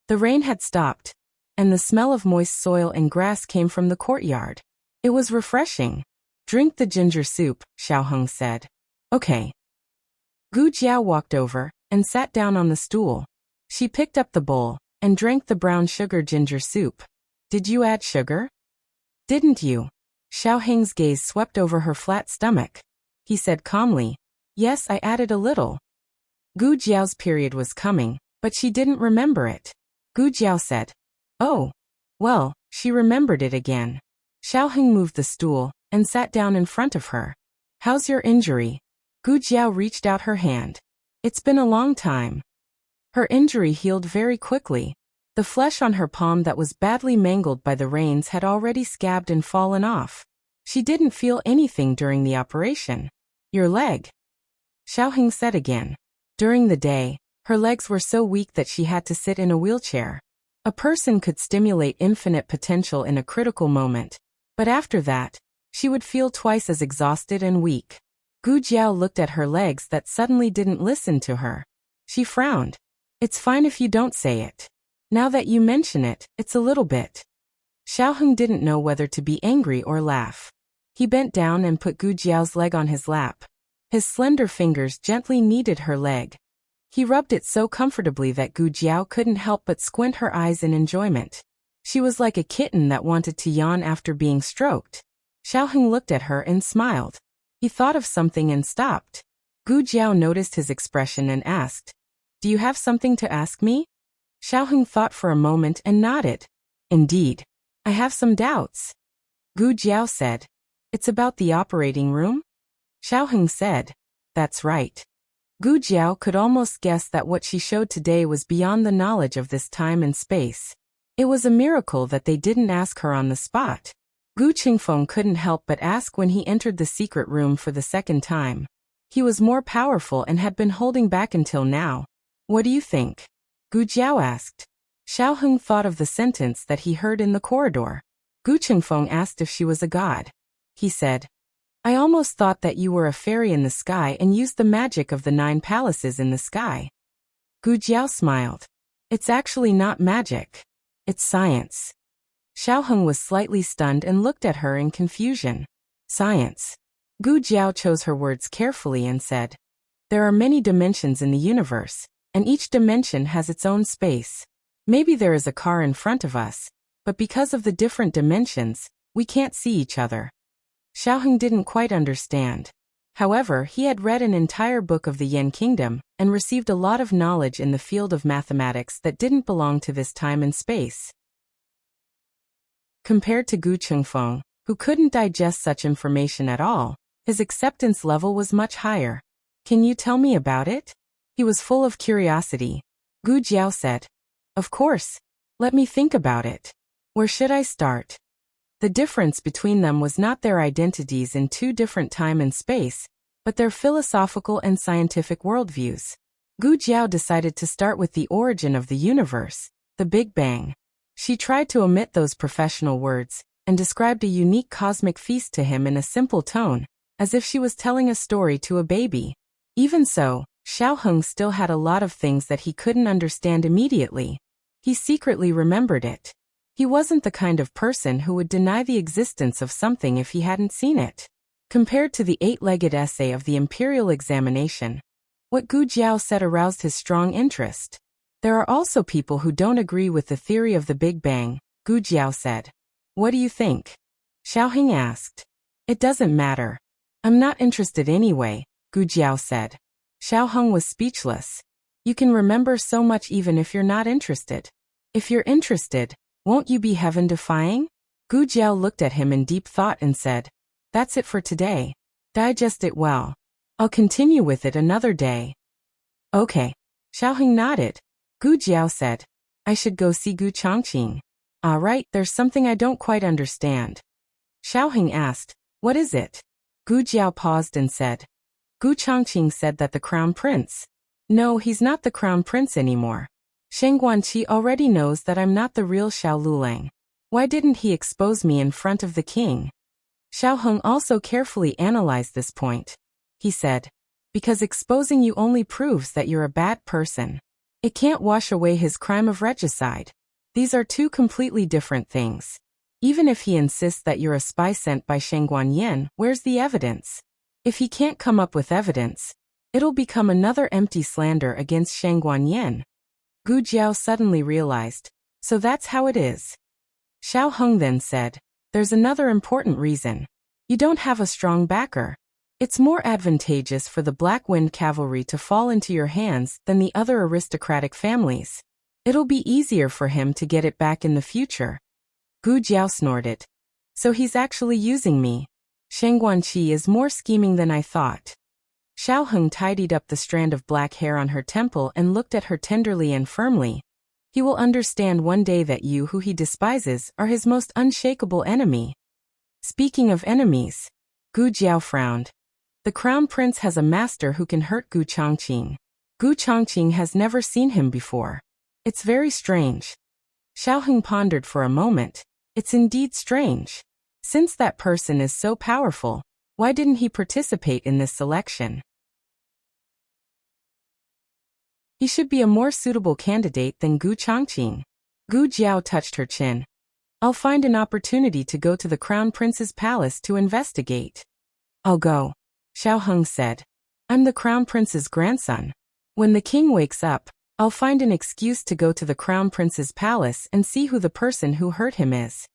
The rain had stopped, and the smell of moist soil and grass came from the courtyard. It was refreshing. Drink the ginger soup, Xiao Heng said. Okay. Gu Jiao walked over and sat down on the stool. She picked up the bowl and drank the brown sugar ginger soup. Did you add sugar? Didn't you? Xiao Heng's gaze swept over her flat stomach. He said calmly, Yes, I added a little. Gu Jiao's period was coming, but she didn't remember it. Gu Jiao said, Oh. Well, she remembered it again. Xiao Heng moved the stool and sat down in front of her. How's your injury? Gu Jiao reached out her hand. It's been a long time. Her injury healed very quickly. The flesh on her palm that was badly mangled by the rains had already scabbed and fallen off. She didn't feel anything during the operation. Your leg? Xiao Heng said again. During the day, her legs were so weak that she had to sit in a wheelchair. A person could stimulate infinite potential in a critical moment, but after that, she would feel twice as exhausted and weak. Gu Jiao looked at her legs that suddenly didn't listen to her. She frowned. It's fine if you don't say it. Now that you mention it, it's a little bit. Xiao Heng didn't know whether to be angry or laugh. He bent down and put Gu Jiao's leg on his lap. His slender fingers gently kneaded her leg. He rubbed it so comfortably that Gu Jiao couldn't help but squint her eyes in enjoyment. She was like a kitten that wanted to yawn after being stroked. Xiao Heng looked at her and smiled. He thought of something and stopped. Gu Jiao noticed his expression and asked, Do you have something to ask me? Xiao Heng thought for a moment and nodded. Indeed. I have some doubts. Gu Jiao said. It's about the operating room? Xiao Heng said. That's right. Gu Jiao could almost guess that what she showed today was beyond the knowledge of this time and space. It was a miracle that they didn't ask her on the spot. Gu Qingfeng couldn't help but ask when he entered the secret room for the second time. He was more powerful and had been holding back until now. What do you think? Gu Jiao asked. Xiao Heng thought of the sentence that he heard in the corridor. Gu Qingfeng asked if she was a god. He said, I almost thought that you were a fairy in the sky and used the magic of the 9 palaces in the sky. Gu Jiao smiled. It's actually not magic. It's science. Xiao Heng was slightly stunned and looked at her in confusion. Science. Gu Jiao chose her words carefully and said, There are many dimensions in the universe, and each dimension has its own space. Maybe there is a car in front of us, but because of the different dimensions, we can't see each other. Xiao Heng didn't quite understand. However, he had read an entire book of the Yen Kingdom and received a lot of knowledge in the field of mathematics that didn't belong to this time and space. Compared to Gu Qingfeng, who couldn't digest such information at all, his acceptance level was much higher. Can you tell me about it? He was full of curiosity. Gu Jiao said, Of course. Let me think about it. Where should I start? The difference between them was not their identities in 2 different time and space, but their philosophical and scientific worldviews. Gu Jiao decided to start with the origin of the universe, the Big Bang. She tried to omit those professional words and described a unique cosmic feast to him in a simple tone, as if she was telling a story to a baby. Even so, Xiao Heng still had a lot of things that he couldn't understand immediately. He secretly remembered it. He wasn't the kind of person who would deny the existence of something if he hadn't seen it. Compared to the 8-legged essay of the imperial examination, what Gu Jiao said aroused his strong interest. There are also people who don't agree with the theory of the Big Bang, Gu Jiao said. What do you think? Xiao Heng asked. It doesn't matter. I'm not interested anyway, Gu Jiao said. Xiao Heng was speechless. You can remember so much even if you're not interested. If you're interested, won't you be heaven-defying? Gu Jiao looked at him in deep thought and said, That's it for today. Digest it well. I'll continue with it another day. Okay. Xiao Heng nodded. Gu Jiao said, I should go see Gu Changqing. Right, there's something I don't quite understand. Xiao Heng asked, What is it? Gu Jiao paused and said, Gu Changqing said that the crown prince. No, he's not the crown prince anymore. Shang Guanqi already knows that I'm not the real Xiao Lulang. Why didn't he expose me in front of the king? Xiao Heng also carefully analyzed this point. He said, because exposing you only proves that you're a bad person. It can't wash away his crime of regicide. These are two completely different things. Even if he insists that you're a spy sent by Shang Guanyan, where's the evidence? If he can't come up with evidence, it'll become another empty slander against Shang Guanyan. Gu Jiao suddenly realized, so that's how it is. Xiao Heng then said, there's another important reason. You don't have a strong backer. It's more advantageous for the Black Wind Cavalry to fall into your hands than the other aristocratic families. It'll be easier for him to get it back in the future. Gu Jiao snorted. So he's actually using me. Shang Guanqi is more scheming than I thought. Xiao Heng tidied up the strand of black hair on her temple and looked at her tenderly and firmly. He will understand one day that you who he despises are his most unshakable enemy. Speaking of enemies, Gu Jiao frowned. The Crown Prince has a master who can hurt Gu Chongqing. Gu Chongqing has never seen him before. It's very strange. Xiao Heng pondered for a moment. It's indeed strange. Since that person is so powerful, why didn't he participate in this selection? He should be a more suitable candidate than Gu Chongqing. Gu Jiao touched her chin. I'll find an opportunity to go to the Crown Prince's palace to investigate. I'll go, Xiao Heng said. I'm the Crown Prince's grandson. When the king wakes up, I'll find an excuse to go to the Crown Prince's palace and see who the person who hurt him is.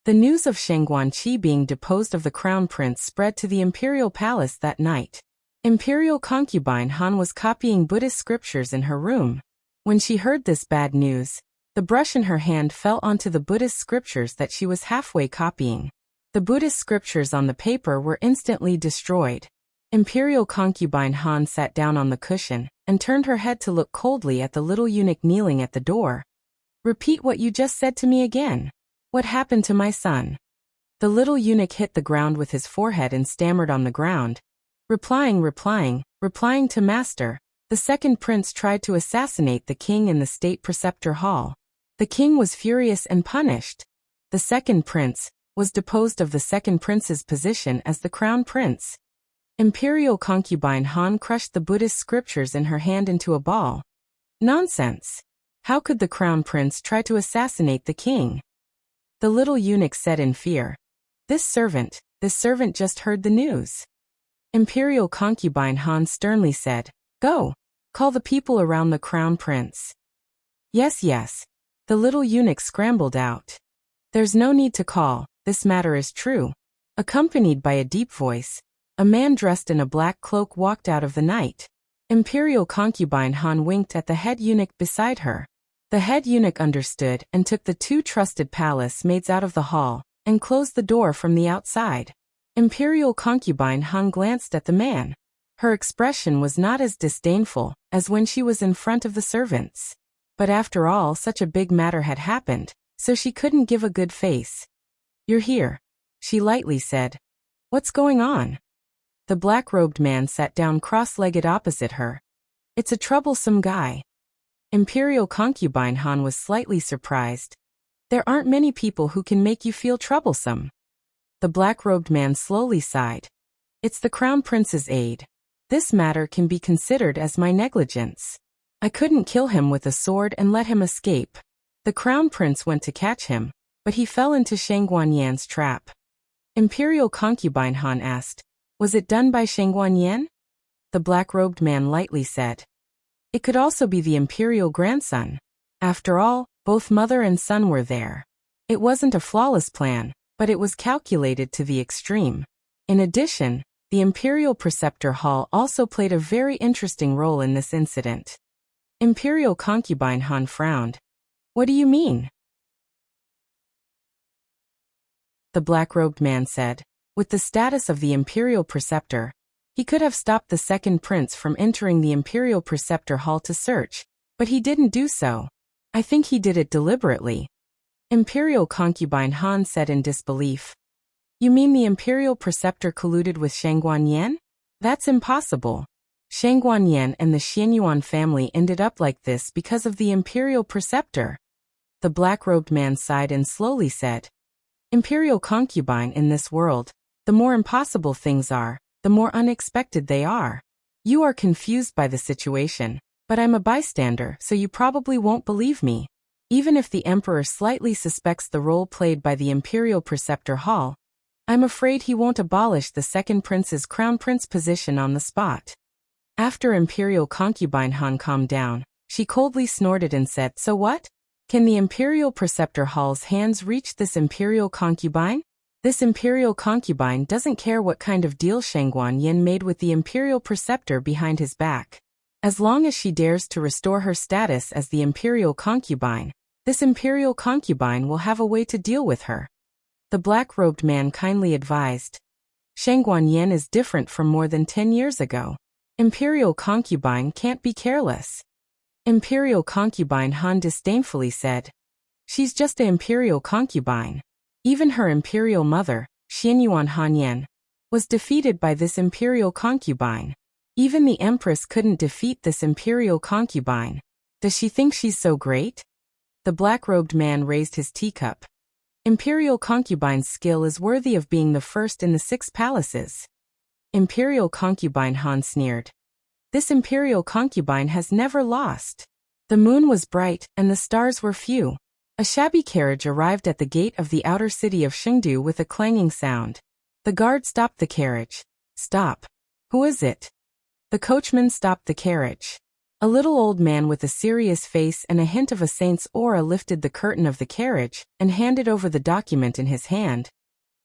The news of Shang Guanqi being deposed of the Crown Prince spread to the imperial palace that night. Imperial concubine Han was copying Buddhist scriptures in her room. When she heard this bad news, the brush in her hand fell onto the Buddhist scriptures that she was halfway copying. The Buddhist scriptures on the paper were instantly destroyed. Imperial concubine Han sat down on the cushion and turned her head to look coldly at the little eunuch kneeling at the door. Repeat what you just said to me again. What happened to my son? The little eunuch hit the ground with his forehead and stammered on the ground. Replying to master, the second prince tried to assassinate the king in the state preceptor hall. The king was furious and punished. The second prince was deposed of the second prince's position as the crown prince. Imperial concubine Han crushed the Buddhist scriptures in her hand into a ball. Nonsense! How could the crown prince try to assassinate the king? The little eunuch said in fear. This servant just heard the news. Imperial concubine Han sternly said, Go! Call the people around the crown prince. Yes. The little eunuch scrambled out. There's no need to call, this matter is true. Accompanied by a deep voice, a man dressed in a black cloak walked out of the night. Imperial concubine Han winked at the head eunuch beside her. The head eunuch understood and took the two trusted palace maids out of the hall and closed the door from the outside. Imperial concubine Han glanced at the man. Her expression was not as disdainful as when she was in front of the servants. But after all, such a big matter had happened, so she couldn't give a good face. You're here, she lightly said. What's going on? The black-robed man sat down cross-legged opposite her. It's a troublesome guy. Imperial concubine Han was slightly surprised. There aren't many people who can make you feel troublesome. The black-robed man slowly sighed. It's the crown prince's aide. This matter can be considered as my negligence. I couldn't kill him with a sword and let him escape. The crown prince went to catch him, but he fell into Shang Guanyan's trap. Imperial concubine Han asked, Was it done by Shang Guanyan? The black-robed man lightly said. It could also be the imperial grandson. After all, both mother and son were there. It wasn't a flawless plan, but it was calculated to the extreme. In addition, the Imperial Preceptor Hall also played a very interesting role in this incident. Imperial concubine Han frowned. What do you mean? The black-robed man said. With the status of the Imperial Preceptor, he could have stopped the second prince from entering the Imperial Preceptor Hall to search, but he didn't do so. I think he did it deliberately. Imperial concubine Han said in disbelief. You mean the Imperial Preceptor colluded with Shang Guanyan? That's impossible. Shang Guanyan and the Xianyuan family ended up like this because of the imperial preceptor. The black-robed man sighed and slowly said, Imperial concubine in this world, the more impossible things are, the more unexpected they are. You are confused by the situation, but I'm a bystander, so you probably won't believe me. Even if the emperor slightly suspects the role played by the imperial preceptor Hall, I'm afraid he won't abolish the second prince's crown prince position on the spot. After imperial concubine Han calmed down, she coldly snorted and said, So what? Can the imperial preceptor Hall's hands reach this imperial concubine? This imperial concubine doesn't care what kind of deal Shang Guanyan made with the imperial preceptor behind his back. As long as she dares to restore her status as the imperial concubine, this imperial concubine will have a way to deal with her. The black-robed man kindly advised. Shang Guanyan is different from more than 10 years ago. Imperial concubine can't be careless. Imperial concubine Han disdainfully said. She's just an imperial concubine. Even her imperial mother, Xianyuan Hanyan, was defeated by this imperial concubine. Even the empress couldn't defeat this imperial concubine. Does she think she's so great? The black-robed man raised his teacup. Imperial concubine's skill is worthy of being the first in the 6 palaces. Imperial concubine Han sneered. This imperial concubine has never lost. The moon was bright and the stars were few. A shabby carriage arrived at the gate of the outer city of Chengdu with a clanging sound. The guard stopped the carriage. Stop. Who is it? The coachman stopped the carriage. A little old man with a serious face and a hint of a saint's aura lifted the curtain of the carriage and handed over the document in his hand.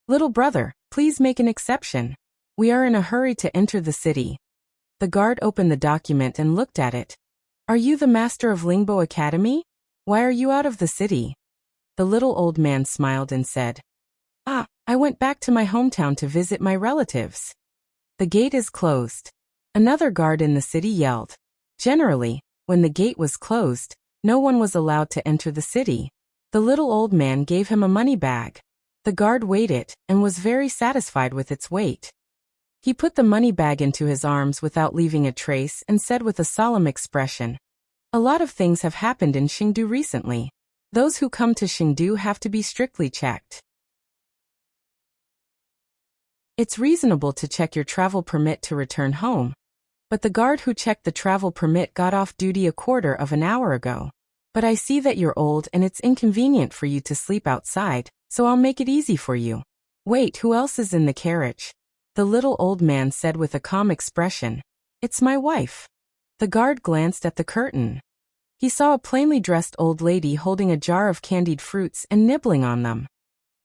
Little brother, please make an exception. We are in a hurry to enter the city. The guard opened the document and looked at it. Are you the master of Lingbo Academy? Why are you out of the city? The little old man smiled and said, I went back to my hometown to visit my relatives. The gate is closed. Another guard in the city yelled. Generally, when the gate was closed, no one was allowed to enter the city. The little old man gave him a money bag. The guard weighed it and was very satisfied with its weight. He put the money bag into his arms without leaving a trace and said with a solemn expression, A lot of things have happened in Chengdu recently. Those who come to Chengdu have to be strictly checked. It's reasonable to check your travel permit to return home. But the guard who checked the travel permit got off duty a quarter of an hour ago. But I see that you're old and it's inconvenient for you to sleep outside, so I'll make it easy for you. Wait, who else is in the carriage? The little old man said with a calm expression. It's my wife. The guard glanced at the curtain. He saw a plainly dressed old lady holding a jar of candied fruits and nibbling on them.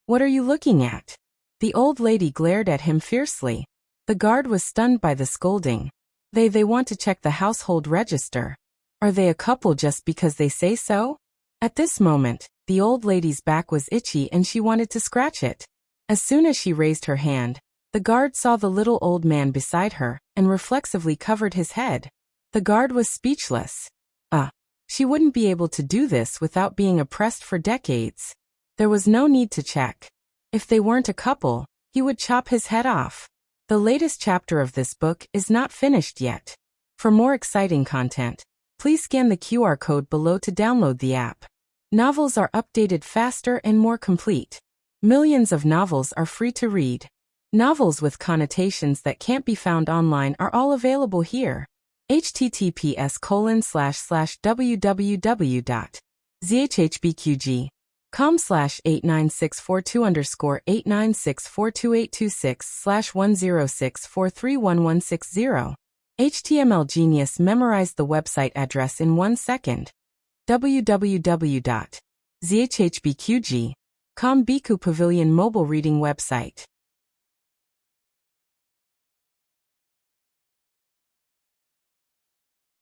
What are you looking at? The old lady glared at him fiercely. The guard was stunned by the scolding. They want to check the household register. Are they a couple just because they say so? At this moment, the old lady's back was itchy and she wanted to scratch it. As soon as she raised her hand, the guard saw the little old man beside her and reflexively covered his head. The guard was speechless. She wouldn't be able to do this without being oppressed for decades. There was no need to check. If they weren't a couple, he would chop his head off. The latest chapter of this book is not finished yet. For more exciting content, please scan the QR code below to download the app. Novels are updated faster and more complete. Millions of novels are free to read. Novels with connotations that can't be found online are all available here. https://www.zhhbqg.com/89642_8964286/1064311160. HTML Genius memorized the website address in 1 second. www.zhhbqg.com Biku Pavilion mobile reading website.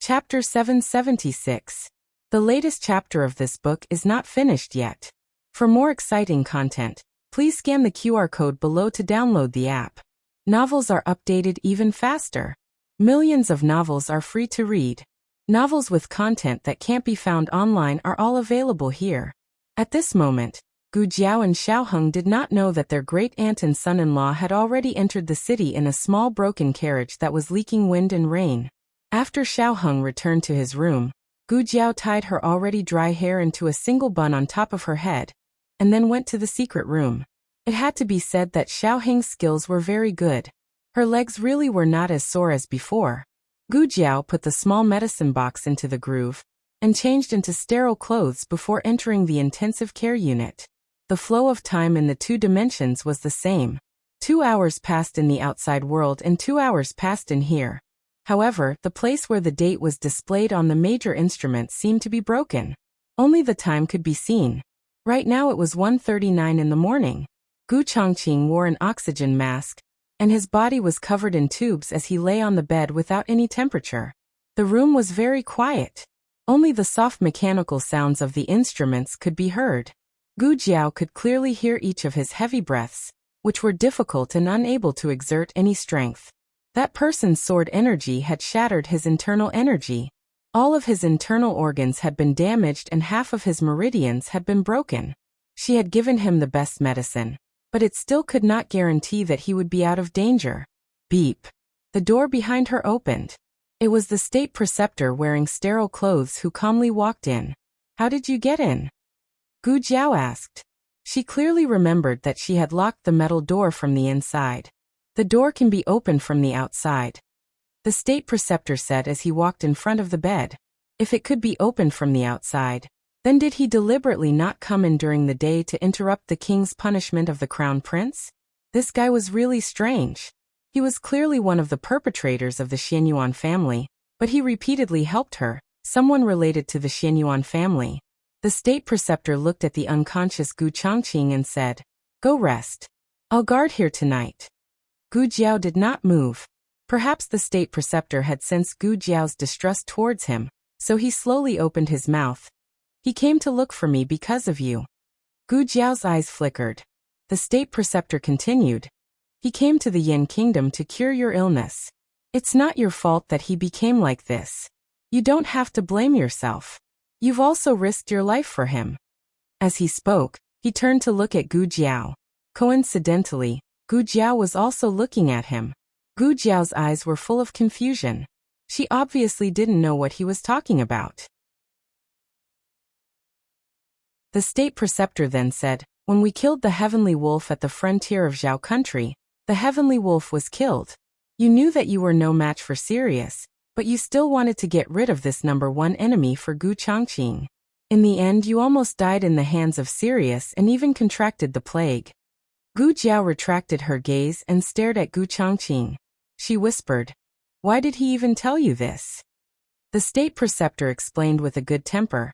Chapter 776. The latest chapter of this book is not finished yet. For more exciting content, please scan the QR code below to download the app. Novels are updated even faster. Millions of novels are free to read. Novels with content that can't be found online are all available here. At this moment, Gu Jiao and Xiaoheng did not know that their great-aunt and son-in-law had already entered the city in a small broken carriage that was leaking wind and rain. After Xiao Heng returned to his room, Gu Jiao tied her already dry hair into a single bun on top of her head, and then went to the secret room. It had to be said that Xiao Heng's skills were very good. Her legs really were not as sore as before. Gu Jiao put the small medicine box into the groove, and changed into sterile clothes before entering the intensive care unit. The flow of time in the 2 dimensions was the same. 2 hours passed in the outside world and 2 hours passed in here. However, the place where the date was displayed on the major instrument seemed to be broken. Only the time could be seen. Right now it was 1:39 in the morning. Gu Chongqing wore an oxygen mask, and his body was covered in tubes as he lay on the bed without any temperature. The room was very quiet. Only the soft mechanical sounds of the instruments could be heard. Gu Jiao could clearly hear each of his heavy breaths, which were difficult and unable to exert any strength. That person's sword energy had shattered his internal energy. All of his internal organs had been damaged and half of his meridians had been broken. She had given him the best medicine, but it still could not guarantee that he would be out of danger. Beep. The door behind her opened. It was the state preceptor wearing sterile clothes who calmly walked in. "How did you get in?" Gu Jiao asked. She clearly remembered that she had locked the metal door from the inside. "The door can be opened from the outside," the state preceptor said as he walked in front of the bed. If it could be opened from the outside, then did he deliberately not come in during the day to interrupt the king's punishment of the crown prince? This guy was really strange. He was clearly one of the perpetrators of the Xianyuan family, but he repeatedly helped her, someone related to the Xianyuan family. The state preceptor looked at the unconscious Gu Chongqing and said, "Go rest. I'll guard here tonight." Gu Jiao did not move. Perhaps the state preceptor had sensed Gu Jiao's distrust towards him, so he slowly opened his mouth. "He came to look for me because of you." Gu Jiao's eyes flickered. The state preceptor continued, "He came to the Yin Kingdom to cure your illness. It's not your fault that he became like this. You don't have to blame yourself. You've also risked your life for him." As he spoke, he turned to look at Gu Jiao. Coincidentally, Gu Jiao was also looking at him. Gu Jiao's eyes were full of confusion. She obviously didn't know what he was talking about. The state preceptor then said, "When we killed the heavenly wolf at the frontier of Zhao country, the heavenly wolf was killed. You knew that you were no match for Sirius, but you still wanted to get rid of this #1 enemy for Gu Chongqing. In the end you almost died in the hands of Sirius and even contracted the plague." Gu Jiao retracted her gaze and stared at Gu Chongqing. She whispered, "Why did he even tell you this?" The state preceptor explained with a good temper,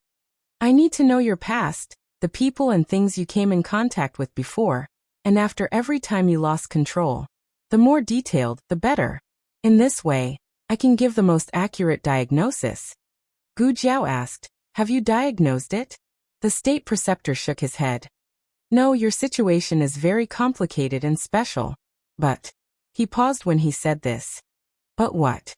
"I need to know your past, the people and things you came in contact with before, and after every time you lost control. The more detailed, the better. In this way, I can give the most accurate diagnosis." Gu Jiao asked, "Have you diagnosed it?" The state preceptor shook his head. "No, your situation is very complicated and special. But..." He paused when he said this. "But what?"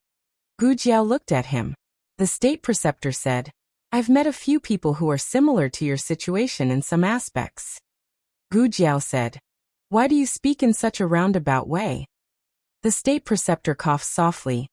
Gu Jiao looked at him. The state preceptor said, "I've met a few people who are similar to your situation in some aspects." Gu Jiao said, "Why do you speak in such a roundabout way?" The state preceptor coughed softly.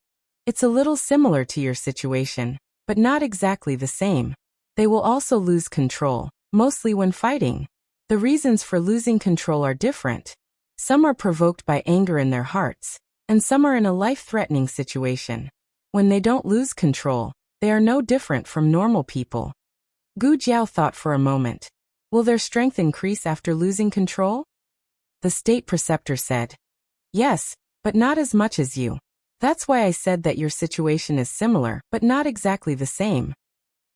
"It's a little similar to your situation, but not exactly the same. They will also lose control, mostly when fighting. The reasons for losing control are different. Some are provoked by anger in their hearts, and some are in a life-threatening situation. When they don't lose control, they are no different from normal people." Gu Jiao thought for a moment. "Will their strength increase after losing control?" The state preceptor said, "Yes, but not as much as you. That's why I said that your situation is similar, but not exactly the same."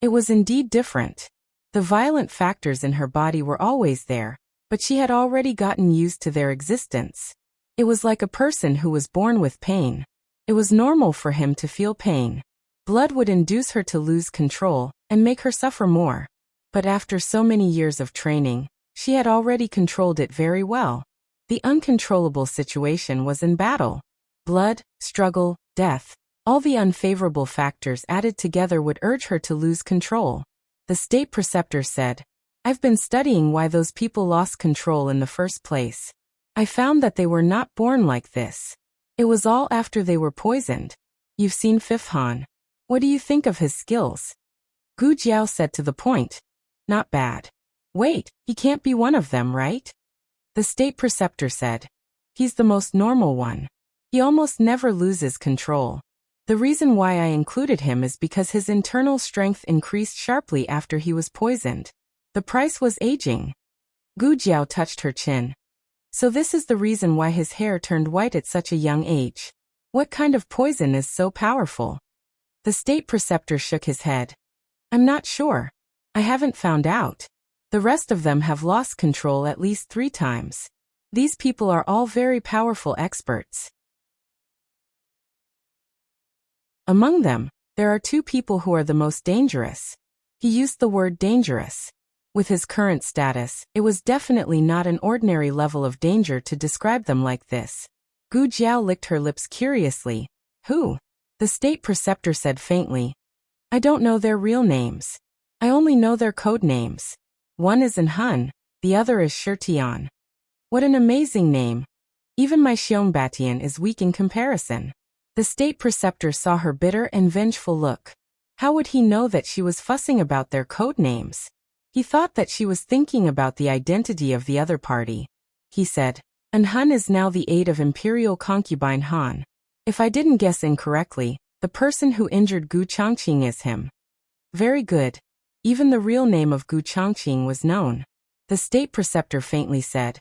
It was indeed different. The violent factors in her body were always there, but she had already gotten used to their existence. It was like a person who was born with pain. It was normal for him to feel pain. Blood would induce her to lose control and make her suffer more. But after so many years of training, she had already controlled it very well. The uncontrollable situation was in battle. Blood, struggle, death, all the unfavorable factors added together would urge her to lose control. The state preceptor said, "I've been studying why those people lost control in the first place. I found that they were not born like this. It was all after they were poisoned. You've seen Fifth Han. What do you think of his skills? Gu Jiao said to the point. Not bad. Wait, he can't be one of them, right? The state preceptor said. He's the most normal one. He almost never loses control. The reason why I included him is because his internal strength increased sharply after he was poisoned. The price was aging. Gu Jiao touched her chin. So this is the reason why his hair turned white at such a young age. What kind of poison is so powerful? The state preceptor shook his head. I'm not sure. I haven't found out. The rest of them have lost control at least 3 times. These people are all very powerful experts. Among them, there are 2 people who are the most dangerous. He used the word dangerous. With his current status, it was definitely not an ordinary level of danger to describe them like this. Gu Jiao licked her lips curiously. Who? The state preceptor said faintly. I don't know their real names. I only know their code names. One is Hun, the other is Shirtian. What an amazing name. Even my Xiongbatian is weak in comparison. The state preceptor saw her bitter and vengeful look. How would he know that she was fussing about their code names? He thought that she was thinking about the identity of the other party. He said, Hun is now the aide of Imperial concubine Han. If I didn't guess incorrectly, the person who injured Gu Changqing is him. Very good. Even the real name of Gu Changqing was known. The state preceptor faintly said,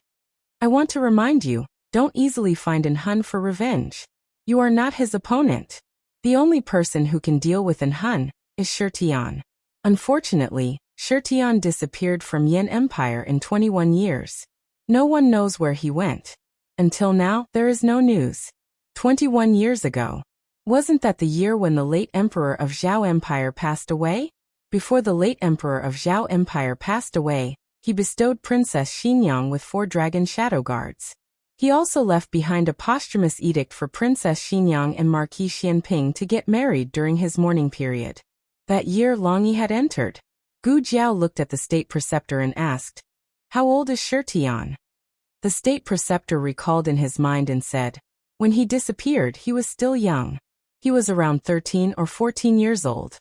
I want to remind you, don't easily find Hun for revenge. You are not his opponent. The only person who can deal with Hun is Shirtian. Unfortunately, Shirtian disappeared from Yin Empire in 21 years. No one knows where he went. Until now, there is no news. 21 years ago. Wasn't that the year when the late emperor of Zhao Empire passed away? Before the late emperor of Zhao Empire passed away, he bestowed Princess Xinyang with 4 dragon shadow guards. He also left behind a posthumous edict for Princess Xinyang and Marquis Xianping to get married during his mourning period. That year Long Yi had entered. Gu Jiao looked at the state preceptor and asked, How old is Shirtian? The state preceptor recalled in his mind and said, When he disappeared he was still young. He was around 13 or 14 years old.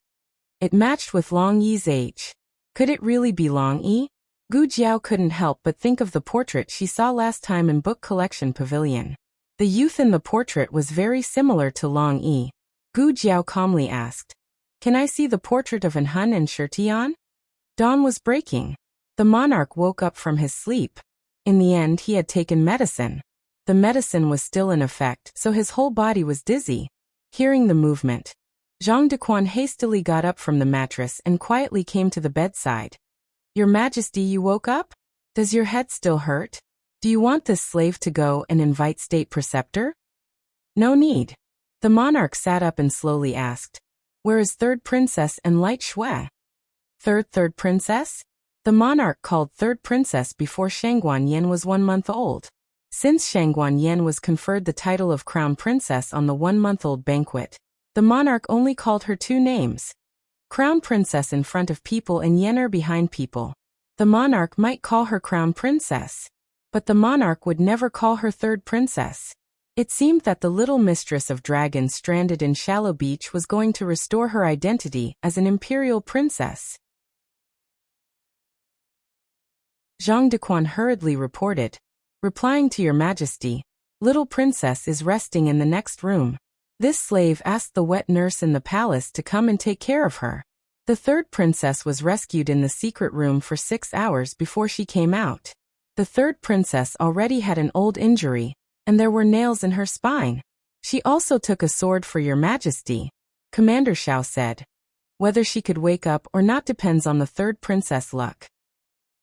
It matched with Long Yi's age. Could it really be Long Yi? Gu Jiao couldn't help but think of the portrait she saw last time in Book Collection Pavilion. The youth in the portrait was very similar to Long Yi. Gu Jiao calmly asked, Can I see the portrait of Hun and Shirtian? Dawn was breaking. The monarch woke up from his sleep. In the end he had taken medicine. The medicine was still in effect, so his whole body was dizzy. Hearing the movement, Zhang Dequan hastily got up from the mattress and quietly came to the bedside. Your Majesty, you woke up? Does your head still hurt? Do you want this slave to go and invite state preceptor? No need. The monarch sat up and slowly asked, Where is third princess and light Shui? Third princess? The monarch called third princess before Shangguan Yen was 1 month old. Since Shangguan Yen was conferred the title of crown princess on the 1-month-old banquet, the monarch only called her 2 names. Crown princess in front of people and Yener behind people. The monarch might call her crown princess, but the monarch would never call her third princess. It seemed that the little mistress of dragons stranded in Shallow Beach was going to restore her identity as an imperial princess. Zhang Dequan hurriedly reported, Replying to your Majesty, little princess is resting in the next room. This slave asked the wet nurse in the palace to come and take care of her. The third princess was rescued in the secret room for 6 hours before she came out. The third princess already had an old injury, and there were nails in her spine. She also took a sword for your Majesty, Commander Xiao said. Whether she could wake up or not depends on the third princess' luck.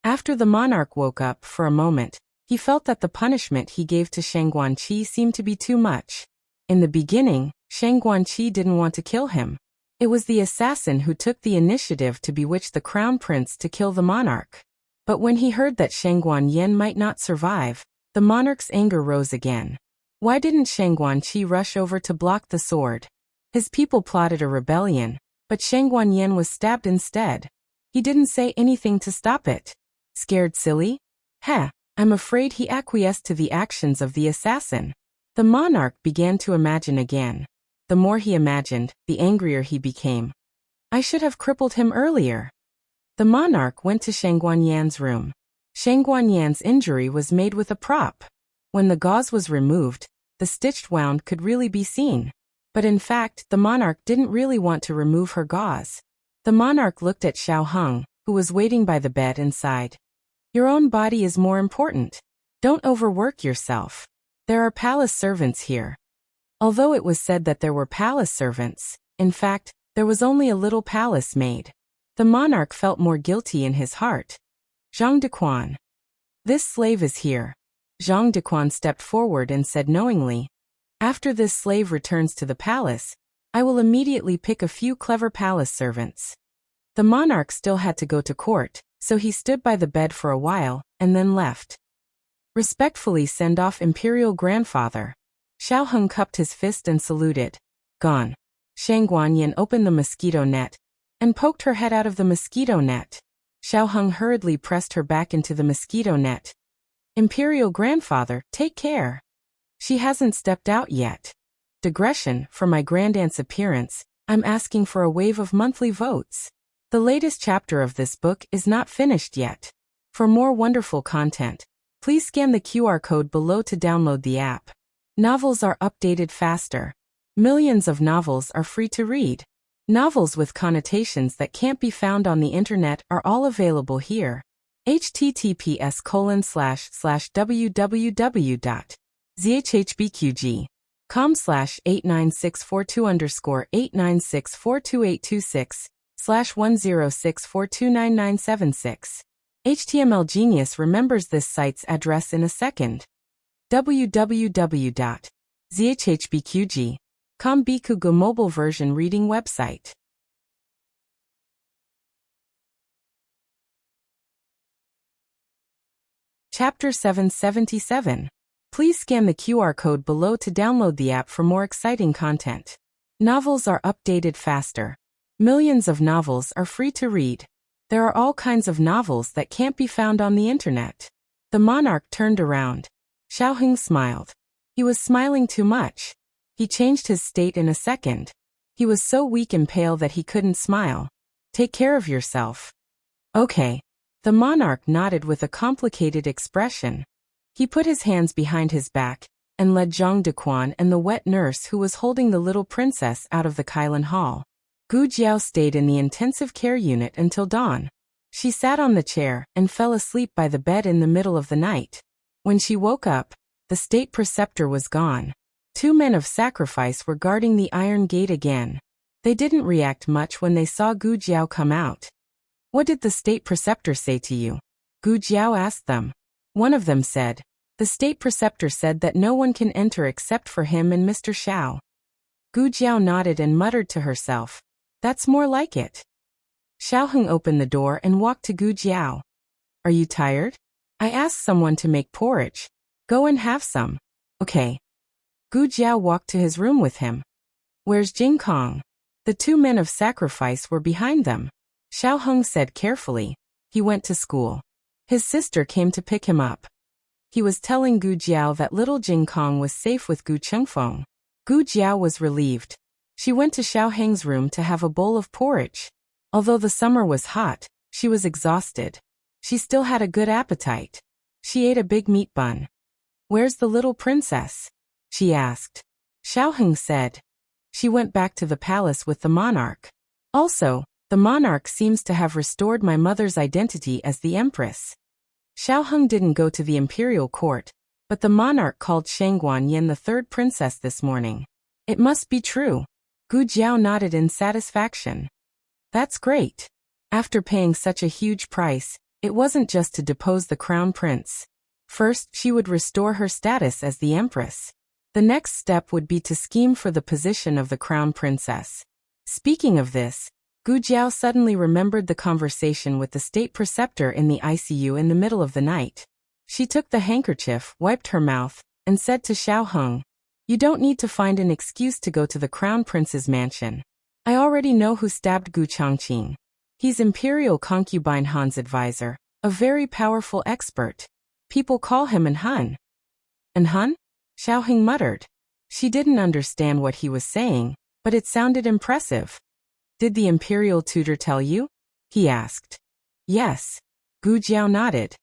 After the monarch woke up for a moment, he felt that the punishment he gave to Shangguan Qi seemed to be too much. In the beginning, Shangguan Qi didn't want to kill him. It was the assassin who took the initiative to bewitch the crown prince to kill the monarch. But when he heard that Shangguan Yen might not survive, the monarch's anger rose again. Why didn't Shangguan Qi rush over to block the sword? His people plotted a rebellion, but Shangguan Yen was stabbed instead. He didn't say anything to stop it. Scared silly? Heh, I'm afraid he acquiesced to the actions of the assassin. The monarch began to imagine again. The more he imagined, the angrier he became. I should have crippled him earlier. The monarch went to Shang Guanyan's room. Shang Guanyan's injury was made with a prop. When the gauze was removed, the stitched wound could really be seen. But in fact, the monarch didn't really want to remove her gauze. The monarch looked at Xiao Heng, who was waiting by the bed, and sighed. Your own body is more important. Don't overwork yourself. There are palace servants here. Although it was said that there were palace servants, in fact, there was only a little palace maid. The monarch felt more guilty in his heart. Zhang Dequan. This slave is here. Zhang Dequan stepped forward and said knowingly, after this slave returns to the palace, I will immediately pick a few clever palace servants. The monarch still had to go to court, so he stood by the bed for a while, and then left. Respectfully send off Imperial Grandfather. Xiao Heng cupped his fist and saluted. Gone. Shang Guanyan opened the mosquito net, and poked her head out of the mosquito net. Xiao Heng hurriedly pressed her back into the mosquito net. Imperial Grandfather, take care. She hasn't stepped out yet. Digression, for my grandaunt's appearance, I'm asking for a wave of monthly votes. The latest chapter of this book is not finished yet. For more wonderful content, please scan the QR code below to download the app. Novels are updated faster. Millions of novels are free to read. Novels with connotations that can't be found on the internet are all available here. https://www.zhbqg.com/89642_896428266/106429976. HTML Genius remembers this site's address in a second. www.zhbqg.com Bikugo mobile version reading website. Chapter 777. Please scan the QR code below to download the app for more exciting content. Novels are updated faster. Millions of novels are free to read. There are all kinds of novels that can't be found on the internet. The monarch turned around. Xiao Heng smiled. He was smiling too much. He changed his state in a second. He was so weak and pale that he couldn't smile. Take care of yourself. Okay. The monarch nodded with a complicated expression. He put his hands behind his back, and led Zhang Dequan and the wet nurse who was holding the little princess out of the Kailan Hall. Gu Jiao stayed in the intensive care unit until dawn. She sat on the chair and fell asleep by the bed in the middle of the night. When she woke up, the state preceptor was gone. 2 men of sacrifice were guarding the iron gate again. They didn't react much when they saw Gu Jiao come out. What did the state preceptor say to you? Gu Jiao asked them. One of them said, the state preceptor said that no one can enter except for him and Mr. Xiao. Gu Jiao nodded and muttered to herself. That's more like it. Xiao Heng opened the door and walked to Gu Jiao. Are you tired? I asked someone to make porridge. Go and have some. Okay. Gu Jiao walked to his room with him. Where's Jing Kong? The 2 men of sacrifice were behind them. Xiao Heng said carefully. He went to school. His sister came to pick him up. He was telling Gu Jiao that little Jing Kong was safe with Gu Chengfeng. Gu Jiao was relieved. She went to Xiao Heng's room to have a bowl of porridge. Although the summer was hot, she was exhausted. She still had a good appetite. She ate a big meat bun. Where's the little princess? She asked. Xiao Heng said. She went back to the palace with the monarch. Also, the monarch seems to have restored my mother's identity as the empress. Xiao Heng didn't go to the imperial court, but the monarch called Shang Guanyan the 3rd princess this morning. It must be true. Gu Jiao nodded in satisfaction. That's great. After paying such a huge price, it wasn't just to depose the crown prince. First, she would restore her status as the empress. The next step would be to scheme for the position of the crown princess. Speaking of this, Gu Jiao suddenly remembered the conversation with the state preceptor in the ICU in the middle of the night. She took the handkerchief, wiped her mouth, and said to Xiao Heng, you don't need to find an excuse to go to the crown prince's mansion. I already know who stabbed Gu Changqing. He's Imperial Concubine Han's advisor, a very powerful expert. People call him An Hun. An Hun? Xiao Heng muttered. She didn't understand what he was saying, but it sounded impressive. Did the imperial tutor tell you? He asked. Yes. Gu Jiao nodded.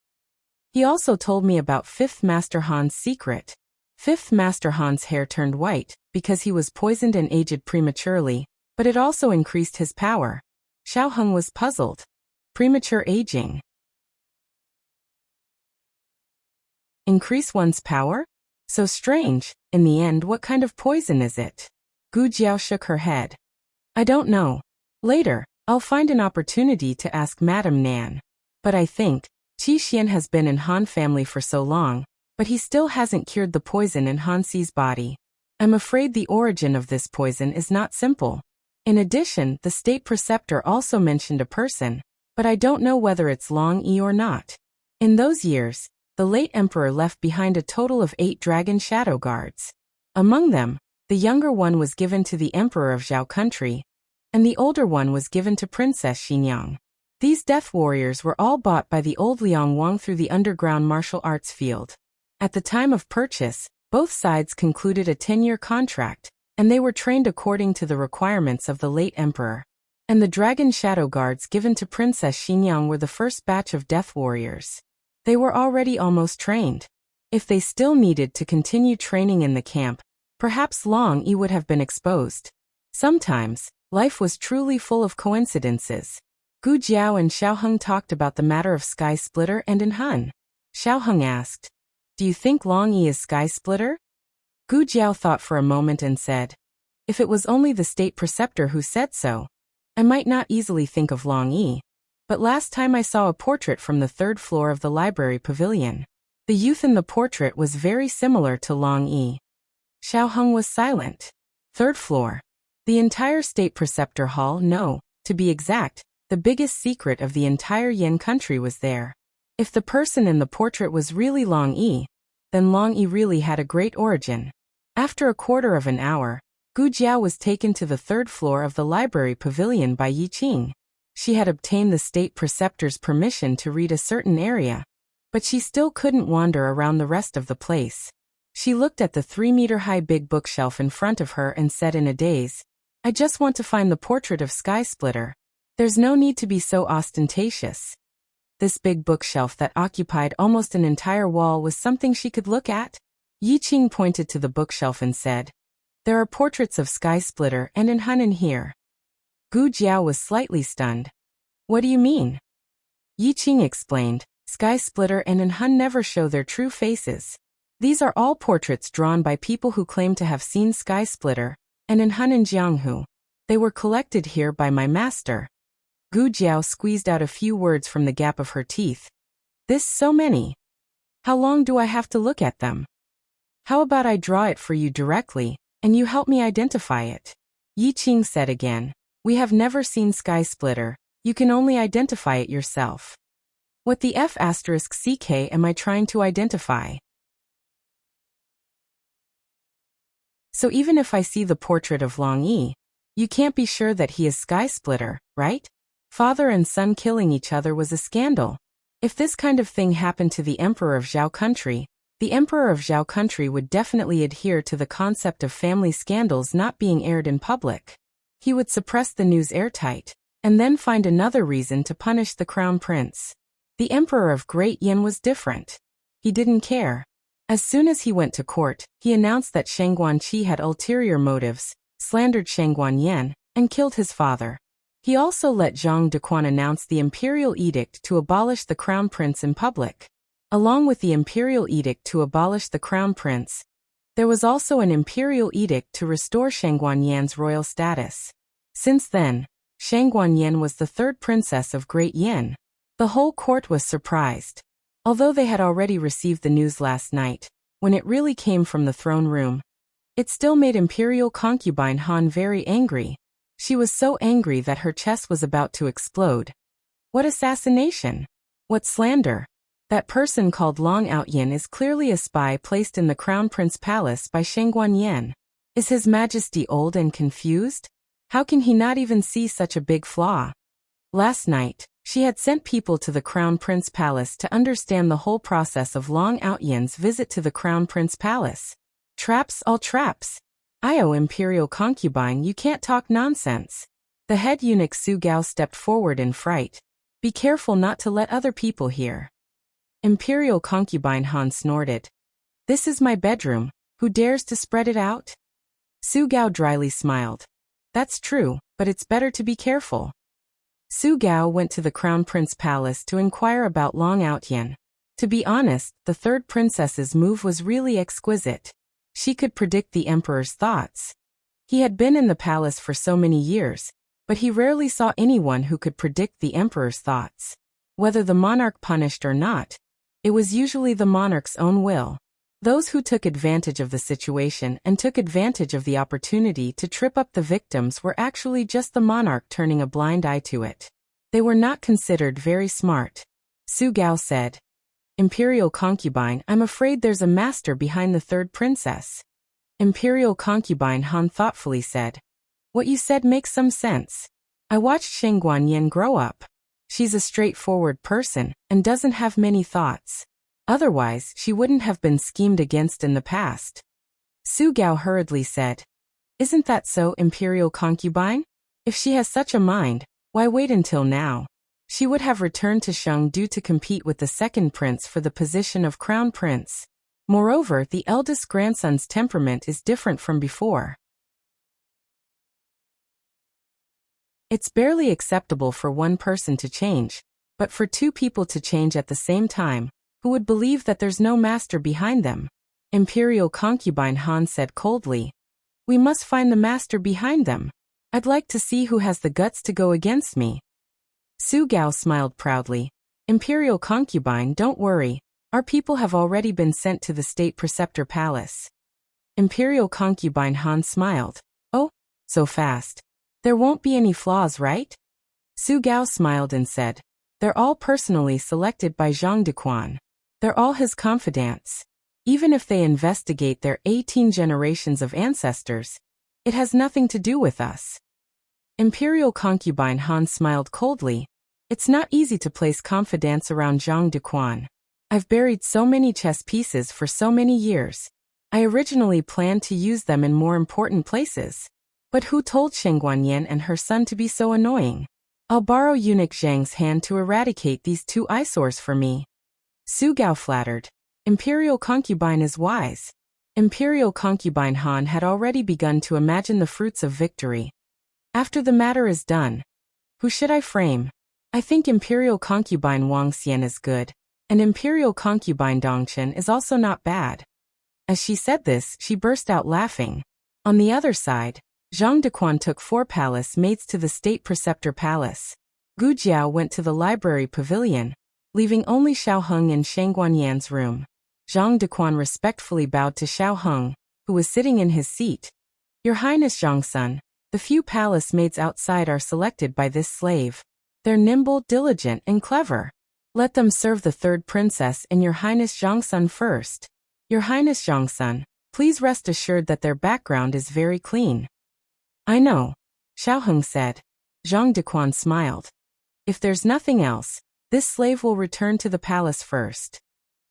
He also told me about 5th Master Han's secret. 5th Master Han's hair turned white because he was poisoned and aged prematurely, but it also increased his power. Xiao Heng was puzzled. Premature aging. Increase one's power? So strange. In the end, what kind of poison is it? Gu Jiao shook her head. I don't know. Later, I'll find an opportunity to ask Madame Nan. But I think, Qi Xian has been in Han family for so long, but he still hasn't cured the poison in Han Xi's body. I'm afraid the origin of this poison is not simple. In addition, the state preceptor also mentioned a person, but I don't know whether it's Long Yi or not. In those years, the late emperor left behind a total of 8 dragon shadow guards. Among them, the younger one was given to the emperor of Zhao country, and the older one was given to Princess Xinyang. These death warriors were all bought by the old Liang Wang through the underground martial arts field. At the time of purchase, both sides concluded a 10-year contract, and they were trained according to the requirements of the late emperor. And the dragon shadow guards given to Princess Xinyang were the first batch of death warriors. They were already almost trained. If they still needed to continue training in the camp, perhaps Long Yi would have been exposed. Sometimes, life was truly full of coincidences. Gu Jiao and Xiao Heng talked about the matter of Sky Splitter and in Han. Xiao Heng asked, "Do you think Long Yi is Sky Splitter?" Gu Jiao thought for a moment and said, "If it was only the state preceptor who said so, I might not easily think of Long Yi. But last time I saw a portrait from the 3rd floor of the library pavilion. The youth in the portrait was very similar to Long Yi." Xiao Heng was silent. 3rd floor. The entire state preceptor hall, no, to be exact, the biggest secret of the entire Yin country was there. If the person in the portrait was really Long Yi, then Long Yi really had a great origin. After a quarter of an hour, Gu Jiao was taken to the 3rd floor of the library pavilion by Yi Qing. She had obtained the state preceptor's permission to read a certain area, but she still couldn't wander around the rest of the place. She looked at the 3-meter-high big bookshelf in front of her and said in a daze, "I just want to find the portrait of Sky Splitter. There's no need to be so ostentatious." This big bookshelf that occupied almost an entire wall was something she could look at. Yi Qing pointed to the bookshelf and said, "There are portraits of Sky Splitter and in Han in here." Gu Jiao was slightly stunned. "What do you mean?" Yi Qing explained, "Sky Splitter and in Han never show their true faces. These are all portraits drawn by people who claim to have seen Sky Splitter, and in Han in Jianghu. They were collected here by my master." Gu Jiao squeezed out a few words from the gap of her teeth. "This so many? How long do I have to look at them? How about I draw it for you directly, and you help me identify it?" Yi Qing said again, "We have never seen Sky Splitter, you can only identify it yourself." "What the F***ck am I trying to identify?" "So even if I see the portrait of Long Yi, you can't be sure that he is Sky Splitter, right? Father and son killing each other was a scandal. If this kind of thing happened to the Emperor of Zhao country, the Emperor of Zhao country would definitely adhere to the concept of family scandals not being aired in public. He would suppress the news airtight, and then find another reason to punish the crown prince. The Emperor of Great Yin was different. He didn't care. As soon as he went to court, he announced that Shang Guanqi had ulterior motives, slandered Shang Guanyan, and killed his father. He also let Zhang Dequan announce the imperial edict to abolish the crown prince in public. Along with the imperial edict to abolish the crown prince, there was also an imperial edict to restore Shang Guanyan's royal status. Since then, Shang Guanyan was the 3rd princess of Great Yin. The whole court was surprised. Although they had already received the news last night, when it really came from the throne room, it still made imperial concubine Han very angry. She was so angry that her chest was about to explode. What assassination? What slander? That person called Long Outyin is clearly a spy placed in the Crown Prince Palace by Shang Guanyan. Is His Majesty old and confused? How can he not even see such a big flaw? Last night, she had sent people to the Crown Prince Palace to understand the whole process of Long Outyin's visit to the Crown Prince Palace. Traps, all traps. Io, imperial concubine, you can't talk nonsense. The head eunuch Su Gao stepped forward in fright. Be careful not to let other people hear. Imperial concubine Han snorted. This is my bedroom, who dares to spread it out? Su Gao dryly smiled. That's true, but it's better to be careful. Su Gao went to the Crown Prince Palace to inquire about Long Outyen. To be honest, the third princess's move was really exquisite. She could predict the emperor's thoughts. He had been in the palace for so many years, but he rarely saw anyone who could predict the emperor's thoughts. Whether the monarch punished or not, it was usually the monarch's own will. Those who took advantage of the situation and took advantage of the opportunity to trip up the victims were actually just the monarch turning a blind eye to it. They were not considered very smart. Su Gao said, Imperial concubine, I'm afraid there's a master behind the third princess. Imperial concubine Han thoughtfully said, What you said makes some sense. I watched Sheng Guanyin grow up. She's a straightforward person and doesn't have many thoughts. Otherwise, she wouldn't have been schemed against in the past. Su Gao hurriedly said, Isn't that so, Imperial concubine? If she has such a mind, why wait until now? She would have returned to Shangdu to compete with the second prince for the position of crown prince. Moreover, the eldest grandson's temperament is different from before. It's barely acceptable for one person to change, but for two people to change at the same time, who would believe that there's no master behind them? Imperial concubine Han said coldly. We must find the master behind them. I'd like to see who has the guts to go against me. Su Gao smiled proudly. Imperial concubine, don't worry. Our people have already been sent to the state preceptor palace. Imperial concubine Han smiled. Oh, so fast. There won't be any flaws, right? Su Gao smiled and said, They're all personally selected by Zhang Dequan. They're all his confidants. Even if they investigate their 18 generations of ancestors, it has nothing to do with us. Imperial concubine Han smiled coldly. It's not easy to place confidants around Zhang Dequan. I've buried so many chess pieces for so many years. I originally planned to use them in more important places. But who told Sheng Guanyin and her son to be so annoying? I'll borrow eunuch Zhang's hand to eradicate these two eyesores for me. Su Gao flattered. Imperial concubine is wise. Imperial concubine Han had already begun to imagine the fruits of victory. After the matter is done, who should I frame? I think Imperial concubine Wang Xian is good, and Imperial concubine Dongchen is also not bad. As she said this, she burst out laughing. On the other side, Zhang Dequan took 4 palace maids to the state preceptor palace. Gu Jiao went to the library pavilion, leaving only Xiao Heng in Sheng Guanyan's room. Zhang Dequan respectfully bowed to Xiao Heng, who was sitting in his seat. Your Highness Zhang-sun, the few palace maids outside are selected by this slave. They're nimble, diligent, and clever. Let them serve the third princess and your Highness Zhang-sun first. Your Highness Zhang-sun, please rest assured that their background is very clean. I know, Xiao Heng said. Zhang Dequan smiled. If there's nothing else, this slave will return to the palace first.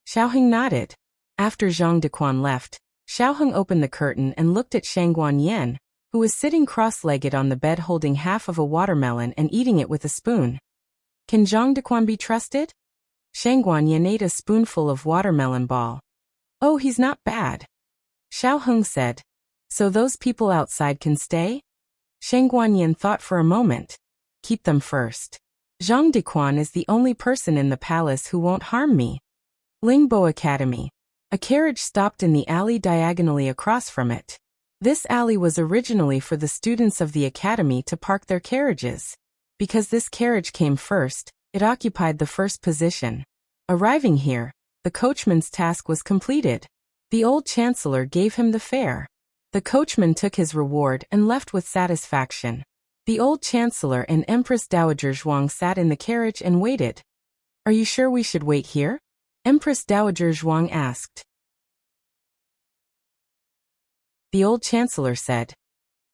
Xiao Heng nodded. After Zhang Dequan left, Xiao Heng opened the curtain and looked at Sheng Guanyin, who was sitting cross-legged on the bed holding half of a watermelon and eating it with a spoon. Can Zhang Dequan be trusted? Sheng Guanyin ate a spoonful of watermelon ball. Oh, he's not bad. Xiao Heng said. So those people outside can stay? Sheng Guanyin thought for a moment. Keep them first. Zhang Dequan is the only person in the palace who won't harm me. Lingbo Academy. A carriage stopped in the alley diagonally across from it. This alley was originally for the students of the academy to park their carriages. Because this carriage came first, it occupied the first position. Arriving here, the coachman's task was completed. The old chancellor gave him the fare. The coachman took his reward and left with satisfaction. The old chancellor and Empress Dowager Zhuang sat in the carriage and waited. Are you sure we should wait here? Empress Dowager Zhuang asked. The old chancellor said.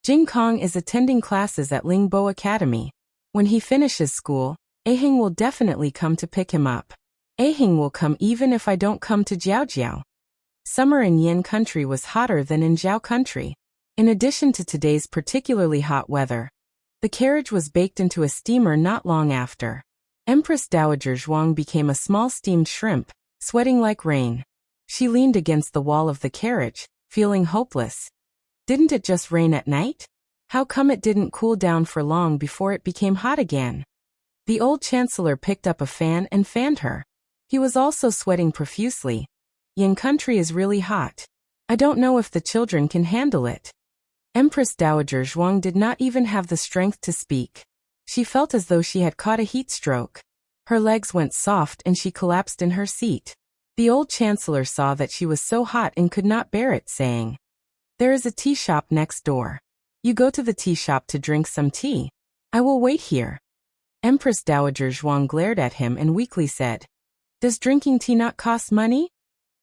Jing Kong is attending classes at Lingbo Academy. When he finishes school, Aheng will definitely come to pick him up. Aheng will come even if I don't come to Jiaojiao. Summer in Yin country was hotter than in Zhao country. In addition to today's particularly hot weather, the carriage was baked into a steamer not long after. Empress Dowager Zhuang became a small steamed shrimp, sweating like rain. She leaned against the wall of the carriage, feeling hopeless. Didn't it just rain at night? How come it didn't cool down for long before it became hot again? The old chancellor picked up a fan and fanned her. He was also sweating profusely. Yin country is really hot. I don't know if the children can handle it. Empress Dowager Zhuang did not even have the strength to speak. She felt as though she had caught a heat stroke. Her legs went soft and she collapsed in her seat. The old chancellor saw that she was so hot and could not bear it, saying, "There is a tea shop next door. You go to the tea shop to drink some tea. I will wait here." Empress Dowager Zhuang glared at him and weakly said, "Does drinking tea not cost money?"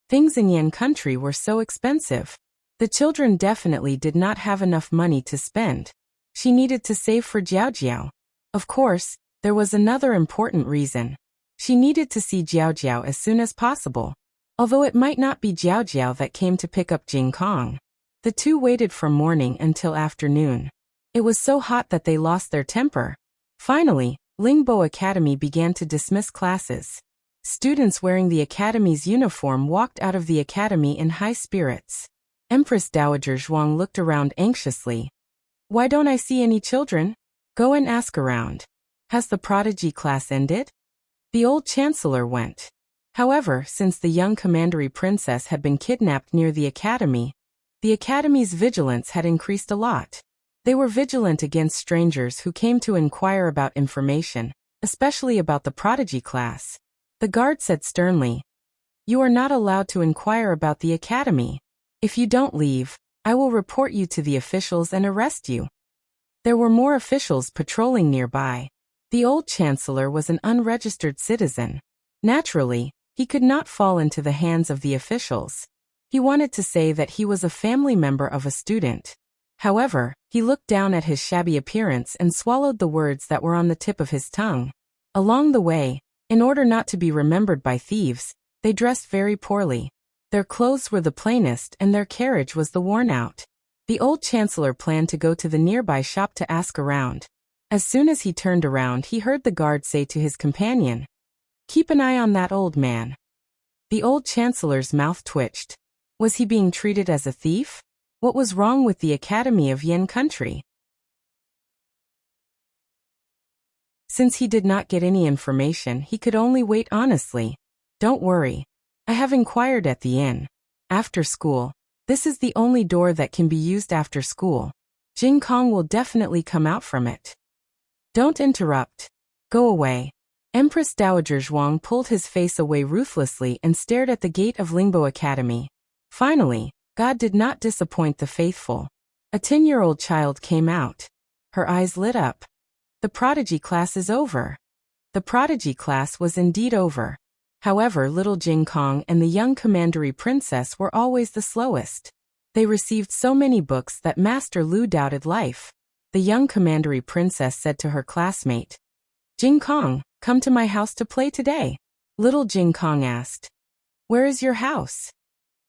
Things in Yin country were so expensive. The children definitely did not have enough money to spend. She needed to save for Jiao Jiao. Of course, there was another important reason. She needed to see Jiao Jiao as soon as possible. Although it might not be Jiao Jiao that came to pick up Jing Kong. The two waited from morning until afternoon. It was so hot that they lost their temper. Finally, Lingbo Academy began to dismiss classes. Students wearing the academy's uniform walked out of the academy in high spirits. Empress Dowager Zhuang looked around anxiously. "Why don't I see any children? Go and ask around. Has the prodigy class ended?" The old chancellor went. However, since the young commandery princess had been kidnapped near the academy's vigilance had increased a lot. They were vigilant against strangers who came to inquire about information, especially about the prodigy class. The guard said sternly, "You are not allowed to inquire about the academy. If you don't leave, I will report you to the officials and arrest you." There were more officials patrolling nearby. The old chancellor was an unregistered citizen. Naturally, he could not fall into the hands of the officials. He wanted to say that he was a family member of a student. However, he looked down at his shabby appearance and swallowed the words that were on the tip of his tongue. Along the way, in order not to be remembered by thieves, they dressed very poorly. Their clothes were the plainest and their carriage was the worn out. The old chancellor planned to go to the nearby shop to ask around. As soon as he turned around, he heard the guard say to his companion, "Keep an eye on that old man." The old chancellor's mouth twitched. Was he being treated as a thief? What was wrong with the Academy of Yin country? Since he did not get any information, he could only wait honestly. "Don't worry. I have inquired at the inn. After school. This is the only door that can be used after school. Jing Kong will definitely come out from it. Don't interrupt. Go away." Empress Dowager Zhuang pulled his face away ruthlessly and stared at the gate of Lingbo Academy. Finally, God did not disappoint the faithful. A 10-year-old child came out. Her eyes lit up. The prodigy class is over. The prodigy class was indeed over. However, little Jing Kong and the young commandery princess were always the slowest. They received so many books that Master Lu doubted life. The young commandery princess said to her classmate, "Jing Kong, come to my house to play today." Little Jing Kong asked, "Where is your house?"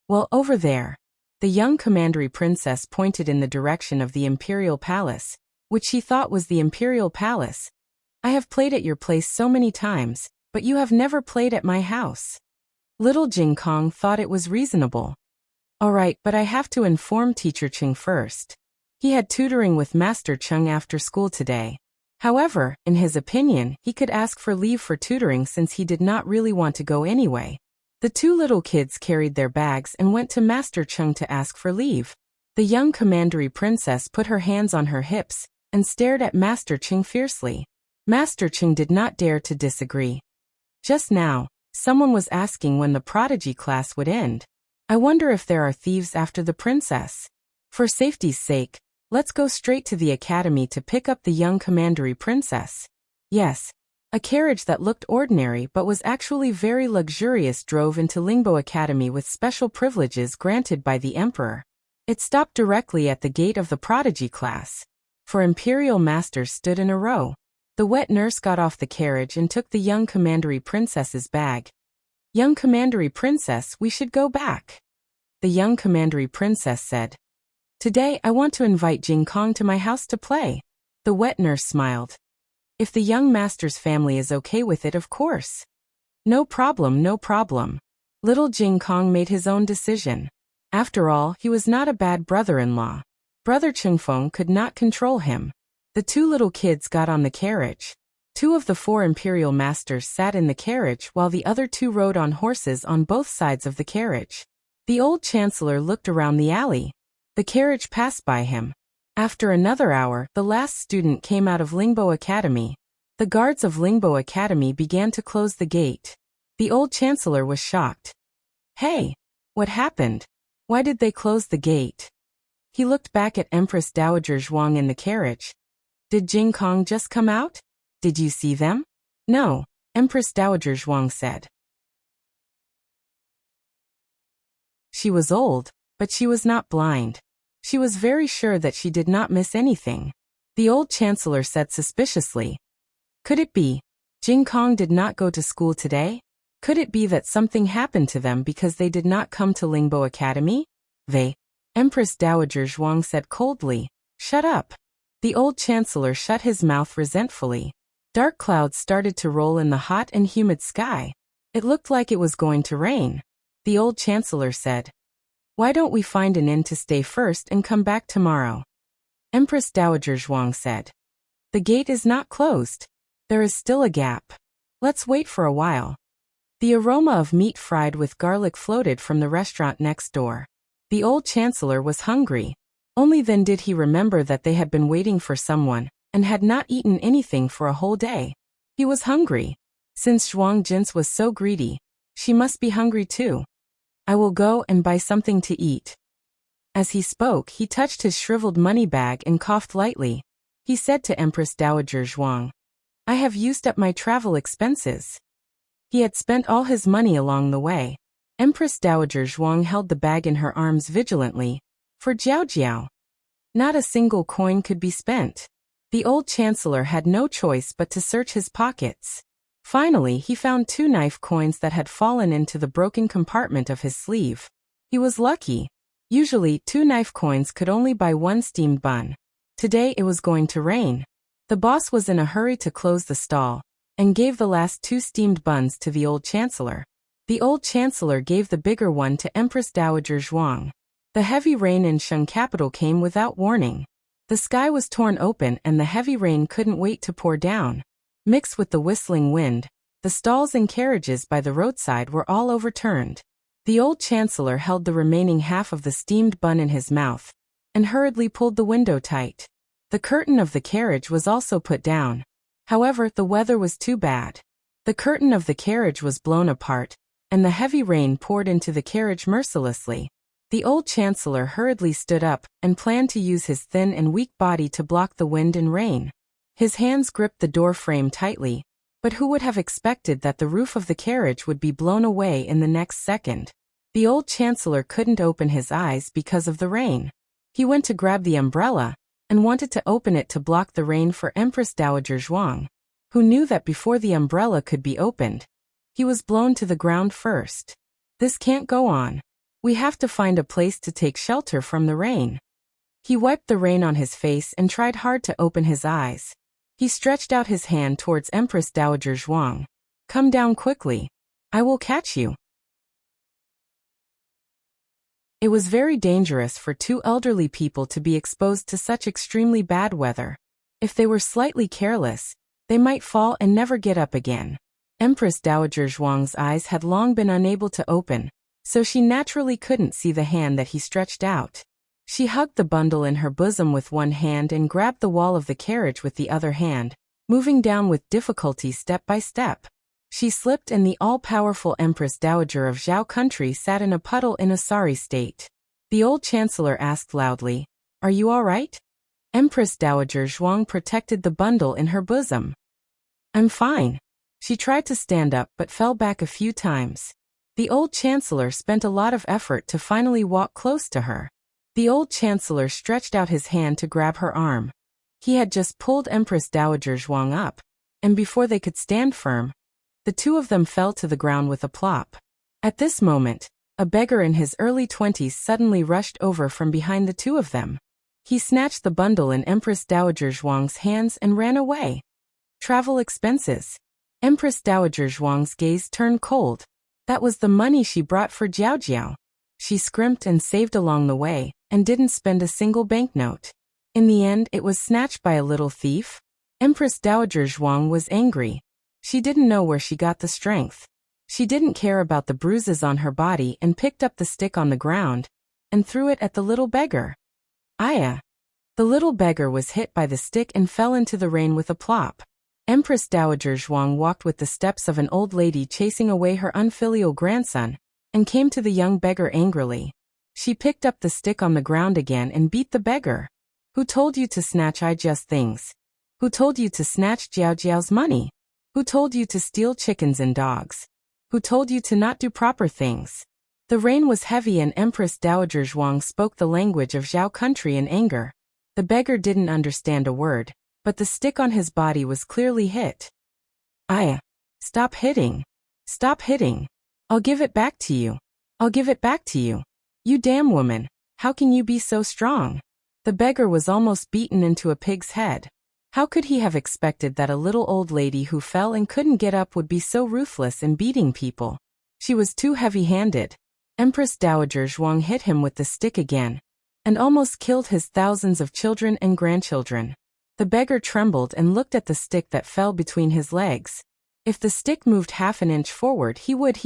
"Well, over there." The young commandery princess pointed in the direction of the imperial palace, which she thought was the imperial palace. "I have played at your place so many times, but you have never played at my house." Little Jing Kong thought it was reasonable. "All right, but I have to inform Teacher Cheng first. He had tutoring with Master Cheng after school today. However, in his opinion, he could ask for leave for tutoring since he did not really want to go anyway." The two little kids carried their bags and went to Master Cheng to ask for leave. The young commandery princess put her hands on her hips and stared at Master Cheng fiercely. Master Cheng did not dare to disagree. Just now, someone was asking when the prodigy class would end. I wonder if there are thieves after the princess. For safety's sake, let's go straight to the academy to pick up the young commandery princess. Yes. A carriage that looked ordinary but was actually very luxurious drove into Lingbo Academy with special privileges granted by the emperor. It stopped directly at the gate of the prodigy class. For imperial masters stood in a row. The wet nurse got off the carriage and took the young commandery princess's bag. "Young commandery princess, we should go back." the young commandery princess said. Today I want to invite Jing Kong to my house to play. The wet nurse smiled. If the young master's family is okay with it, of course. No problem, no problem. Little Jing Kong made his own decision. After all, he was not a bad brother-in-law. Brother Chengfeng could not control him. The two little kids got on the carriage. 2 of the 4 imperial masters sat in the carriage while the other 2 rode on horses on both sides of the carriage. The old chancellor looked around the alley. The carriage passed by him. After another hour, the last student came out of Lingbo Academy. The guards of Lingbo Academy began to close the gate. The old chancellor was shocked. Hey, what happened? Why did they close the gate? He looked back at Empress Dowager Zhuang in the carriage. Did Jing Kong just come out? Did you see them? No, Empress Dowager Zhuang said. She was old, but she was not blind. She was very sure that she did not miss anything. The old chancellor said suspiciously. Could it be? Jing Kong did not go to school today? Could it be that something happened to them because they did not come to Lingbo Academy? Empress Dowager Zhuang said coldly. Shut up. The old chancellor shut his mouth resentfully. Dark clouds started to roll in the hot and humid sky. It looked like it was going to rain. The old chancellor said. Why don't we find an inn to stay first and come back tomorrow? Empress Dowager Zhuang said. The gate is not closed. There is still a gap. Let's wait for a while. The aroma of meat fried with garlic floated from the restaurant next door. The old chancellor was hungry. Only then did he remember that they had been waiting for someone, and had not eaten anything for a whole day. He was hungry. Since Zhuang Jins was so greedy, she must be hungry too. I will go and buy something to eat. As he spoke, he touched his shriveled money bag and coughed lightly. He said to Empress Dowager Zhuang, I have used up my travel expenses. He had spent all his money along the way. Empress Dowager Zhuang held the bag in her arms vigilantly. For Jiao Jiao. Not a single coin could be spent. The old chancellor had no choice but to search his pockets. Finally, he found 2 knife coins that had fallen into the broken compartment of his sleeve. He was lucky. Usually, 2 knife coins could only buy 1 steamed bun. Today it was going to rain. The boss was in a hurry to close the stall, and gave the last 2 steamed buns to the old chancellor. The old chancellor gave the bigger one to Empress Dowager Zhuang. The heavy rain in Sheng capital came without warning. The sky was torn open and the heavy rain couldn't wait to pour down. Mixed with the whistling wind, the stalls and carriages by the roadside were all overturned. The old chancellor held the remaining half of the steamed bun in his mouth, and hurriedly pulled the window tight. The curtain of the carriage was also put down. However, the weather was too bad. The curtain of the carriage was blown apart, and the heavy rain poured into the carriage mercilessly. The old chancellor hurriedly stood up and planned to use his thin and weak body to block the wind and rain. His hands gripped the door frame tightly, but who would have expected that the roof of the carriage would be blown away in the next second? The old chancellor couldn't open his eyes because of the rain. He went to grab the umbrella and wanted to open it to block the rain for Empress Dowager Zhuang, who knew that before the umbrella could be opened, he was blown to the ground first. This can't go on. We have to find a place to take shelter from the rain. He wiped the rain on his face and tried hard to open his eyes. He stretched out his hand towards Empress Dowager Zhuang. Come down quickly. I will catch you. It was very dangerous for 2 elderly people to be exposed to such extremely bad weather. If they were slightly careless, they might fall and never get up again. Empress Dowager Zhuang's eyes had long been unable to open, so she naturally couldn't see the hand that he stretched out. She hugged the bundle in her bosom with one hand and grabbed the wall of the carriage with the other hand, moving down with difficulty step by step. She slipped and the all-powerful Empress Dowager of Zhao country sat in a puddle in a sorry state. The old chancellor asked loudly, Are you all right? Empress Dowager Zhuang protected the bundle in her bosom. I'm fine. She tried to stand up but fell back a few times. The old chancellor spent a lot of effort to finally walk close to her. The old chancellor stretched out his hand to grab her arm. He had just pulled Empress Dowager Zhuang up, and before they could stand firm, the 2 of them fell to the ground with a plop. At this moment, A beggar in his early 20s suddenly rushed over from behind the two of them. He snatched the bundle in Empress Dowager Zhuang's hands and ran away. Travel expenses. Empress Dowager Zhuang's gaze turned cold. That was the money she brought for Jiao Jiao. She scrimped and saved along the way, and didn't spend a single banknote. In the end, it was snatched by a little thief. Empress Dowager Zhuang was angry. She didn't know where she got the strength. She didn't care about the bruises on her body and picked up the stick on the ground and threw it at the little beggar. Aya! The little beggar was hit by the stick and fell into the rain with a plop. Empress Dowager Zhuang walked with the steps of an old lady chasing away her unfilial grandson, and came to the young beggar angrily. She picked up the stick on the ground again and beat the beggar. Who told you to snatch Ijia's things? Who told you to snatch Jiao Jiao's money? Who told you to steal chickens and dogs? Who told you to not do proper things? The rain was heavy and Empress Dowager Zhuang spoke the language of Zhao country in anger. The beggar didn't understand a word, but the stick on his body was clearly hit. Aya! Stop hitting! Stop hitting! I'll give it back to you. I'll give it back to you. You damn woman, how can you be so strong? The beggar was almost beaten into a pig's head. How could he have expected that a little old lady who fell and couldn't get up would be so ruthless in beating people? She was too heavy-handed. Empress Dowager Zhuang hit him with the stick again, and almost killed his thousands of children and grandchildren. The beggar trembled and looked at the stick that fell between his legs. If the stick moved half an inch forward, he would.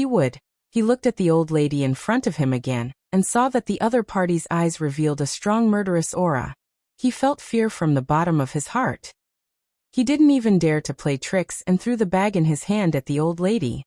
He looked at the old lady in front of him again, and saw that the other party's eyes revealed a strong murderous aura. He felt fear from the bottom of his heart. He didn't even dare to play tricks and threw the bag in his hand at the old lady.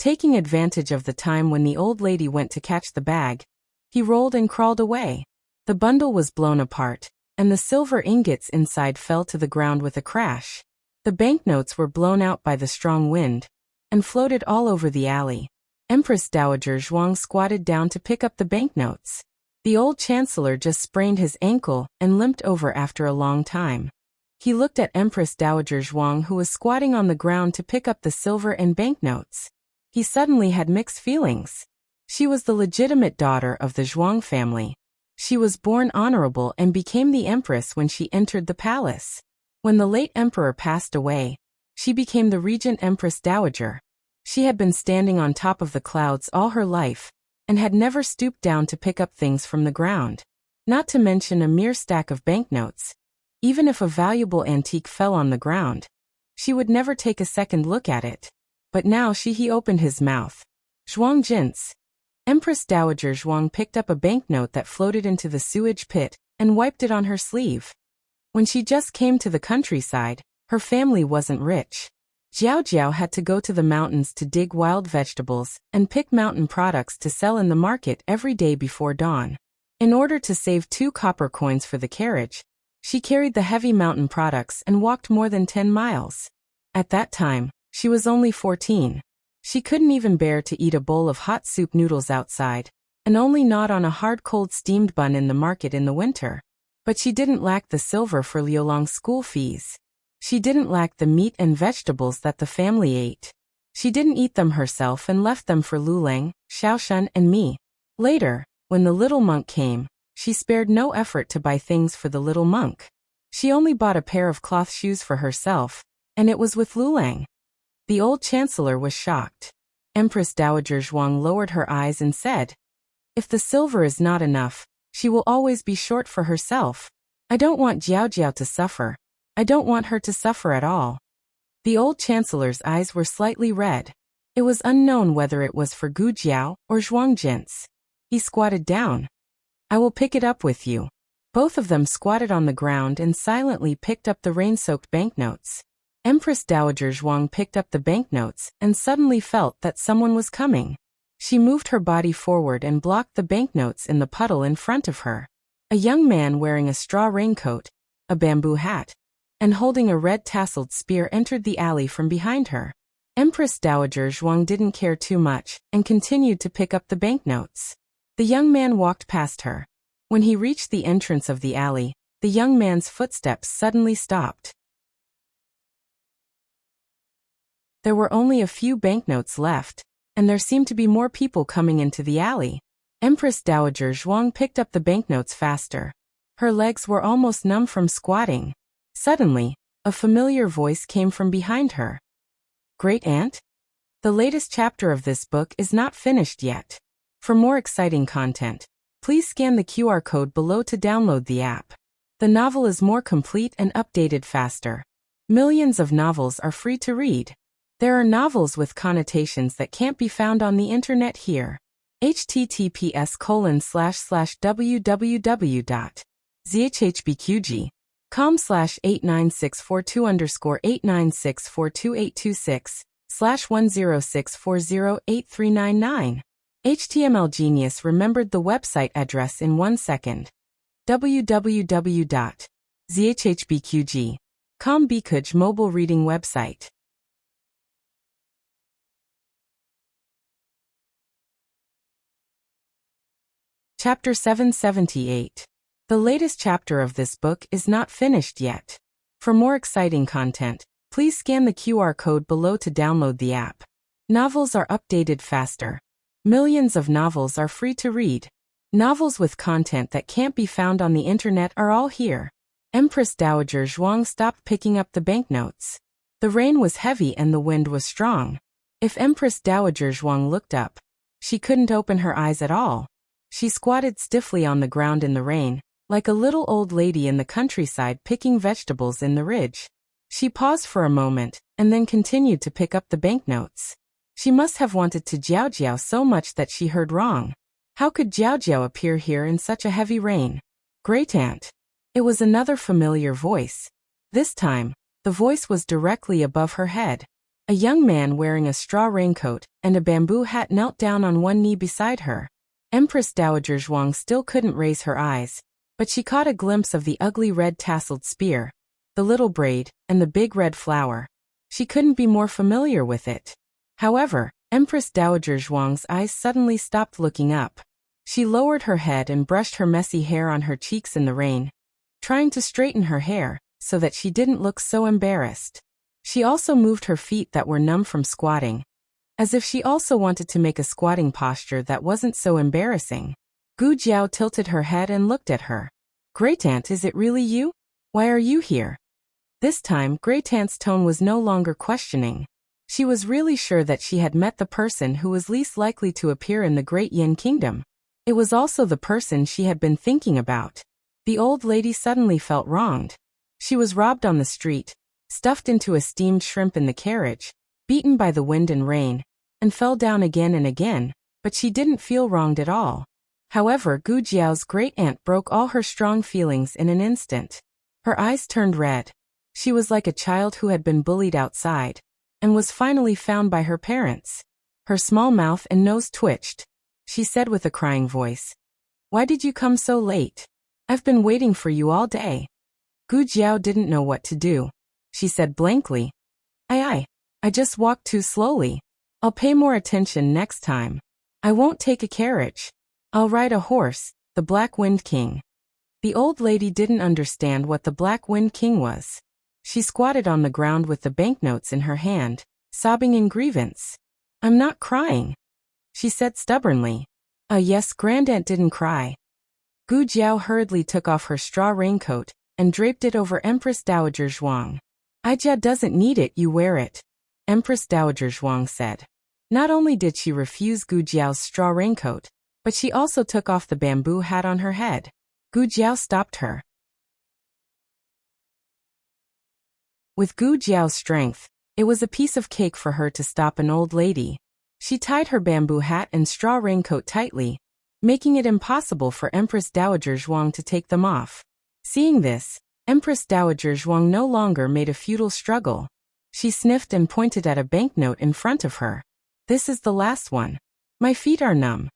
Taking advantage of the time when the old lady went to catch the bag, he rolled and crawled away. The bundle was blown apart, and the silver ingots inside fell to the ground with a crash. The banknotes were blown out by the strong wind, and floated all over the alley. Empress Dowager Zhuang squatted down to pick up the banknotes. The old chancellor just sprained his ankle and limped over after a long time. He looked at Empress Dowager Zhuang, who was squatting on the ground to pick up the silver and banknotes. He suddenly had mixed feelings. She was the legitimate daughter of the Zhuang family. She was born honorable and became the empress when she entered the palace. When the late emperor passed away, she became the regent Empress Dowager. She had been standing on top of the clouds all her life, and had never stooped down to pick up things from the ground. Not to mention a mere stack of banknotes. Even if a valuable antique fell on the ground, she would never take a second look at it. But now he opened his mouth. Zhuang Jin's. Empress Dowager Zhuang picked up a banknote that floated into the sewage pit, and wiped it on her sleeve. When she just came to the countryside, her family wasn't rich. Jiao Jiao had to go to the mountains to dig wild vegetables, and pick mountain products to sell in the market every day before dawn. In order to save 2 copper coins for the carriage, she carried the heavy mountain products and walked more than 10 miles. At that time, she was only 14. She couldn't even bear to eat a bowl of hot soup noodles outside, and only gnawed on a hard cold steamed bun in the market in the winter. But she didn't lack the silver for Liulong's school fees. She didn't lack the meat and vegetables that the family ate. She didn't eat them herself and left them for Lulang, Xiaoshun, and me. Later, when the little monk came, she spared no effort to buy things for the little monk. She only bought a pair of cloth shoes for herself, and it was with Lulang. The old chancellor was shocked. Empress Dowager Zhuang lowered her eyes and said, "If the silver is not enough, she will always be short for herself. I don't want Jiao Jiao to suffer. I don't want her to suffer at all." The old chancellor's eyes were slightly red. It was unknown whether it was for Gu Jiao or Zhuang Jin's. He squatted down. "I will pick it up with you." Both of them squatted on the ground and silently picked up the rain-soaked banknotes. Empress Dowager Zhuang picked up the banknotes and suddenly felt that someone was coming. She moved her body forward and blocked the banknotes in the puddle in front of her. A young man wearing a straw raincoat, a bamboo hat, and holding a red tasseled spear entered the alley from behind her. Empress Dowager Zhuang didn't care too much and continued to pick up the banknotes. The young man walked past her. When he reached the entrance of the alley, the young man's footsteps suddenly stopped. There were only a few banknotes left, and there seemed to be more people coming into the alley. Empress Dowager Zhuang picked up the banknotes faster. Her legs were almost numb from squatting. Suddenly, a familiar voice came from behind her. Great Aunt? The latest chapter of this book is not finished yet. For more exciting content, please scan the QR code below to download the app. The novel is more complete and updated faster. Millions of novels are free to read. There are novels with connotations that can't be found on the internet here. https://www.zhbqg.com/89642_8964286/106408399. HTML Genius remembered the website address in 1 second. www.zhbqg.com Bikuj mobile reading website. Chapter 778. The latest chapter of this book is not finished yet. For more exciting content, please scan the QR code below to download the app. Novels are updated faster. Millions of novels are free to read. Novels with content that can't be found on the internet are all here. Empress Dowager Zhuang stopped picking up the banknotes. The rain was heavy and the wind was strong. If Empress Dowager Zhuang looked up, she couldn't open her eyes at all. She squatted stiffly on the ground in the rain, like a little old lady in the countryside picking vegetables in the ridge. She paused for a moment, and then continued to pick up the banknotes. She must have wanted to Jiao Jiao so much that she heard wrong. How could Jiao Jiao appear here in such a heavy rain? Great Aunt. It was another familiar voice. This time, the voice was directly above her head. A young man wearing a straw raincoat and a bamboo hat knelt down on one knee beside her. Empress Dowager Zhuang still couldn't raise her eyes, but she caught a glimpse of the ugly red tasseled spear, the little braid, and the big red flower. She couldn't be more familiar with it. However, Empress Dowager Zhuang's eyes suddenly stopped looking up. She lowered her head and brushed her messy hair on her cheeks in the rain, trying to straighten her hair so that she didn't look so embarrassed. She also moved her feet that were numb from squatting, as if she also wanted to make a squatting posture that wasn't so embarrassing. Gu Jiao tilted her head and looked at her. Great Aunt, is it really you? Why are you here? This time, Great Aunt's tone was no longer questioning. She was really sure that she had met the person who was least likely to appear in the Great Yin Kingdom. It was also the person she had been thinking about. The old lady suddenly felt wronged. She was robbed on the street, stuffed into a steamed shrimp in the carriage, beaten by the wind and rain, and fell down again and again, but she didn't feel wronged at all. However, Gu Jiao's great aunt broke all her strong feelings in an instant. Her eyes turned red. She was like a child who had been bullied outside, and was finally found by her parents. Her small mouth and nose twitched. She said with a crying voice, "Why did you come so late? I've been waiting for you all day." Gu Jiao didn't know what to do. She said blankly, I just walked too slowly. I'll pay more attention next time. I won't take a carriage. I'll ride a horse, the Black Wind King." The old lady didn't understand what the Black Wind King was. She squatted on the ground with the banknotes in her hand, sobbing in grievance. "I'm not crying," she said stubbornly. Yes, Grandaunt didn't cry. Gu Jiao hurriedly took off her straw raincoat and draped it over Empress Dowager Zhuang. "Aijia doesn't need it, you wear it," Empress Dowager Zhuang said. Not only did she refuse Gu Jiao's straw raincoat, but she also took off the bamboo hat on her head. Gu Jiao stopped her. With Gu Jiao's strength, it was a piece of cake for her to stop an old lady. She tied her bamboo hat and straw raincoat tightly, making it impossible for Empress Dowager Zhuang to take them off. Seeing this, Empress Dowager Zhuang no longer made a futile struggle. She sniffed and pointed at a banknote in front of her. "This is the last one. My feet are numb."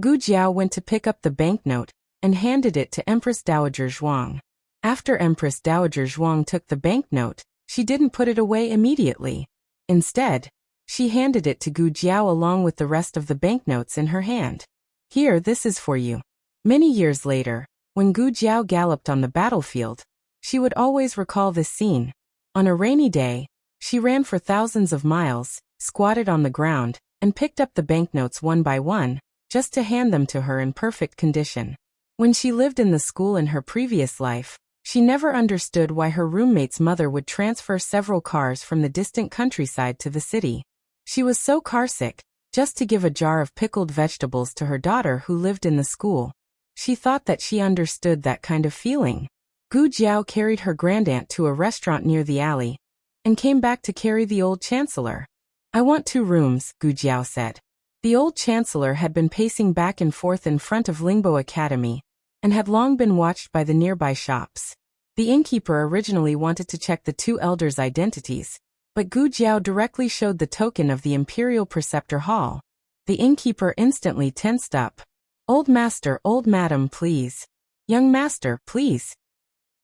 Gu Jiao went to pick up the banknote and handed it to Empress Dowager Zhuang. After Empress Dowager Zhuang took the banknote, she didn't put it away immediately. Instead, she handed it to Gu Jiao along with the rest of the banknotes in her hand. "Here, this is for you." Many years later, when Gu Jiao galloped on the battlefield, she would always recall this scene. On a rainy day, She ran for thousands of miles, squatted on the ground, and picked up the banknotes one by one, just to hand them to her in perfect condition. When she lived in the school in her previous life, she never understood why her roommate's mother would transfer several cars from the distant countryside to the city. She was so carsick, just to give a jar of pickled vegetables to her daughter who lived in the school. She thought that she understood that kind of feeling. Gu Jiao carried her grandaunt to a restaurant near the alley, and came back to carry the old chancellor. "I want 2 rooms, Gu Jiao said. The old chancellor had been pacing back and forth in front of Lingbo Academy, and had long been watched by the nearby shops. The innkeeper originally wanted to check the 2 elders' identities, but Gu Jiao directly showed the token of the Imperial Preceptor Hall. The innkeeper instantly tensed up. "Old master, old madam, please. Young master, please.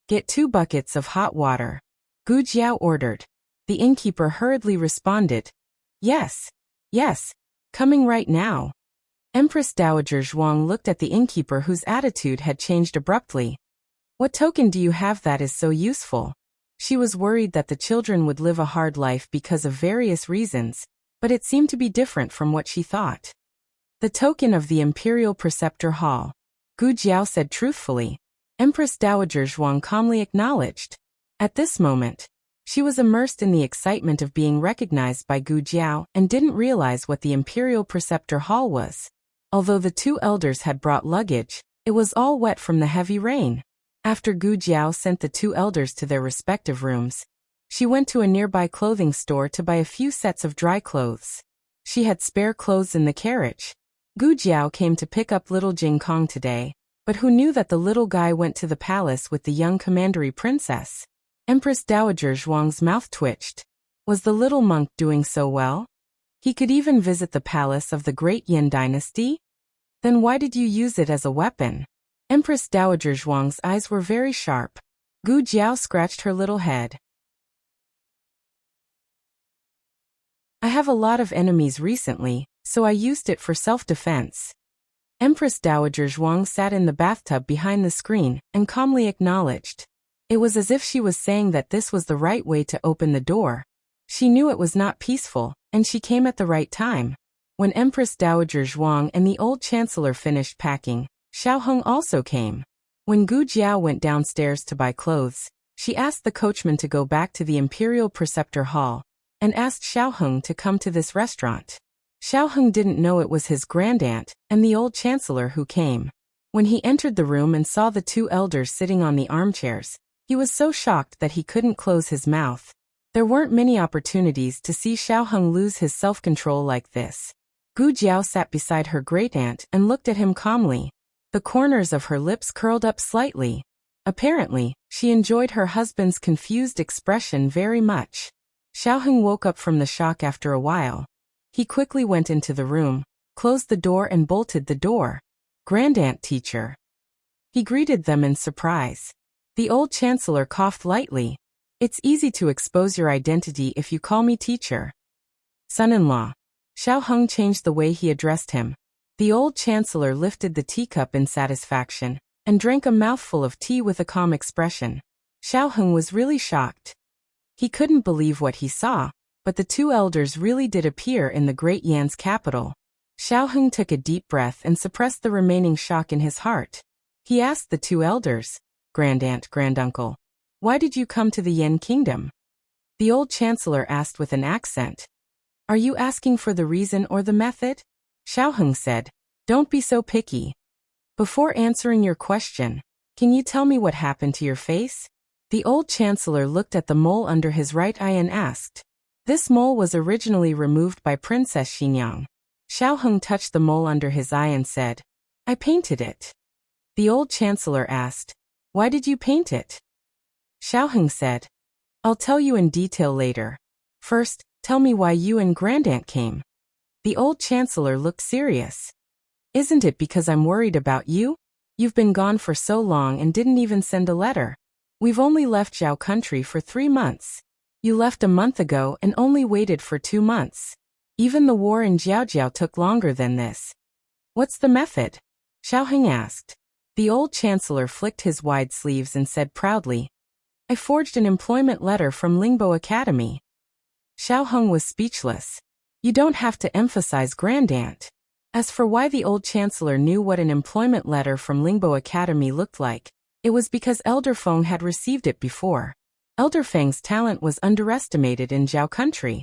Get 2 buckets of hot water," Gu Jiao ordered. The innkeeper hurriedly responded, "Yes, yes, coming right now." Empress Dowager Zhuang looked at the innkeeper whose attitude had changed abruptly. "What token do you have that is so useful?" She was worried that the children would live a hard life because of various reasons, but it seemed to be different from what she thought. "The token of the Imperial Preceptor Hall," Gu Jiao said truthfully. Empress Dowager Zhuang calmly acknowledged. At this moment, she was immersed in the excitement of being recognized by Gu Jiao and didn't realize what the Imperial Preceptor Hall was. Although the 2 elders had brought luggage, it was all wet from the heavy rain. After Gu Jiao sent the 2 elders to their respective rooms, she went to a nearby clothing store to buy a few sets of dry clothes. She had spare clothes in the carriage. Gu Jiao came to pick up little Jing Kong today, but who knew that the little guy went to the palace with the young commandery princess? Empress Dowager Zhuang's mouth twitched. Was the little monk doing so well? He could even visit the palace of the great Yin dynasty? Then why did you use it as a weapon? Empress Dowager Zhuang's eyes were very sharp. Gu Jiao scratched her little head. "I have a lot of enemies recently, so I used it for self-defense." Empress Dowager Zhuang sat in the bathtub behind the screen and calmly acknowledged. It was as if she was saying that this was the right way to open the door. She knew it was not peaceful, and she came at the right time. When Empress Dowager Zhuang and the old chancellor finished packing, Xiaoheng also came. When Gu Jiao went downstairs to buy clothes, she asked the coachman to go back to the Imperial Preceptor Hall, and asked Xiaoheng to come to this restaurant. Xiaoheng didn't know it was his grandaunt and the old chancellor who came. When he entered the room and saw the 2 elders sitting on the armchairs, he was so shocked that he couldn't close his mouth. There weren't many opportunities to see Xiaoheng lose his self-control like this. Gu Jiao sat beside her great-aunt and looked at him calmly. The corners of her lips curled up slightly. Apparently, she enjoyed her husband's confused expression very much. Xiaoheng woke up from the shock after a while. He quickly went into the room, closed the door and bolted the door. "Grandaunt teacher." He greeted them in surprise. The old chancellor coughed lightly. "It's easy to expose your identity if you call me teacher." "Son-in-law." Xiaoheng changed the way he addressed him. The old chancellor lifted the teacup in satisfaction, and drank a mouthful of tea with a calm expression. Xiaoheng was really shocked. He couldn't believe what he saw, but the 2 elders really did appear in the great Yan's capital. Xiaoheng took a deep breath and suppressed the remaining shock in his heart. He asked the 2 elders, "Grandaunt, granduncle, why did you come to the Yin kingdom?" The old chancellor asked with an accent. "Are you asking for the reason or the method?" Xiaoheng said, "Don't be so picky. Before answering your question, can you tell me what happened to your face?" The old chancellor looked at the mole under his right eye and asked. This mole was originally removed by Princess Xinyang. Xiaoheng touched the mole under his eye and said, "I painted it." The old chancellor asked, "Why did you paint it?" Xiaoheng said, "I'll tell you in detail later. First, tell me why you and grandaunt came." The old chancellor looked serious. "Isn't it because I'm worried about you? You've been gone for so long and didn't even send a letter. We've only left Zhao country for 3 months. You left a month ago and only waited for 2 months. Even the war in Jiaojiao took longer than this. What's the method?" Xiaoheng asked. The old chancellor flicked his wide sleeves and said proudly, "I forged an employment letter from Lingbo Academy." Xiao Heng was speechless. You don't have to emphasize grandaunt. As for why the old chancellor knew what an employment letter from Lingbo Academy looked like, it was because Elder Feng had received it before. Elder Feng's talent was underestimated in Zhao country.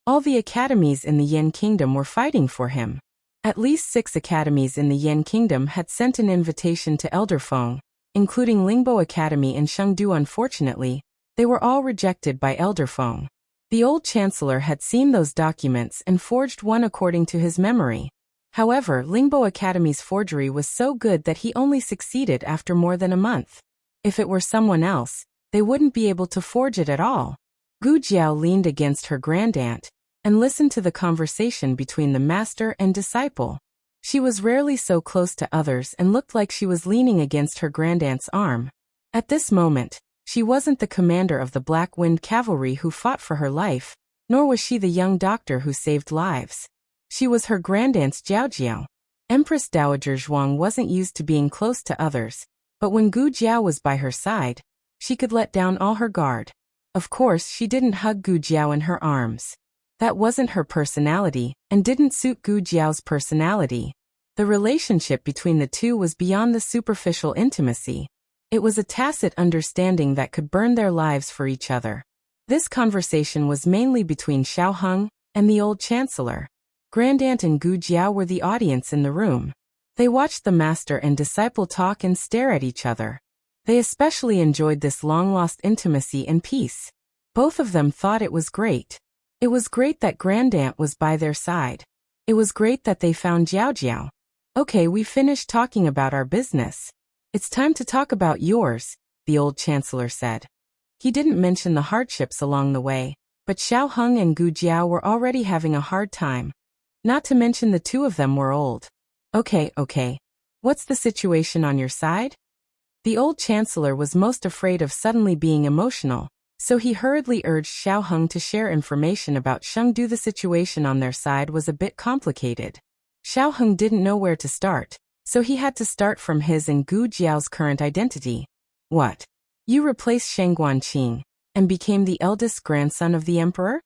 All the academies in the Yan Kingdom were fighting for him. At least 6 academies in the Yan Kingdom had sent an invitation to Elder Feng, including Lingbo Academy in Chengdu. Unfortunately, they were all rejected by Elder Feng. The old chancellor had seen those documents and forged one according to his memory. However, Lingbo Academy's forgery was so good that he only succeeded after more than a month. If it were someone else, they wouldn't be able to forge it at all. Gu Jiao leaned against her grandaunt and listened to the conversation between the master and disciple. She was rarely so close to others and looked like she was leaning against her grandaunt's arm. At this moment, she wasn't the commander of the Black Wind Cavalry who fought for her life, nor was she the young doctor who saved lives. She was her grandaunt's Jiaojiao. Empress Dowager Zhuang wasn't used to being close to others, but when Gu Jiao was by her side, she could let down all her guard. Of course, she didn't hug Gu Jiao in her arms. That wasn't her personality, and didn't suit Gu Jiao's personality. The relationship between the two was beyond the superficial intimacy. It was a tacit understanding that could burn their lives for each other. This conversation was mainly between Xiao Heng and the old chancellor. Grandaunt and Gu Jiao were the audience in the room. They watched the master and disciple talk and stare at each other. They especially enjoyed this long-lost intimacy and peace. Both of them thought it was great. It was great that Grandaunt was by their side. It was great that they found Jiaojiao. Okay, we finished talking about our business. It's time to talk about yours, the old chancellor said. He didn't mention the hardships along the way, but Xiao Heng and Gu Jiao were already having a hard time. Not to mention the two of them were old. Okay. What's the situation on your side? The old chancellor was most afraid of suddenly being emotional, so he hurriedly urged Xiao Heng to share information about Chengdu. The situation on their side was a bit complicated. Xiao Heng didn't know where to start, so he had to start from his and Gu Jiao's current identity. What? You replaced Sheng Guanqing and became the eldest grandson of the emperor?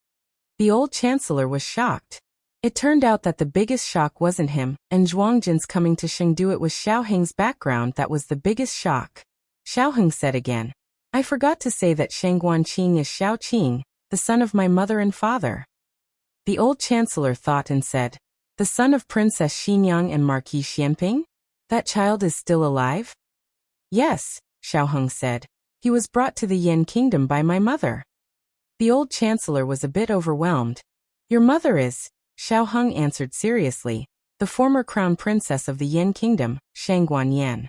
The old chancellor was shocked. It turned out that the biggest shock wasn't him and Zhuangjin's coming to Chengdu. It was Xiao Heng's background that was the biggest shock. Xiao Heng said again, I forgot to say that Sheng Guanqing is Xiao Qing, the son of my mother and father. The old chancellor thought and said, the son of Princess Xinyang and Marquis Xianping? That child is still alive? Yes, Xiao Heng said. He was brought to the Yan Kingdom by my mother. The old chancellor was a bit overwhelmed. Your mother is, Xiao Heng answered seriously, the former crown princess of the Yan Kingdom, Shang Guanyan.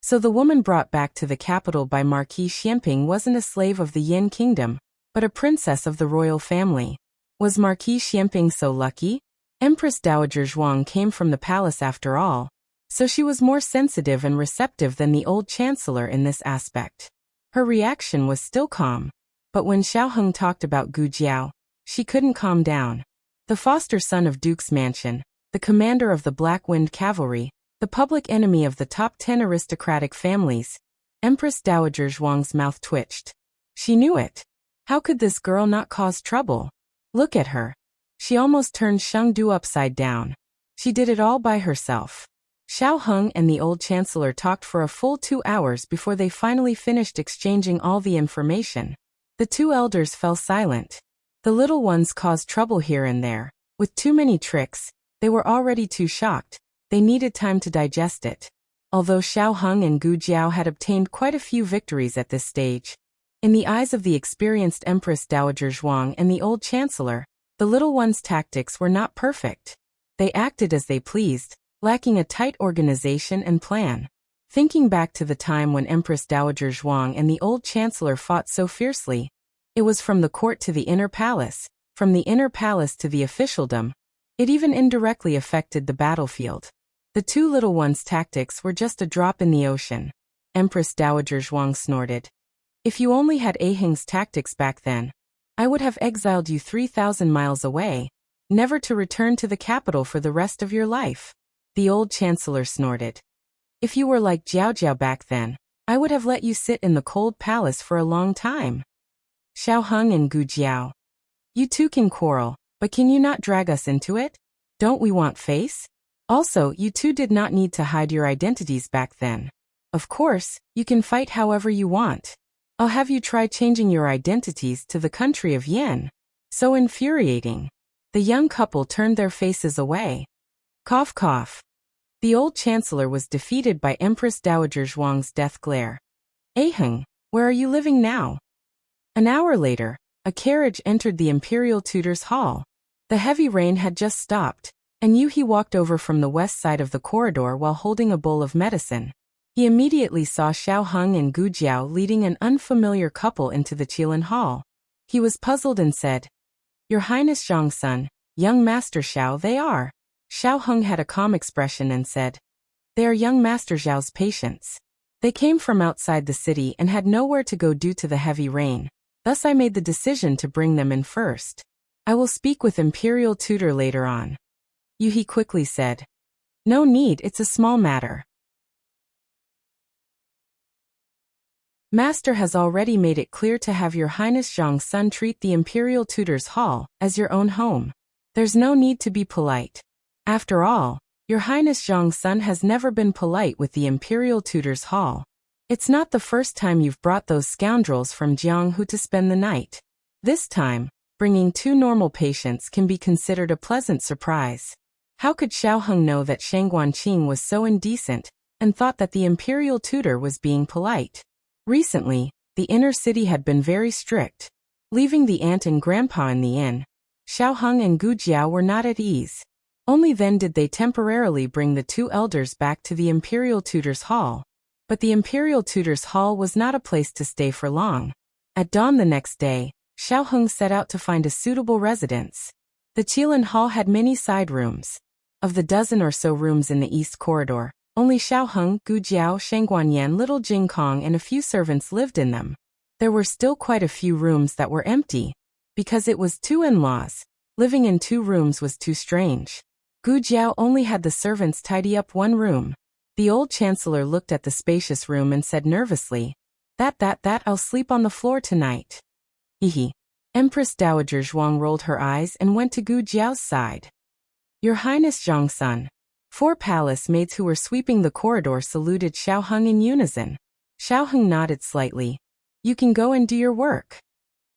So the woman brought back to the capital by Marquis Xianping wasn't a slave of the Yan Kingdom, but a princess of the royal family. Was Marquis Xianping so lucky? Empress Dowager Zhuang came from the palace after all, so she was more sensitive and receptive than the old chancellor in this aspect. Her reaction was still calm, but when Xiao Heng talked about Gu Jiao, she couldn't calm down. The foster son of Duke's Mansion, the commander of the Black Wind Cavalry, the public enemy of the top 10 aristocratic families. Empress Dowager Zhuang's mouth twitched. She knew it. How could this girl not cause trouble? Look at her. She almost turned Chengdu upside down. She did it all by herself. Xiao Heng and the old chancellor talked for a full 2 hours before they finally finished exchanging all the information. The two elders fell silent. The little ones caused trouble here and there. With too many tricks, they were already too shocked. They needed time to digest it. Although Xiao Heng and Gu Jiao had obtained quite a few victories at this stage, in the eyes of the experienced Empress Dowager Zhuang and the old chancellor, the little ones' tactics were not perfect. They acted as they pleased, lacking a tight organization and plan. Thinking back to the time when Empress Dowager Zhuang and the old chancellor fought so fiercely, it was from the court to the inner palace, from the inner palace to the officialdom. It even indirectly affected the battlefield. The two little ones' tactics were just a drop in the ocean. Empress Dowager Zhuang snorted. If you only had Aheng's tactics back then, I would have exiled you 3,000 miles away, never to return to the capital for the rest of your life. The old chancellor snorted. If you were like Jiaojiao back then, I would have let you sit in the cold palace for a long time. Xiao Heng and Gu Jiao. You two can quarrel, but can you not drag us into it? Don't we want face? Also, you two did not need to hide your identities back then. Of course, you can fight however you want. I'll have you try changing your identities to the country of Yen. So infuriating. The young couple turned their faces away. Cough cough. The old chancellor was defeated by Empress Dowager Zhuang's death glare. Aheng, where are you living now? An hour later, a carriage entered the imperial tutor's hall. The heavy rain had just stopped, and Yu He walked over from the west side of the corridor while holding a bowl of medicine. He immediately saw Xiao Heng and Gu Jiao leading an unfamiliar couple into the Qilin hall. He was puzzled and said, Your Highness Zhang Sun, young Master Xiao they are. Xiao Heng had a calm expression and said, They are young Master Zhao's patients. They came from outside the city and had nowhere to go due to the heavy rain. Thus I made the decision to bring them in first. I will speak with Imperial Tutor later on. Yu He quickly said, No need, it's a small matter. Master has already made it clear to have Your Highness Zhang Sun treat the Imperial Tutor's hall as your own home. There's no need to be polite. After all, Your Highness Zhang Sun has never been polite with the Imperial Tutor's hall. It's not the first time you've brought those scoundrels from Jianghu to spend the night. This time, bringing two normal patients can be considered a pleasant surprise. How could Xiao Heng know that Shang Guanqing was so indecent, and thought that the Imperial Tutor was being polite? Recently, the inner city had been very strict. Leaving the aunt and grandpa in the inn, Xiao Heng and Gu Jiao were not at ease. Only then did they temporarily bring the two elders back to the Imperial Tutor's hall. But the Imperial Tutor's hall was not a place to stay for long. At dawn the next day, Xiao Heng set out to find a suitable residence. The Qilin hall had many side rooms. Of the dozen or so rooms in the east corridor, only Xiao Heng, Gu Jiao, Shang Guanyan, little Jing Kong and a few servants lived in them. There were still quite a few rooms that were empty. Because it was two in-laws, living in two rooms was too strange. Gu Jiao only had the servants tidy up one room. The old chancellor looked at the spacious room and said nervously, That, I'll sleep on the floor tonight. Hehe. Empress Dowager Zhuang rolled her eyes and went to Gu Jiao's side. Your Highness Zhang Sun. Four palace maids who were sweeping the corridor saluted Xiao Heng in unison. Xiao Heng nodded slightly. You can go and do your work.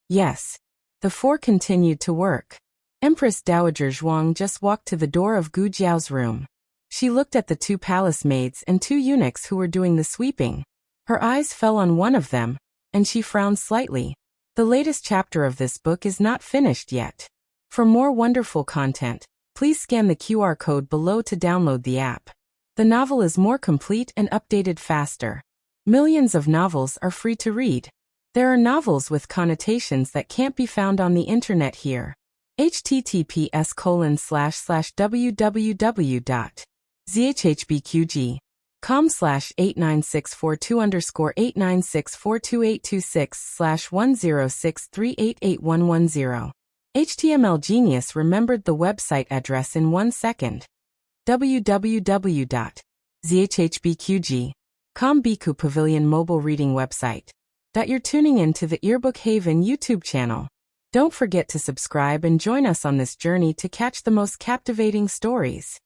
Yes. The four continued to work. Empress Dowager Zhuang just walked to the door of Gu Jiao's room. She looked at the two palace maids and two eunuchs who were doing the sweeping. Her eyes fell on one of them, and she frowned slightly. The latest chapter of this book is not finished yet. For more wonderful content, please scan the QR code below to download the app. The novel is more complete and updated faster. Millions of novels are free to read. There are novels with connotations that can't be found on the internet here. https://www.zhhbqg.com/89642_8964286/1063888110. HTML Genius remembered the website address in 1 second. www.zhhbqg.com Biku Pavilion mobile reading website. You're tuning in to the Earbook Haven YouTube channel. Don't forget to subscribe and join us on this journey to catch the most captivating stories.